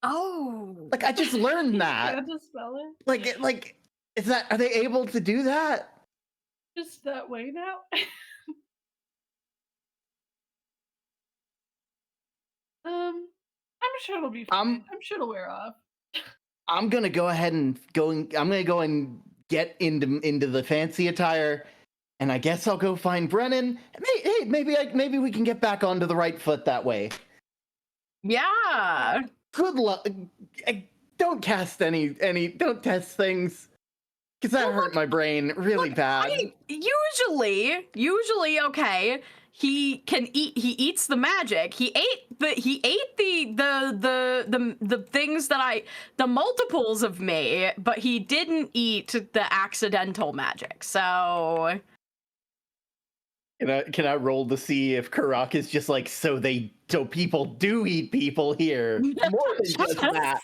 Oh. Like I just learned that. Can't dispel it. Like is that are they able to do that? Just that way now. I'm sure it'll be fine. I'm sure it'll wear off. I'm gonna go ahead and I'm gonna go and get into the fancy attire, and I guess I'll go find Brennan. Hey, maybe we can get back onto the right foot that way. Yeah. Good luck. Don't cast don't test things, because that hurt my brain really bad. Usually, okay. He can eat. He eats the magic. He ate the things that the multiples of me, but he didn't eat the accidental magic. So Can I roll to see if Karak is just like so people do eat people here? More than just that.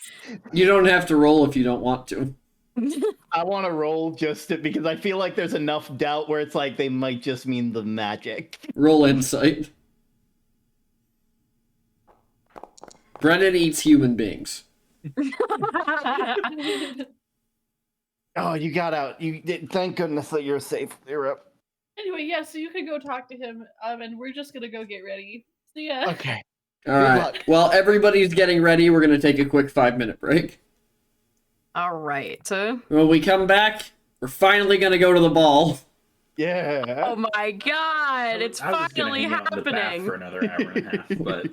You don't have to roll if you don't want to. I want to roll because I feel like there's enough doubt where it's like they might just mean the magic. Roll insight. Brennan eats human beings. Oh, you got out. You did. Thank goodness that you're safe. You're up. Anyway, yeah, so you can go talk to him, and we're just gonna go get ready. See ya. Okay. All right. luck. Well, everybody's getting ready. We're going to take a quick 5-minute break. all right. When we come back, we're finally going to go to the ball. Yeah. Oh my God! It's I was gonna finally hang out in the bath happening. for another hour and a half, but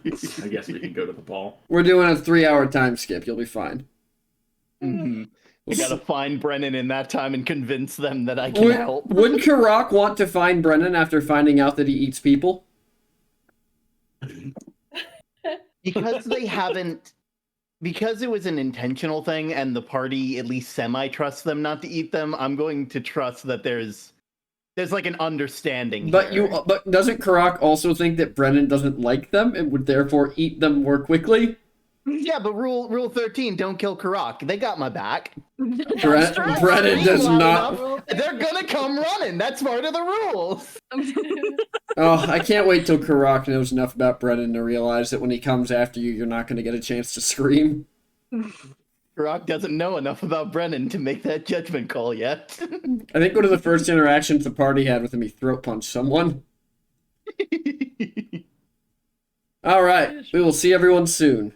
I guess we can go to the ball. We're doing a 3-hour time skip. You'll be fine. Mhm. I gotta find Brennan in that time and convince them that I can help. Would Karak want to find Brennan after finding out that he eats people? Because they haven't because it was an intentional thing and the party at least semi trusts them not to eat them, I'm going to trust that there's like an understanding But here. but doesn't Karak also think that Brennan doesn't like them and would therefore eat them more quickly? Yeah, but rule 13, don't kill Karak. They got my back. That's true. Brennan does Loud not. enough, they're gonna come running. That's part of the rules. Oh, I can't wait till Karak knows enough about Brennan to realize that when he comes after you, you're not going to get a chance to scream. Karak doesn't know enough about Brennan to make that judgment call yet. I think one of the first interactions the party had with him, he throat punched someone. All right, we will see everyone soon.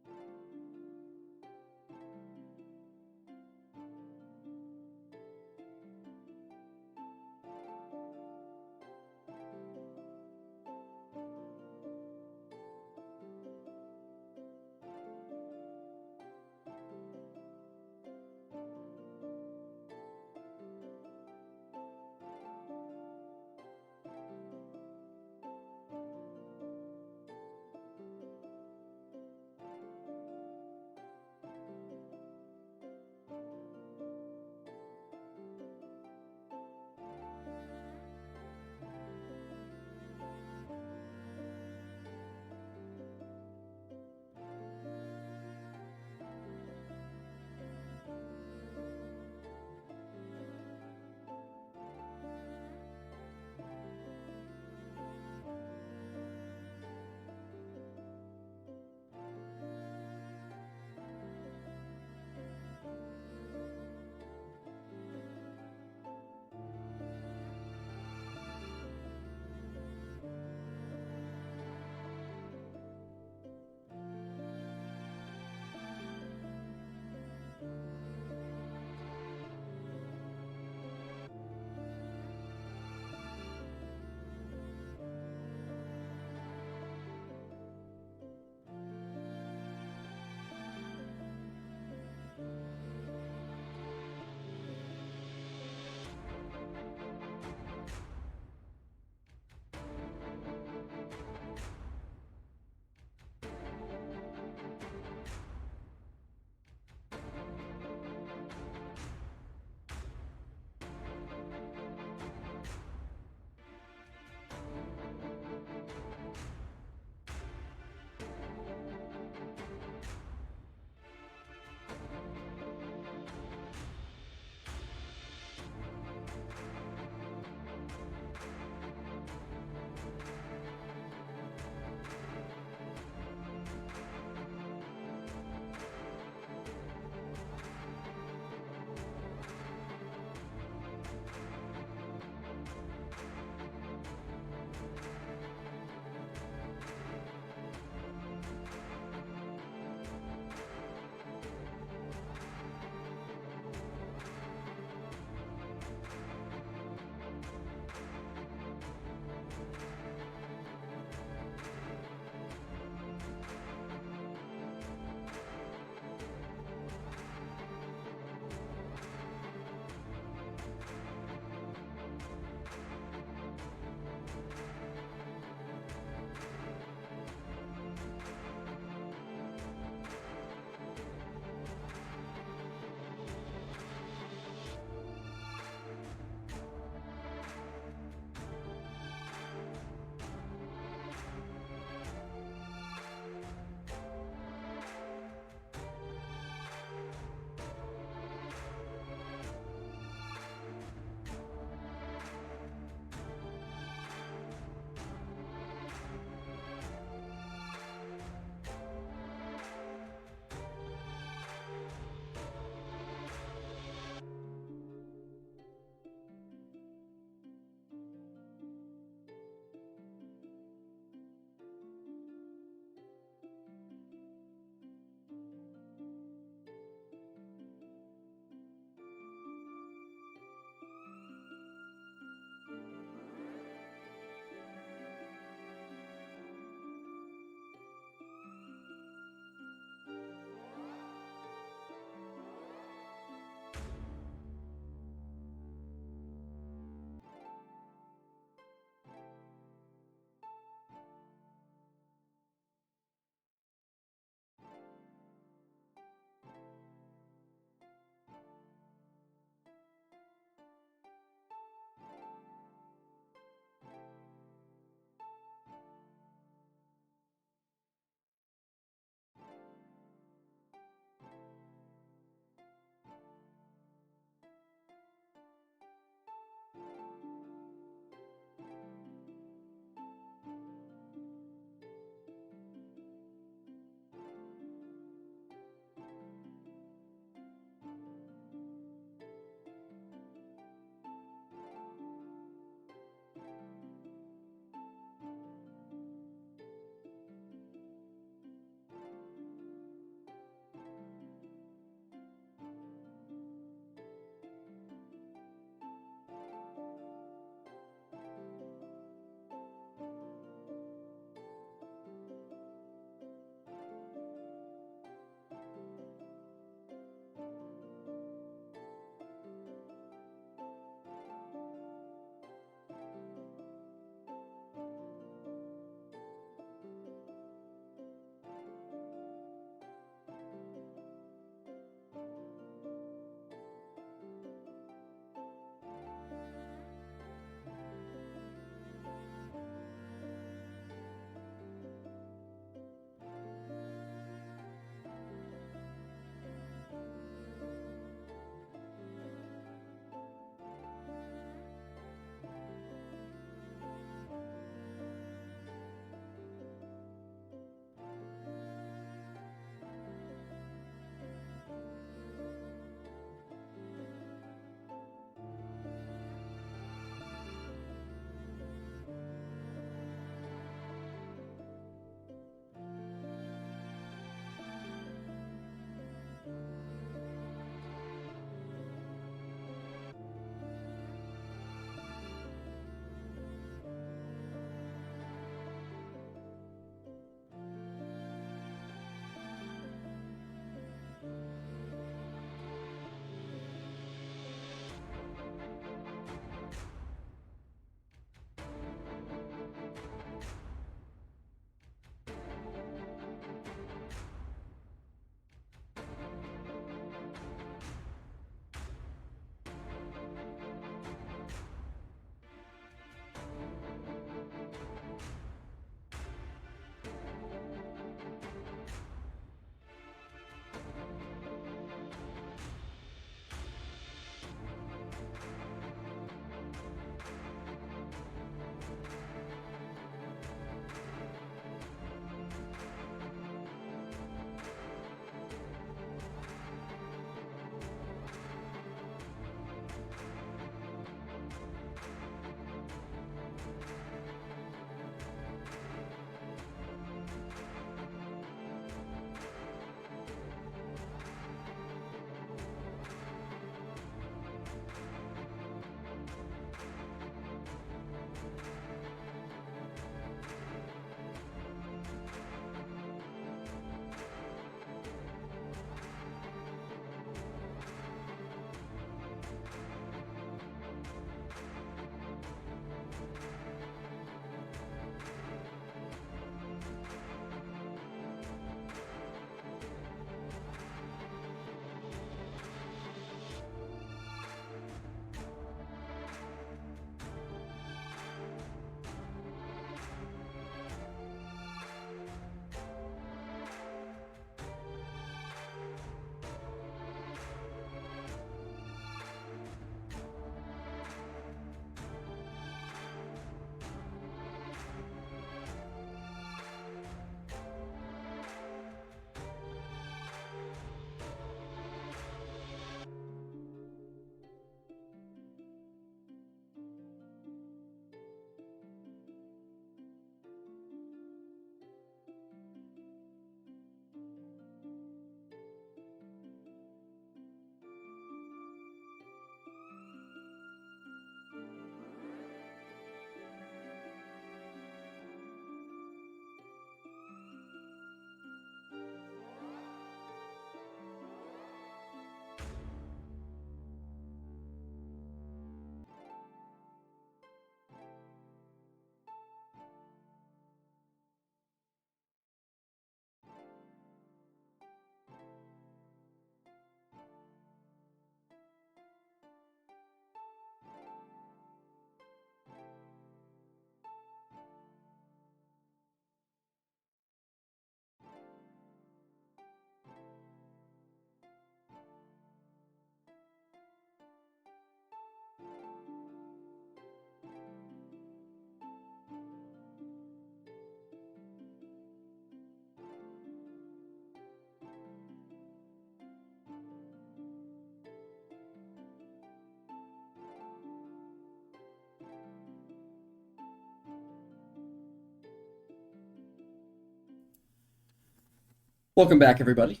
Welcome back, everybody.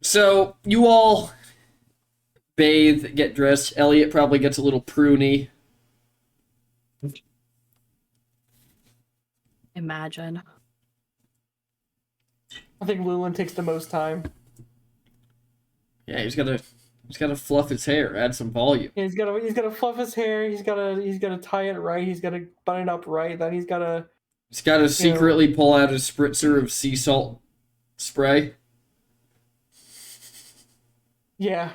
So, you all bathe, get dressed. Elliot probably gets a little pruny. Imagine. I think Lulin takes the most time. Yeah, he's gotta fluff his hair, add some volume. Yeah, he's gotta fluff his hair. He's gotta tie it right. He's gotta button it up right. Then he's gotta. He's gotta secretly pull out a spritzer of sea salt spray. Yeah.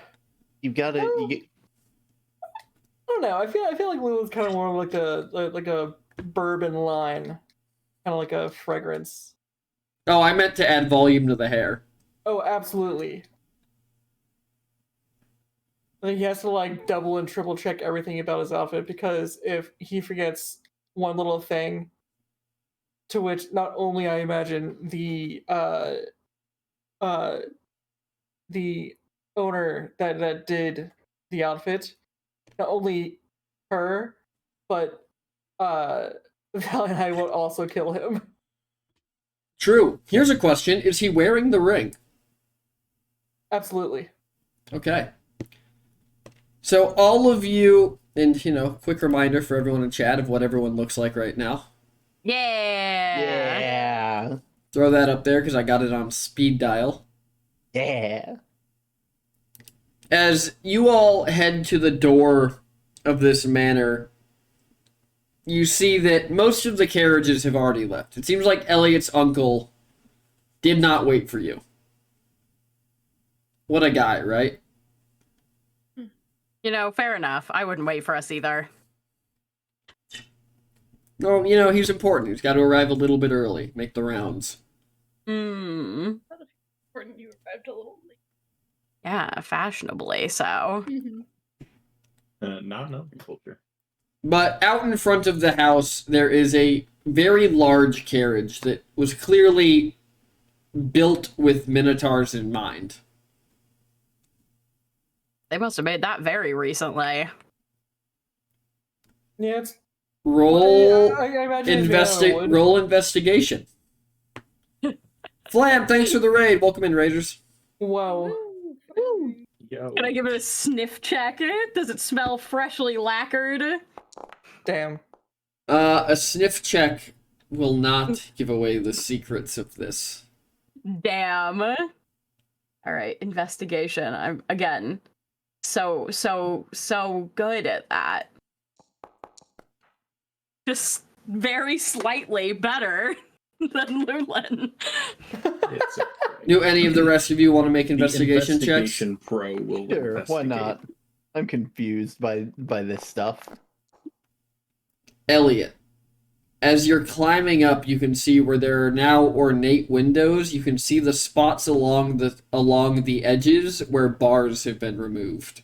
You've got to. I don't know. I feel like Lulin's kind of more like a bourbon line, kind of like a fragrance. Oh, I meant to add volume to the hair. Oh, absolutely. I think he has to like double and triple check everything about his outfit, because if he forgets one little thing, to which not only I imagine the owner that did the outfit, not only her, but Val and I will also kill him. True. Here's a question. Is he wearing the ring? Absolutely. Okay. So all of you, and quick reminder for everyone in chat of what everyone looks like right now. Yeah. Yeah. Throw that up there because I got it on speed dial. Yeah. As you all head to the door of this manor, you see that most of the carriages have already left. It seems like Elliot's uncle did not wait for you. What a guy, right? Fair enough. I wouldn't wait for us either. No, he's important. He's got to arrive a little bit early, make the rounds. Hmm. Important you arrived a little late. Yeah, fashionably so. Not enough culture. But out in front of the house, there is a very large carriage that was clearly built with minotaurs in mind. They must have made that very recently. Yeah, it's Roll I imagine it's made out of wood. roll investigation. Flam, thanks for the raid. Welcome in, Raiders. Whoa. Yo. Can I give it a sniff check? Does it smell freshly lacquered? Damn. A sniff check will not give away the secrets of this. Damn. All right, investigation. I'm again so good at that. Just very slightly better than Lulin. It's okay. Do any of the rest of you want to make The investigation checks? investigation pro will Sure. Why investigate. not? I'm confused by this stuff. Elliot, as you're climbing up, you can see where there are now ornate windows. You can see the spots along the edges where bars have been removed.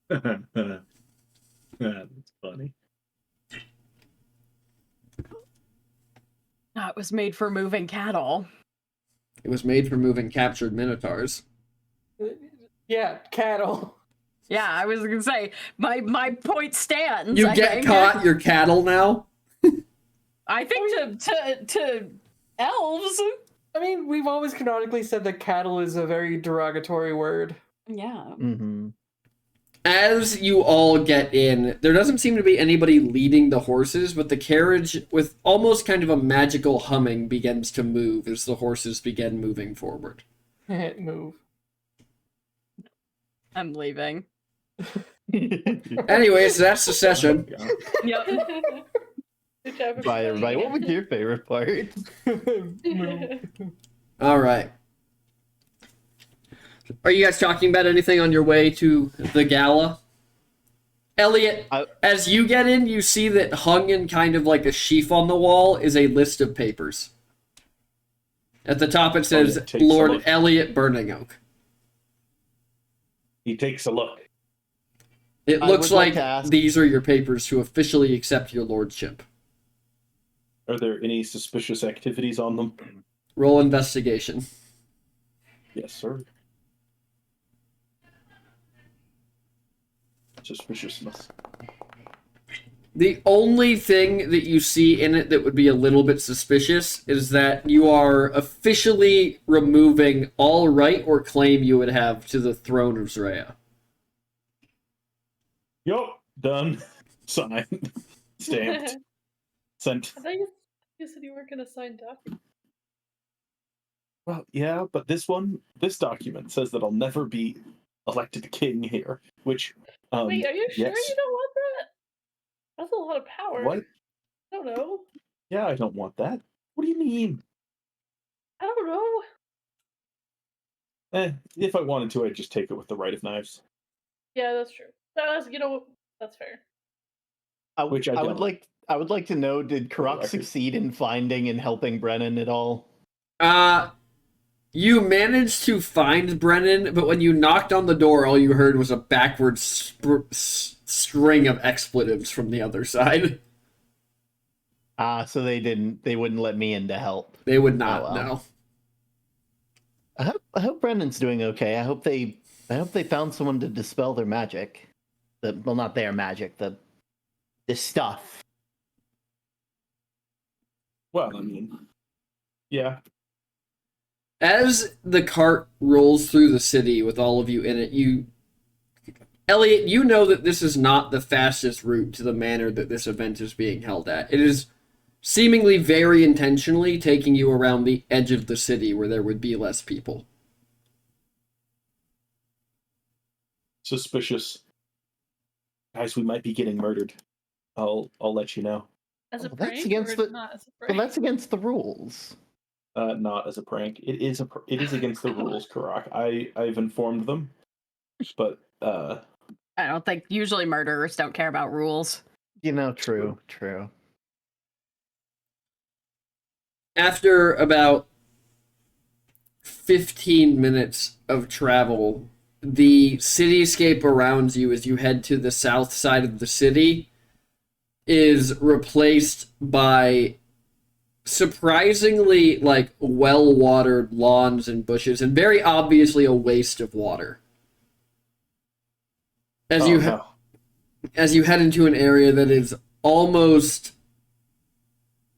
That's funny. No, it was made for moving cattle. It was made for moving captured minotaurs. Yeah, cattle. Yeah, I was gonna say my point stands. You I get think. caught, you're cattle now? I think to elves. I mean, we've always canonically said that cattle is a very derogatory word. Yeah. Mm-hmm. As you all get in, there doesn't seem to be anybody leading the horses, but the carriage, with almost kind of a magical humming, begins to move as the horses begin moving forward. Move. I'm leaving. Anyways, that's the session. Yep. Good job, Bye, everybody. What was your favorite part? Move. All right. Are you guys talking about anything on your way to the gala? Elliot, as you get in, you see that hung in kind of like a sheaf on the wall is a list of papers. At the top it says Takes a Lord look. Elliot Burning Oak. He takes a look. It I looks would like like to ask- these are your papers to officially accept your lordship. Are there any suspicious activities on them? Roll investigation. Yes, sir. Suspiciousness. The only thing that you see in it that would be a little bit suspicious is that you are officially removing all right or claim you would have to the throne of Zraya. Yup, done. Signed. Stamped. Sent. I thought you said you weren't going to sign documents. Well, yeah, but this document says that I'll never be elected king here, which, Wait, are you sure yes. you don't want that? That's a lot of power. What? I don't know. Yeah, I don't want that. What do you mean? I don't know. If I wanted to, I'd just take it with the right of knives. Yeah, that's true. That's fair. Which I don't. I would like to know, did Karak record. succeed in finding and helping Brennan at all? You managed to find Brennan, but when you knocked on the door, all you heard was a backward string of expletives from the other side. So they wouldn't let me in to help. They would not, Oh, well. no. I hope Brennan's doing okay. I hope they found someone to dispel their magic. Well, not their magic, this stuff. Well, I mean, yeah. As the cart rolls through the city with all of you in it, Elliot, you know that this is not the fastest route to the manor that this event is being held at. It is seemingly very intentionally taking you around the edge of the city where there would be less people. Suspicious. Guys, we might be getting murdered. I'll let you know. As a Well, prank that's against or the- not as a Well, prank? that's against the rules. Not as a prank. It is against the rules, Karak. I've informed them, but I don't think usually murderers don't care about rules. True. After about 15 minutes of travel, the cityscape around you as you head to the south side of the city is replaced by surprisingly well-watered lawns and bushes, and very obviously a waste of water. As you head into an area that is almost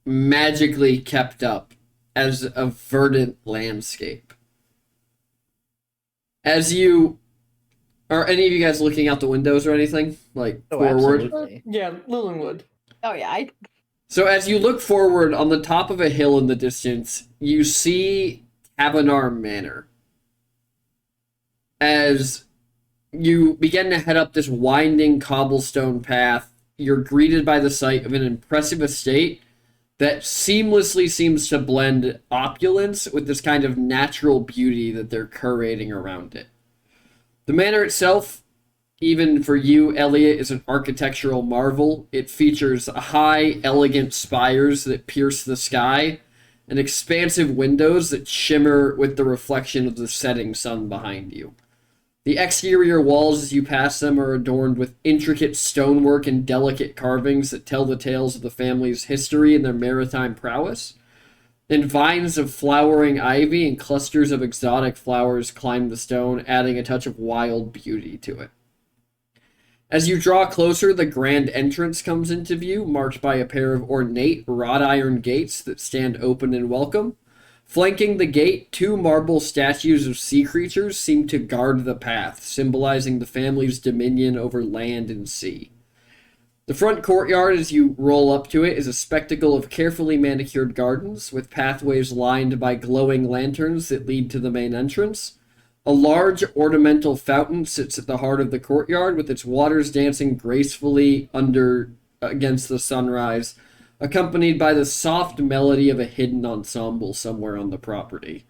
magically kept up as a verdant landscape. Are any of you guys looking out the windows or anything? Forward? Absolutely. Yeah, Lilinwood. Oh yeah, So as you look forward, on the top of a hill in the distance, you see Tavernar Manor. As you begin to head up this winding cobblestone path, you're greeted by the sight of an impressive estate that seamlessly seems to blend opulence with this kind of natural beauty that they're curating around it. The manor itself, even for you, Elliot, is an architectural marvel. It features high, elegant spires that pierce the sky and expansive windows that shimmer with the reflection of the setting sun behind you. The exterior walls as you pass them are adorned with intricate stonework and delicate carvings that tell the tales of the family's history and their maritime prowess. And vines of flowering ivy and clusters of exotic flowers climb the stone, adding a touch of wild beauty to it. As you draw closer, the grand entrance comes into view, marked by a pair of ornate wrought iron gates that stand open and welcome. Flanking the gate, two marble statues of sea creatures seem to guard the path, symbolizing the family's dominion over land and sea. The front courtyard, as you roll up to it, is a spectacle of carefully manicured gardens, with pathways lined by glowing lanterns that lead to the main entrance. A large ornamental fountain sits at the heart of the courtyard, with its waters dancing gracefully against the sunrise, accompanied by the soft melody of a hidden ensemble somewhere on the property.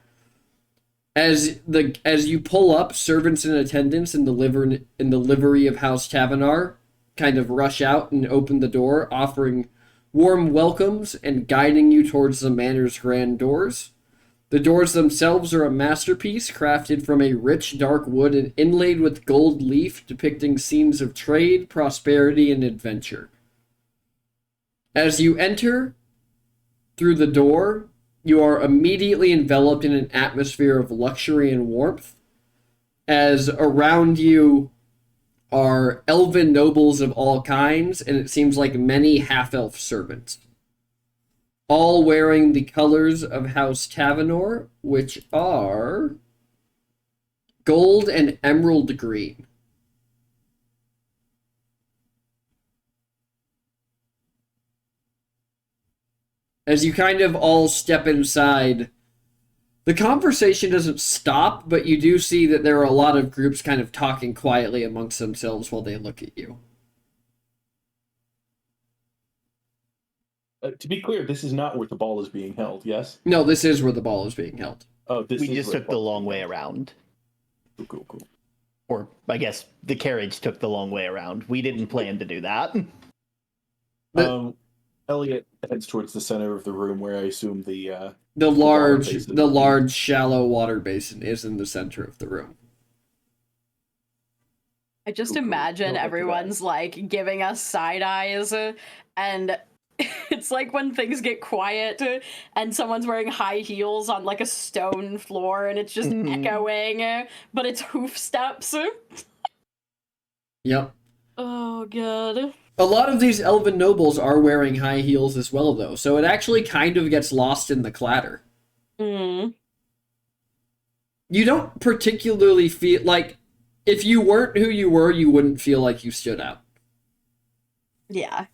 As you pull up, servants and attendants in the livery of House Tavernar kind of rush out and open the door, offering warm welcomes and guiding you towards the manor's grand doors. The doors themselves are a masterpiece, crafted from a rich dark wood and inlaid with gold leaf, depicting scenes of trade, prosperity, and adventure. As you enter through the door, you are immediately enveloped in an atmosphere of luxury and warmth, as around you are elven nobles of all kinds, and it seems like many half-elf servants, all wearing the colors of House Tavanor, which are gold and emerald green. As you kind of all step inside, the conversation doesn't stop, but you do see that there are a lot of groups kind of talking quietly amongst themselves while they look at you. To be clear, this is not where the ball is being held, yes? No, this is where the ball is being held. Oh, this We is just where took the ball is long being way held. around. Cool. Or, I guess, the carriage took the long way around. We didn't plan to do that. Elliot heads towards the center of the room where I assume the large shallow water basin is in the center of the room. I just Cool. imagine Go back to everyone's like giving us side eyes, and it's like when things get quiet and someone's wearing high heels on like a stone floor and it's just echoing, but it's hoof steps. Yep. Oh god. A lot of these elven nobles are wearing high heels as well, though, so it actually kind of gets lost in the clatter. Mm. You don't particularly feel like, if you weren't who you were, you wouldn't feel like you stood out. Yeah.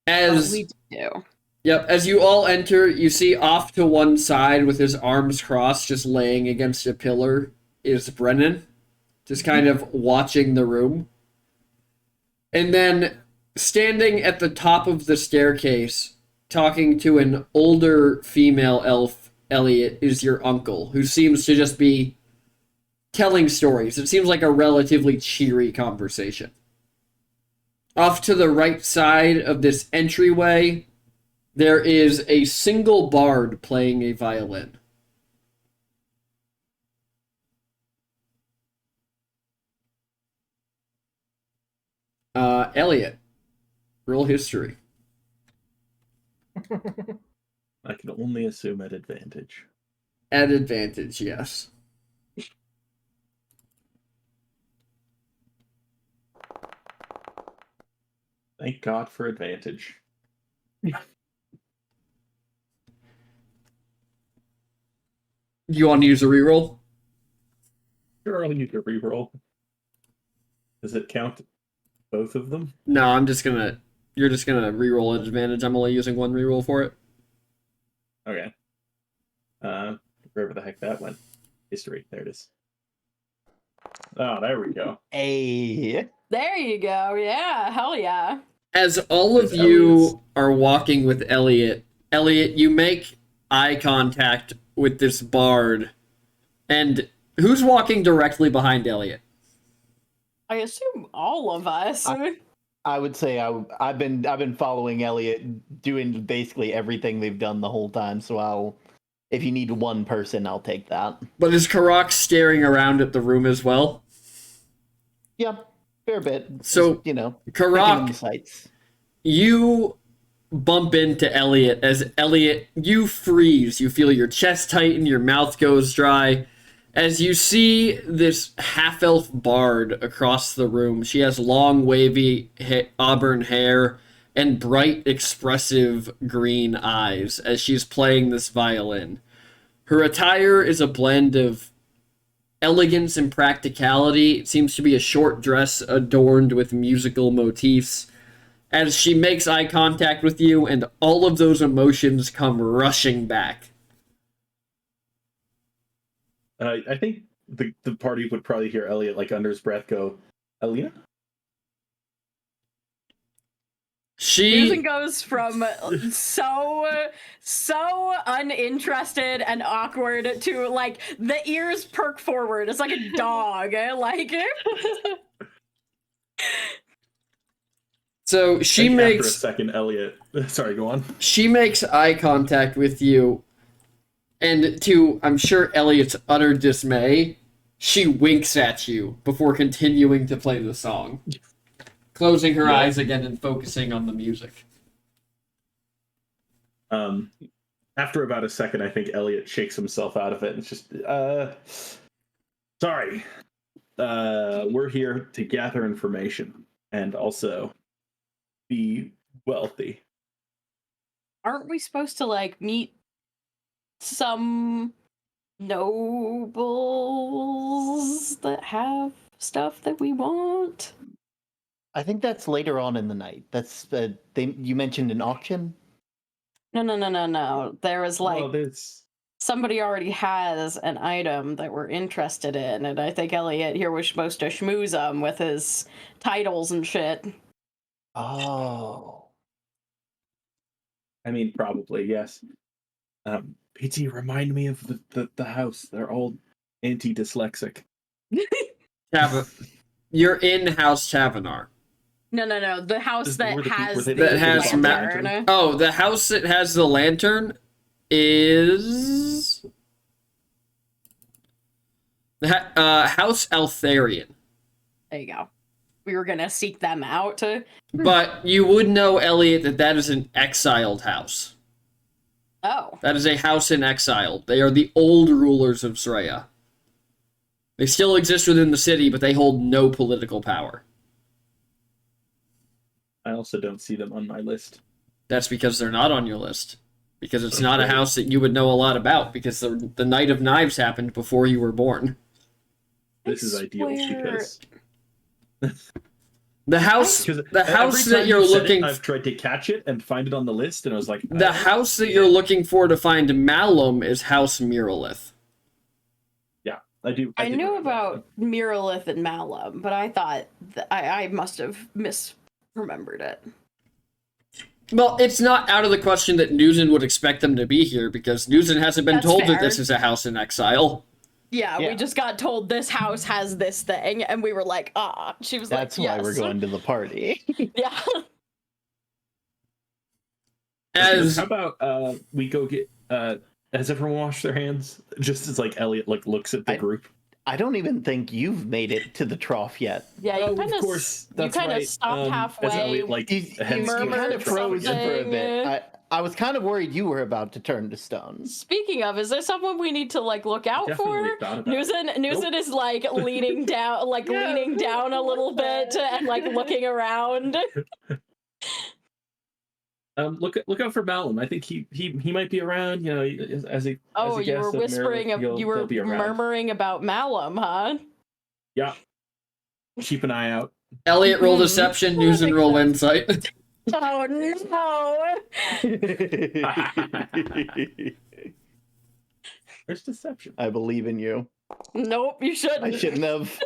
As we do. Yep, as you all enter, you see off to one side with his arms crossed, just laying against a pillar, is Brennan, just kind of watching the room. And then standing at the top of the staircase, talking to an older female elf, Elliot, is your uncle, who seems to just be telling stories. It seems like a relatively cheery conversation. Off to the right side of this entryway, there is a single bard playing a violin. Elliot, roll history. I can only assume at advantage. At advantage, yes. Thank God for advantage. You want to use a reroll? Sure, I'll use a reroll. Does it count both of them? No, you're just gonna reroll at advantage. I'm only using one reroll for it. Okay. Wherever the heck that went. History. There it is. Oh, there we go. Hey. There you go. Yeah, hell yeah. As all of you are walking with Elliot, you make eye contact with this bard. And who's walking directly behind Elliot? I assume all of us. I would say I've been following Elliot, doing basically everything they've done the whole time. So if you need one person, I'll take that. But is Karak staring around at the room as well? Yeah, fair bit. So, just, taking in the Karak, sights. you bump into Elliot. As Elliot, you freeze. You feel your chest tighten, your mouth goes dry. As you see this half-elf bard across the room. She has long, wavy auburn hair and bright, expressive green eyes as she's playing this violin. Her attire is a blend of elegance and practicality. It seems to be a short dress adorned with musical motifs. As she makes eye contact with you, and all of those emotions come rushing back. I think the party would probably hear Elliot, like, under his breath go, Elliot? Susan goes from so uninterested and awkward to, like, the ears perk forward. It's like a dog. Like... So she like makes... After a second, Elliot... Sorry, go on. She makes eye contact with you, and to, I'm sure, Elliot's utter dismay, she winks at you before continuing to play the song, closing her eyes again and focusing on the music. After about a second, I think Elliot shakes himself out of it and it's just, sorry. we're here to gather information and also be wealthy. Aren't we supposed to like meet some nobles that have stuff that we want? I think that's later on in the night. That's you mentioned an auction. No. There was like Well, this somebody already has an item that we're interested in, and I think Elliot here was supposed to schmooze them with his titles and shit. Oh. I mean, probably, yes. PT, remind me of the house. They're all anti-dyslexic. You're in House Tavenar. No. The house Is- that were the peop- has were they the That has lantern. Oh, the house that has the lantern is House Altharian. There you go. We were gonna seek them out. But you would know, Elliot, that is an exiled house. Oh. That is a house in exile. They are the old rulers of Sreya. They still exist within the city, but they hold no political power. I also don't see them on my list. That's because they're not on your list. Because it's not a house that you would know a lot about, because the Night of Knives happened before you were born. This is ideal because The house every that time you're you said looking it, I've tried to catch it and find it on the list, and I was like, the house that you're looking for to find Malum is House Miralith. Yeah, I do. I did knew remember about Miralith and Malum, but I thought I must have misremembered it. Well, it's not out of the question that Newson would expect them to be here, because Newson hasn't been That's told that fair. this is a house in exile. Yeah, Yeah. we just got told this house has this thing, and we were like, ah. She was That's like, why yes. we're going to the party. Yeah. As How about we go get? Has everyone washed their hands? Just as like Elliot looks at the group. I don't even think you've made it to the trough yet. Yeah, you Oh, kind of course, that's you kind of right. stopped As halfway. Elliot like You heads murmured kind of towards the trough froze again. for a something. bit. I was kind of worried you were about to turn to stone. Speaking of, is there someone we need to like look out Definitely for? thought about it. Newson is like leaning down, like Yeah, leaning down a little bit and like looking around. Look out for Malum. I think he might be around. You know, as a Oh, as a you were guest of whispering, Meredith, you were he'll be around. murmuring about Malum, huh? Yeah, keep an eye out. Elliot roll Mhm. deception, Newson roll insight. Oh no! There's deception. I believe in you. Nope, you shouldn't. I shouldn't have.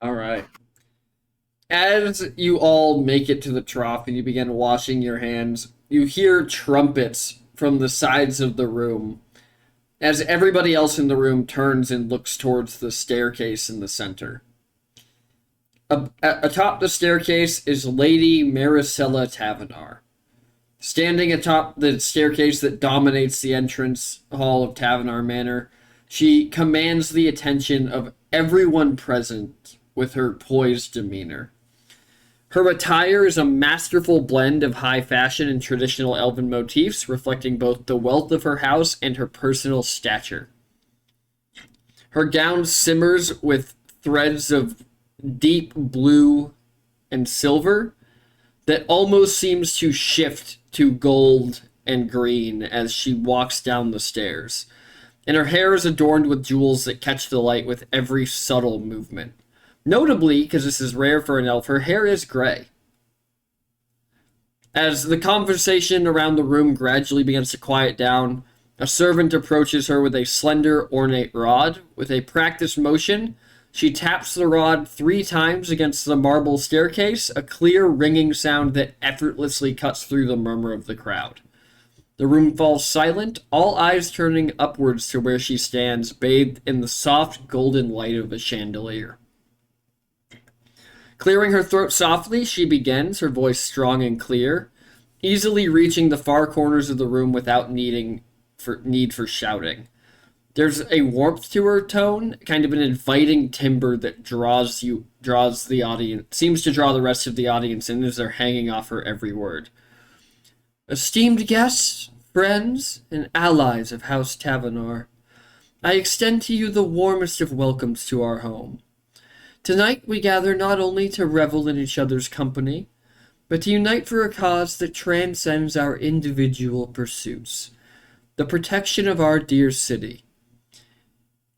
All right. As you all make it to the trough and you begin washing your hands, you hear trumpets from the sides of the room as everybody else in the room turns and looks towards the staircase in the center. Atop the staircase is Lady Maricela Tavenar. Standing atop the staircase that dominates the entrance hall of Tavenar Manor, she commands the attention of everyone present with her poised demeanor. Her attire is a masterful blend of high fashion and traditional elven motifs, reflecting both the wealth of her house and her personal stature. Her gown simmers with threads of deep blue and silver that almost seems to shift to gold and green as she walks down the stairs. And her hair is adorned with jewels that catch the light with every subtle movement. Notably, because this is rare for an elf, her hair is gray. As the conversation around the room gradually begins to quiet down, a servant approaches her with a slender, ornate rod. With a practiced motion, she taps the rod 3 times against the marble staircase, a clear, ringing sound that effortlessly cuts through the murmur of the crowd. The room falls silent, all eyes turning upwards to where she stands, bathed in the soft, golden light of a chandelier. Clearing her throat softly, she begins, her voice strong and clear, easily reaching the far corners of the room without need for shouting. There's a warmth to her tone, kind of an inviting timbre that draws the audience, seems to draw the rest of the audience in as they're hanging off her every word. Esteemed guests, Friends and allies of House Tavenar, I extend to you the warmest of welcomes to our home. Tonight we gather not only to revel in each other's company, but to unite for a cause that transcends our individual pursuits, the protection of our dear city.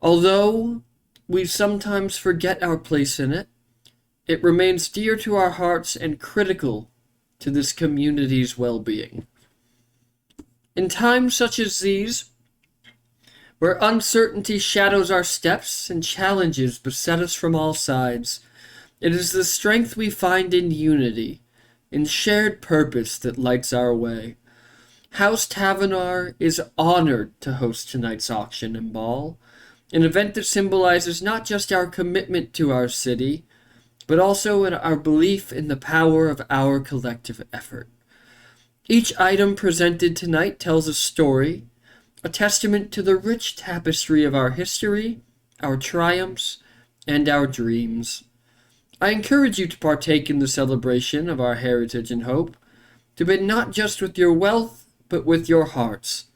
Although we sometimes forget our place in it, it remains dear to our hearts and critical to this community's well-being. In times such as these, where uncertainty shadows our steps and challenges beset us from all sides, it is the strength we find in unity, in shared purpose that lights our way. House Tavenar is honored to host tonight's auction and ball, an event that symbolizes not just our commitment to our city, but also in our belief in the power of our collective effort. Each item presented tonight tells a story, a testament to the rich tapestry of our history, our triumphs, and our dreams. I encourage you to partake in the celebration of our heritage and hope, to bid not just with your wealth, but with your hearts,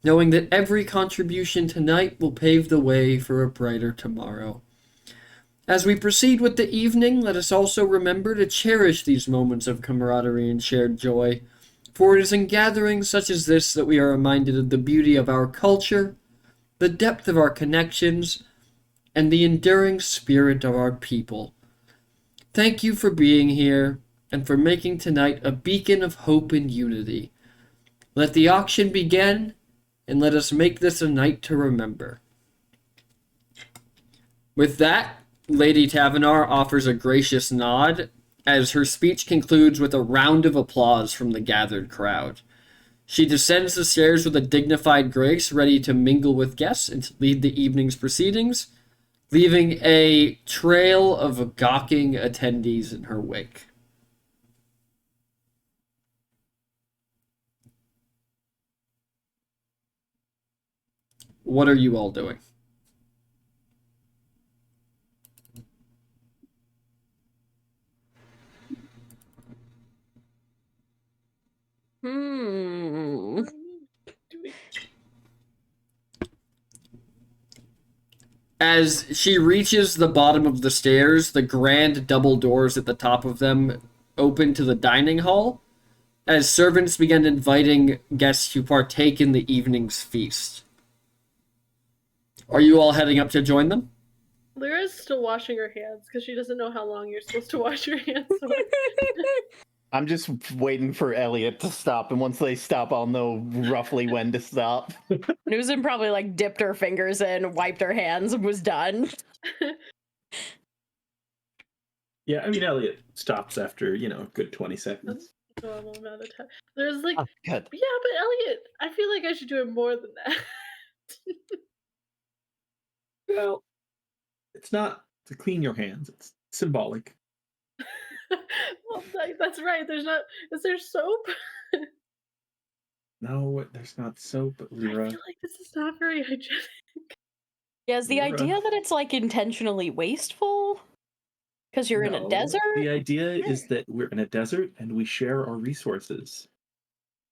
knowing that every contribution tonight will pave the way for a brighter tomorrow. As we proceed with the evening, let us also remember to cherish these moments of camaraderie and shared joy, for it is in gatherings such as this that we are reminded of the beauty of our culture, the depth of our connections, and the enduring spirit of our people. Thank you for being here and for making tonight a beacon of hope and unity. Let the auction begin, and let us make this a night to remember. With that, Lady Tavenar offers a gracious nod as her speech concludes with a round of applause from the gathered crowd. She descends the stairs with a dignified grace, ready to mingle with guests and to lead the evening's proceedings, leaving a trail of gawking attendees in her wake. What are you all doing? Hmm. As she reaches the bottom of the stairs, the grand double doors at the top of them open to the dining hall, as servants begin inviting guests to partake in the evening's feast. Are you all heading up to join them? Lyra's still washing her hands because she doesn't know how long you're supposed to wash your hands for. I'm just waiting for Elliot to stop, and once they stop, I'll know roughly when to stop. Newsom probably like dipped her fingers in, wiped her hands, and was done. Yeah, I mean, Elliot stops after, a good 20 seconds. Normal amount of time. There's like, Oh, good. yeah, but Elliot, I feel like I should do it more than that. Well, it's not to clean your hands, it's symbolic. Well, that's right. There's not. Is there soap? No, there's not soap, I Lyra. feel like this is not very hygienic. Yeah, is the Lyra. idea that it's like intentionally wasteful? Because you're in a No, desert? The idea is that we're in a desert and we share our resources.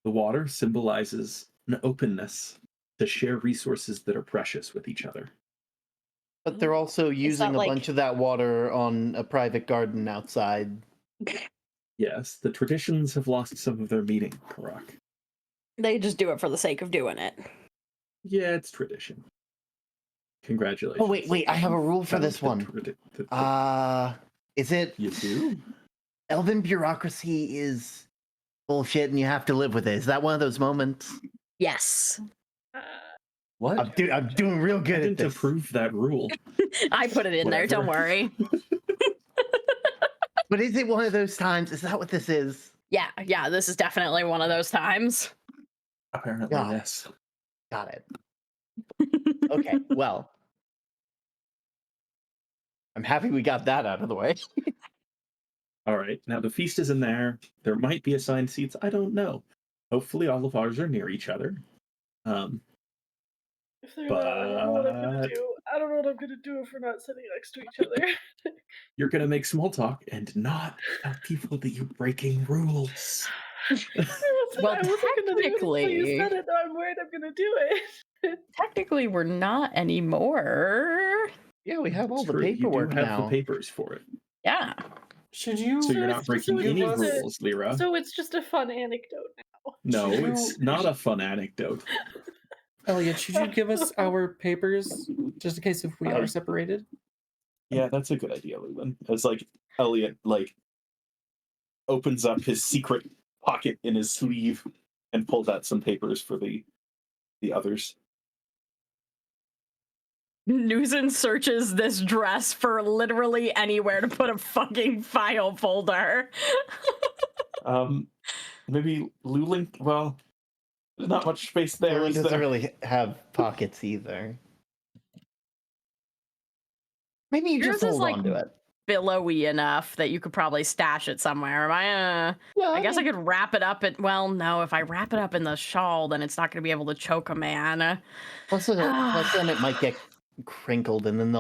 The water symbolizes an openness to share resources that are precious with each other. But they're also using a like- bunch of that water on a private garden outside. Yes, the traditions have lost some of their meaning, Karak. They just do it for the sake of doing it. Yeah, it's tradition. Congratulations. Oh, wait, I have a rule for this one. Is it... You do? Elven bureaucracy is bullshit and you have to live with it. Is that one of those moments? Yes. What? I'm doing real I good at didn't this. approve that rule. I put it in there, don't worry. But is it one of those times? Is that what this is? Yeah, this is definitely one of those times. Apparently, God. yes. Got it. Okay, well. I'm happy we got that out of the way. All right. Now the feast is in there. There might be assigned seats. I don't know. Hopefully, all of ours are near each other. If they're not, I don't know what I'm gonna But- do. I don't know what I'm gonna do if we're not sitting next to each other. You're gonna make small talk and not tell people that you're breaking rules. Well, I wasn't gonna do it until you technically- said it, though I'm worried I'm gonna do it. Technically, we're not anymore. Yeah, we have all the True, paperwork you do have now. the papers for it. Yeah. Should you? So you're it's not just- breaking so any give us- rules, Lyra. So it's just a fun anecdote now. No, Should it's you- not a fun anecdote. Elliot, should you give us our papers just in case if we are separated? Yeah, that's a good idea, Lulin. As like Elliot like opens up his secret pocket in his sleeve and pulls out some papers for the others. Newson searches this dress for literally anywhere to put a fucking file folder. Maybe Lulin. Well, there's not much space there. Lulin Is doesn't there? really have pockets either. Maybe you Yours just is, hold like, on to it. Billowy enough that you could probably stash it somewhere. Yeah, I guess I could wrap it up. Well, no, if I wrap it up in the shawl, then it's not going to be able to choke a man. Plus, then it might get crinkled, and then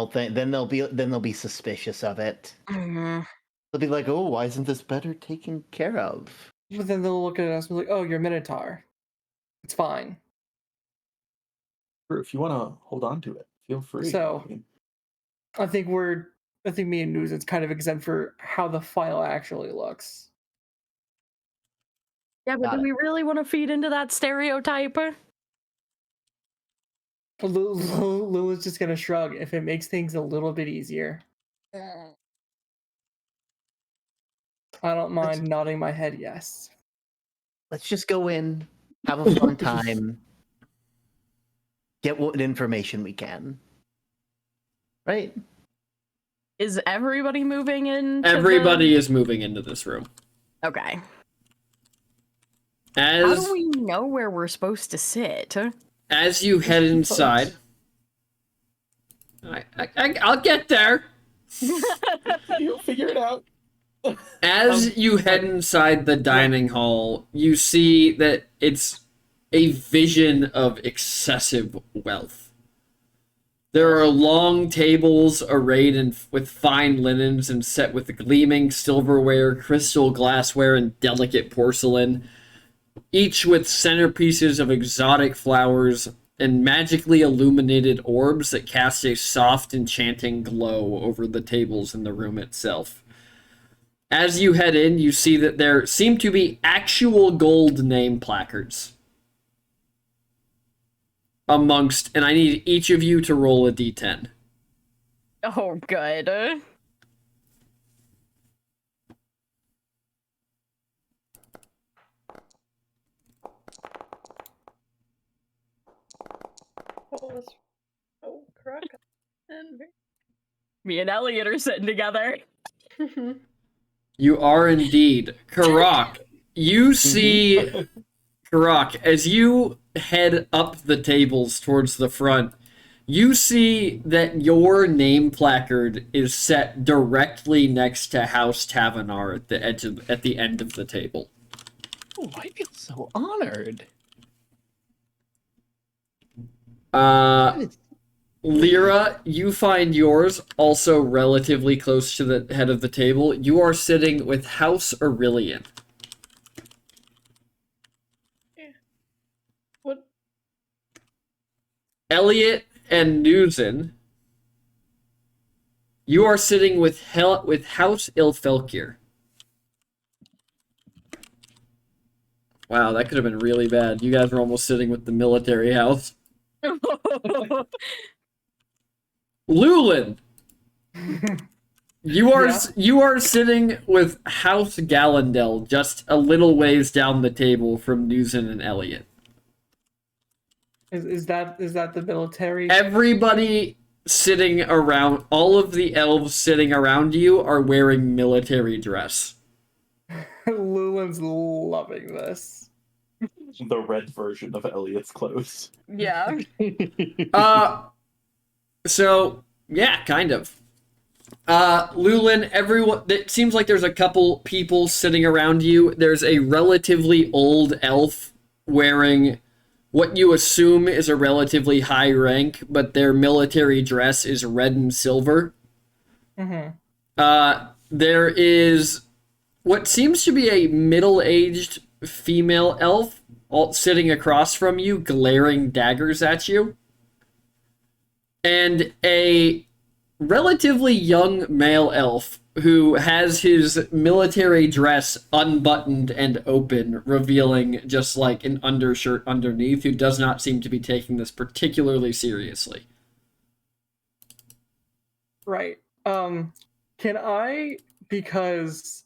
they'll be suspicious of it. Mhm. They'll be like, "Oh, why isn't this better taken care of?" But then they'll look at us and be like, "Oh, you're Minotaur. It's fine." Sure, if you want to hold on to it, feel free. So- I mean, I think me and Newson's kind of exempt for how the file actually looks. Yeah, but Got do it. we really want to feed into that stereotype? Lula's just gonna shrug if it makes things a little bit easier. I don't mind nodding my head yes. Let's just go in, have a fun time, get what information we can. Right? Is everybody moving in? Everybody is moving into this room. Okay. How As do we know where we're supposed to sit? as you head inside, I'll get there. you'll figure it out. As you head inside the dining hall, you see that it's a vision of excessive wealth. There are long tables arrayed with fine linens and set with gleaming silverware, crystal glassware, and delicate porcelain, each with centerpieces of exotic flowers and magically illuminated orbs that cast a soft, enchanting glow over the tables in the room itself. As you head in, you see that there seem to be actual gold name placards amongst, and I need each of you to roll a d10. Oh, good. Oh, correct. And Me and Elliot are sitting together. You are indeed. Karak, you see Karak, as you head up the tables towards the front, you see that your name placard is set directly next to House Tavernar at the end of the table. Oh, I feel so honored. Uh, That is- Lyra, you find yours also relatively close to the head of the table. You are sitting with House Aurelian. what? Elliot and Newson, you are sitting with House Ilfelkir. Wow, that could have been really bad. You guys were almost sitting with the military house. Lulin, you are Yeah. you are sitting with House Gallandel, just a little ways down the table from Newson and Elliot. Is that the military? Everybody sitting around, all of the elves sitting around you are wearing military dress. Lulin's loving this. The red version of Elliot's clothes. Yeah. So yeah, kind of. Lulin, everyone, it seems like there's a couple people sitting around you. There's a relatively old elf wearing what you assume is a relatively high rank, but their military dress is red and silver. Mm-hmm. There is what seems to be a middle-aged female elf sitting across from you, glaring daggers at you, and a relatively young male elf who has his military dress unbuttoned and open, revealing just like an undershirt underneath, who does not seem to be taking this particularly seriously. Right. Can I, because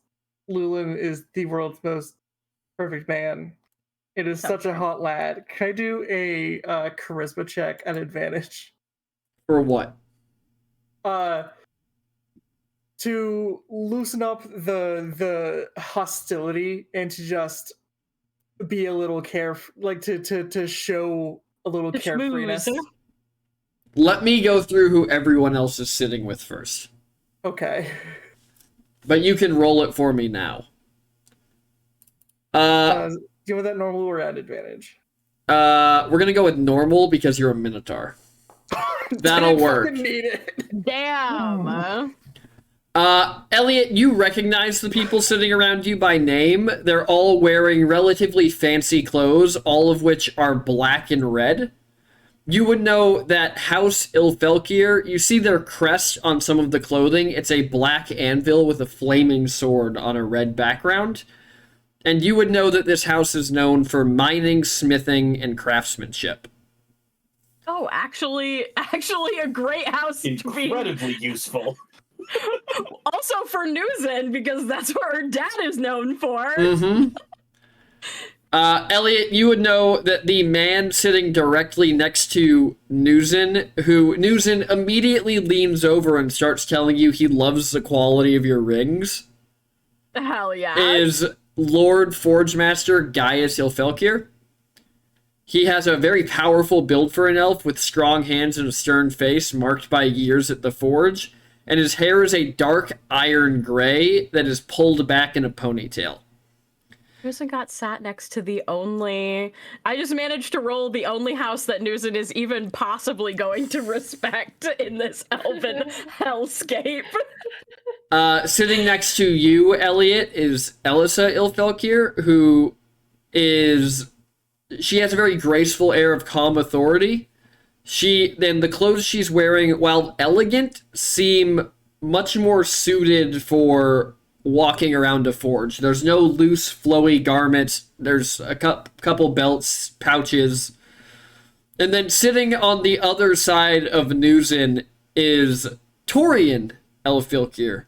Lulin is the world's most perfect man, it is such a hot lad, can I do a charisma check at advantage? For what? To loosen up the hostility and to just be a little to show a little To carefreeness. schmooze. Let me go through who everyone else is sitting with first. Okay. But you can roll it for me now. Do you want that normal or at advantage? We're gonna go with normal because you're a minotaur. That'll Didn't work. fucking need it. Damn. Elliot, you recognize the people sitting around you by name. They're all wearing relatively fancy clothes, all of which are black and red. You would know that House Ilfelkir, you see their crest on some of the clothing. It's a black anvil with a flaming sword on a red background. And you would know that this house is known for mining, smithing, and craftsmanship. Oh, actually a great house to be. Incredibly useful. Also for Newzen, because that's what her dad is known for. Mm-hmm. Elliot, you would know that the man sitting directly next to Newzen, who Newzen immediately leans over and starts telling you he loves the quality of your rings, Hell yeah. is Lord Forgemaster Gaius Ilfelkir. He has a very powerful build for an elf with strong hands and a stern face marked by years at the forge, and his hair is a dark iron gray that is pulled back in a ponytail. Newzen got sat next to the only... I just managed to roll the only house that Newzen is even possibly going to respect in this elven hellscape. Sitting next to you, Elliot, is Elissa Ilfelkir, who is... She has a very graceful air of calm authority. Then the clothes she's wearing, while elegant, seem much more suited for walking around a forge. There's no loose, flowy garments. There's a couple belts, pouches. And then sitting on the other side of Newzen is Torian Elfilkir,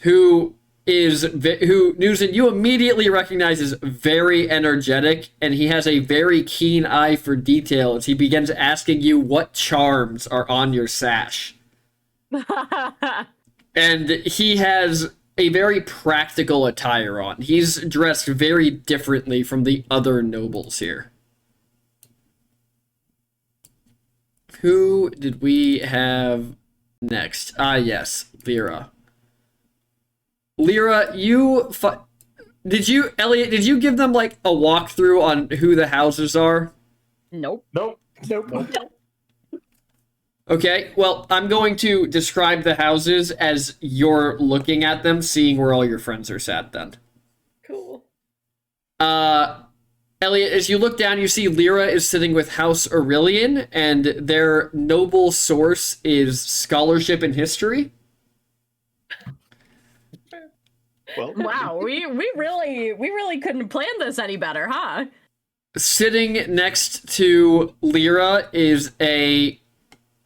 who Newzen you immediately recognize as very energetic, and he has a very keen eye for detail as he begins asking you what charms are on your sash. And he has a very practical attire on. He's dressed very differently from the other nobles here. Who did we have next? Yes, Lyra. Lyra, Elliot, did you give them like a walkthrough on who the houses are? Nope. Nope. Okay, well, I'm going to describe the houses as you're looking at them, seeing where all your friends are sat then. Cool. Elliot, as you look down, you see Lyra is sitting with House Aurelian, and their noble source is scholarship and history. Well, Wow, we really couldn't plan this any better, huh? Sitting next to Lyra is a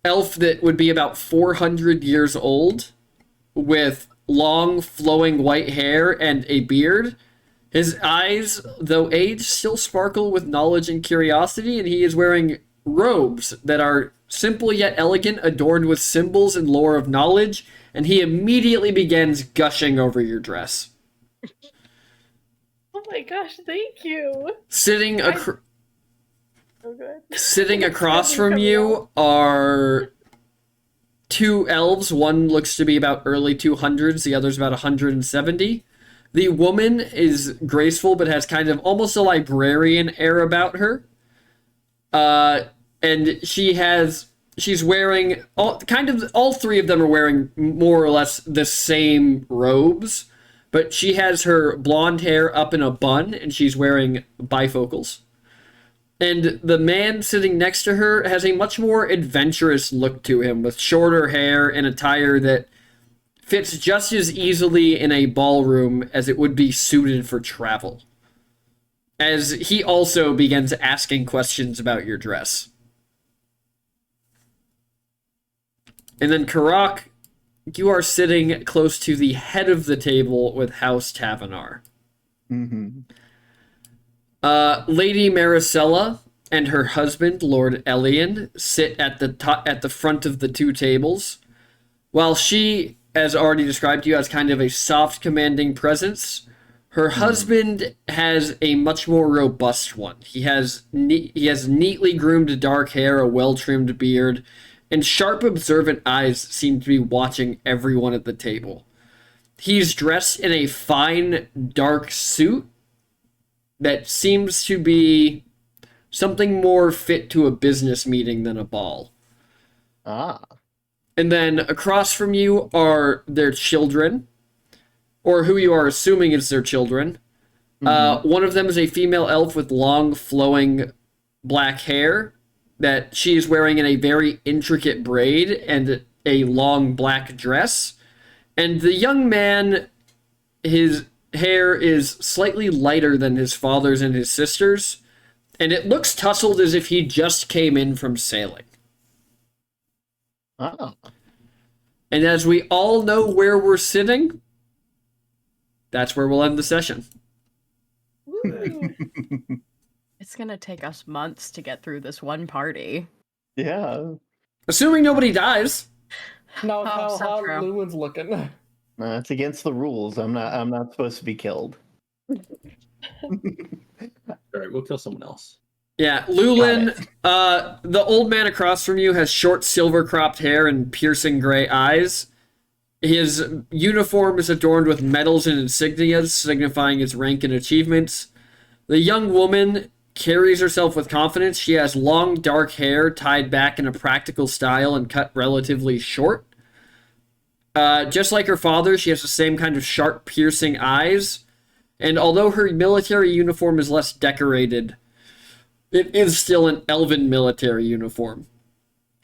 elf that would be about 400 years old, with long, flowing white hair and a beard. His eyes, though aged, still sparkle with knowledge and curiosity, and he is wearing robes that are simple yet elegant, adorned with symbols and lore of knowledge, and he immediately begins gushing over your dress. Oh my gosh, thank you. Sitting Oh, good. Sitting across from you are two elves. One looks to be about early 200s, the other's about 170. The woman is graceful but has kind of almost a librarian air about her. And she's wearing all three of them are wearing more or less the same robes, but she has her blonde hair up in a bun and she's wearing bifocals. And the man sitting next to her has a much more adventurous look to him, with shorter hair and attire that fits just as easily in a ballroom as it would be suited for travel. As he also begins asking questions about your dress. And then Karak, you are sitting close to the head of the table with House Tavenar. Mm-hmm. Lady Maricela and her husband, Lord Elian, sit at the front of the two tables. While she, as already described to you, has kind of a soft, commanding presence, her husband has a much more robust one. He has neatly groomed dark hair, a well-trimmed beard, and sharp, observant eyes seem to be watching everyone at the table. He's dressed in a fine, dark suit that seems to be something more fit to a business meeting than a ball. Ah. And then across from you are their children, or who you are assuming is their children. One of them is a female elf with long, flowing black hair that she is wearing in a very intricate braid and a long black dress. And the young man, his hair is slightly lighter than his father's and his sister's, and it looks tousled as if he just came in from sailing. Oh. And as we all know where we're sitting, that's where we'll end the session. Woo. It's gonna take us months to get through this one party. Yeah. Assuming nobody dies. Now, Oh, so how true. Lewin's looking. It's against the rules. I'm not supposed to be killed. All right, we'll kill someone else. Yeah, Lulin, the old man across from you has short silver-cropped hair and piercing gray eyes. His uniform is adorned with medals and insignias, signifying his rank and achievements. The young woman carries herself with confidence. She has long, dark hair tied back in a practical style and cut relatively short. Just like her father, she has the same kind of sharp, piercing eyes. And although her military uniform is less decorated, it is still an elven military uniform.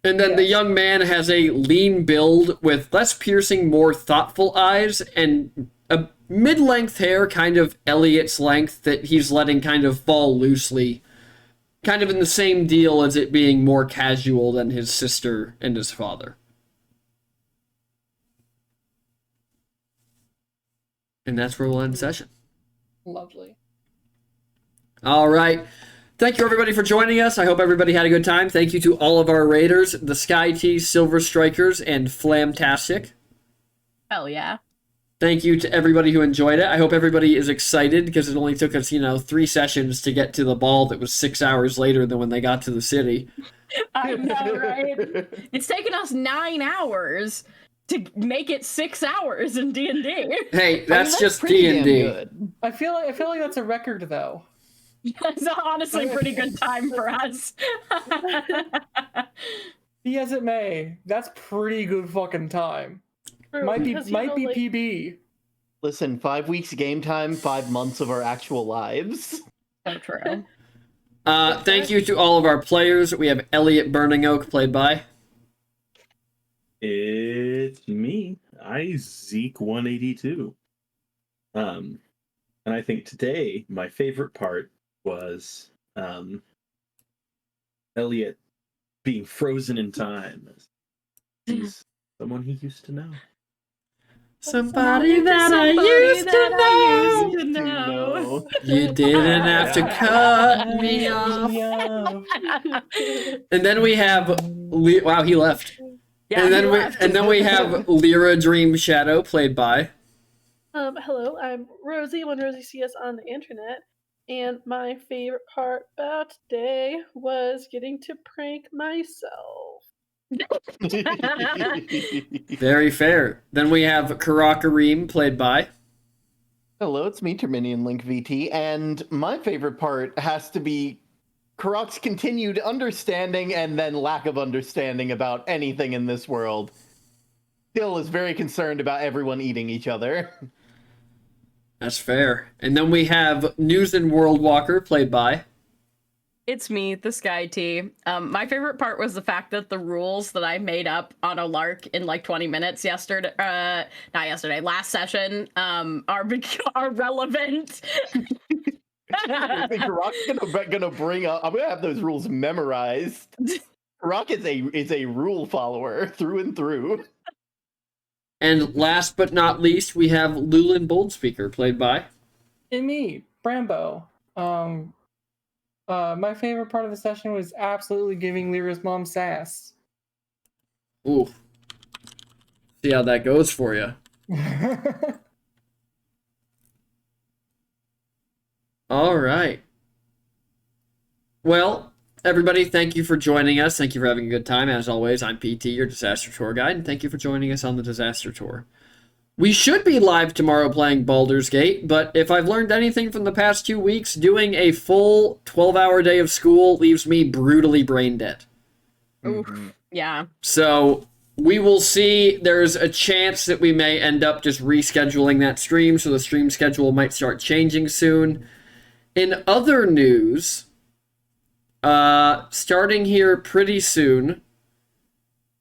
And then the young man has a lean build with less piercing, more thoughtful eyes, and a mid-length hair, kind of Elliot's length, that he's letting kind of fall loosely. Kind of in the same deal as it being more casual than his sister and his father. And that's where we'll end session. Lovely. All right. Thank you, everybody, for joining us. I hope everybody had a good time. Thank you to all of our raiders, the Sky Tees, Silver Strikers, and Flamtastic. Hell yeah. Thank you to everybody who enjoyed it. I hope everybody is excited because it only took us, 3 sessions to get to the ball that was 6 hours later than when they got to the city. I know, right? It's taken us 9 hours to make it 6 hours in D&D. Hey, that's just pretty damn D&D. good. I feel like that's a record though. That's honestly a pretty good time for us. Be as it may, that's pretty good fucking time. True, Might be because, PB. Listen, 5 weeks game time, 5 months of our actual lives. So true. Thank you to all of our players. We have Elliot Burning Oak, played by... It's me. Zeke 182. And I think today my favorite part was Elliot being frozen in time. He's someone he used to know. Somebody that I used to know. You didn't have to cut me off. And then we have... Wow, he left. Yeah, and then we have Lyra Dream Shadow, played by... Hello, I'm Rosie, when Rosie sees us on the internet, and my favorite part about today was getting to prank myself. Very fair. Then we have Karakareem, played by... Hello, it's me, Terminian Link VT, and my favorite part has to be Karak's continued understanding and then lack of understanding about anything in this world. Still is very concerned about everyone eating each other. That's fair. And then we have News and World Walker, played by. It's me, the Sky T. My favorite part was the fact that the rules that I made up on a lark in like 20 minutes yesterday, not yesterday, last session, are relevant. I think Rock's gonna bring up. I'm gonna have those rules memorized. Rock is a rule follower through and through. And last but not least, we have Lulin Boldspeaker, played by. And me, Brambo. My favorite part of the session was absolutely giving Lyra's mom sass. Ooh. See how that goes for you. All right. Well, everybody, thank you for joining us. Thank you for having a good time. As always, I'm PT, your Disaster Tour Guide, and thank you for joining us on the Disaster Tour. We should be live tomorrow playing Baldur's Gate, but if I've learned anything from the past 2 weeks, doing a full 12-hour day of school leaves me brutally brain dead. Oof. Yeah. So we will see. There's a chance that we may end up just rescheduling that stream, so the stream schedule might start changing soon. In other news, starting here pretty soon,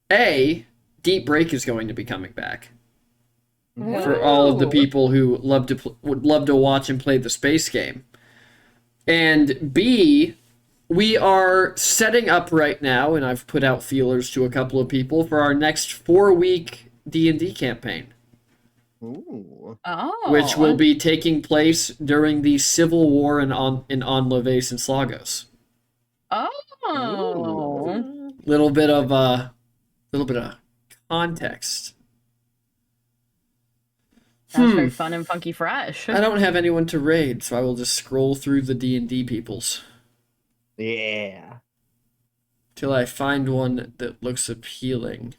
Deep Break is going to be coming back. For all of the people who would love to watch and play the space game. And B, we are setting up right now, and I've put out feelers to a couple of people for our next 4-week D&D campaign. Ooh. Oh. Which will be taking place during the Civil War in Onloves and Slagos. Oh. Little bit of context. Sounds very fun and funky fresh. I don't have anyone to raid, so I will just scroll through the D&D peoples. Yeah. Till I find one that looks appealing.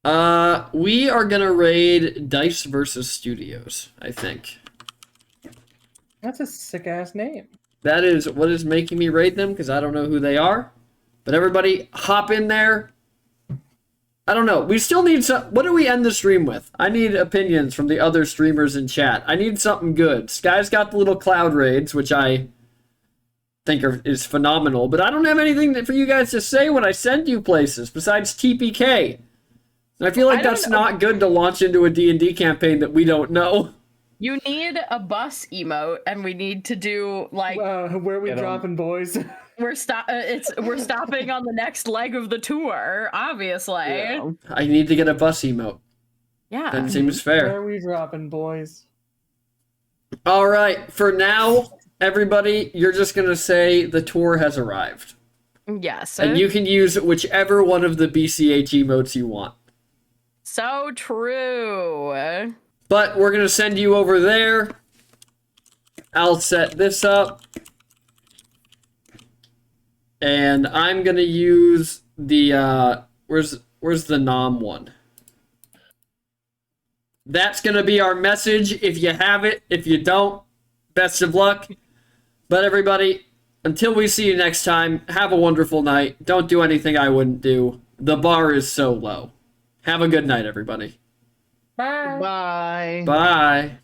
We are gonna raid Dice versus Studios, I think. That's a sick-ass name. That is what is making me raid them, because I don't know who they are. But everybody, hop in there. I don't know. We still need some... What do we end the stream with? I need opinions from the other streamers in chat. I need something good. Sky's got the little cloud raids, which I think is phenomenal. But I don't have anything for you guys to say when I send you places, besides TPK. And I feel like that's not good to launch into a D&D campaign that we don't know. You need a bus emote, and we need to do, like... where are we dropping, boys? We're stopping on the next leg of the tour, obviously. Yeah. I need to get a bus emote. Yeah. That seems Where fair. are we dropping, boys? All right, for now, everybody, you're just going to say the tour has arrived. Yes. And you can use whichever one of the BCH emotes you want. So true. But we're going to send you over there. I'll set this up. And I'm going to use the, where's the Nom one? That's going to be our message if you have it. If you don't, best of luck. But everybody, until we see you next time, have a wonderful night. Don't do anything I wouldn't do. The bar is so low. Have a good night, everybody. Bye. Bye. Bye.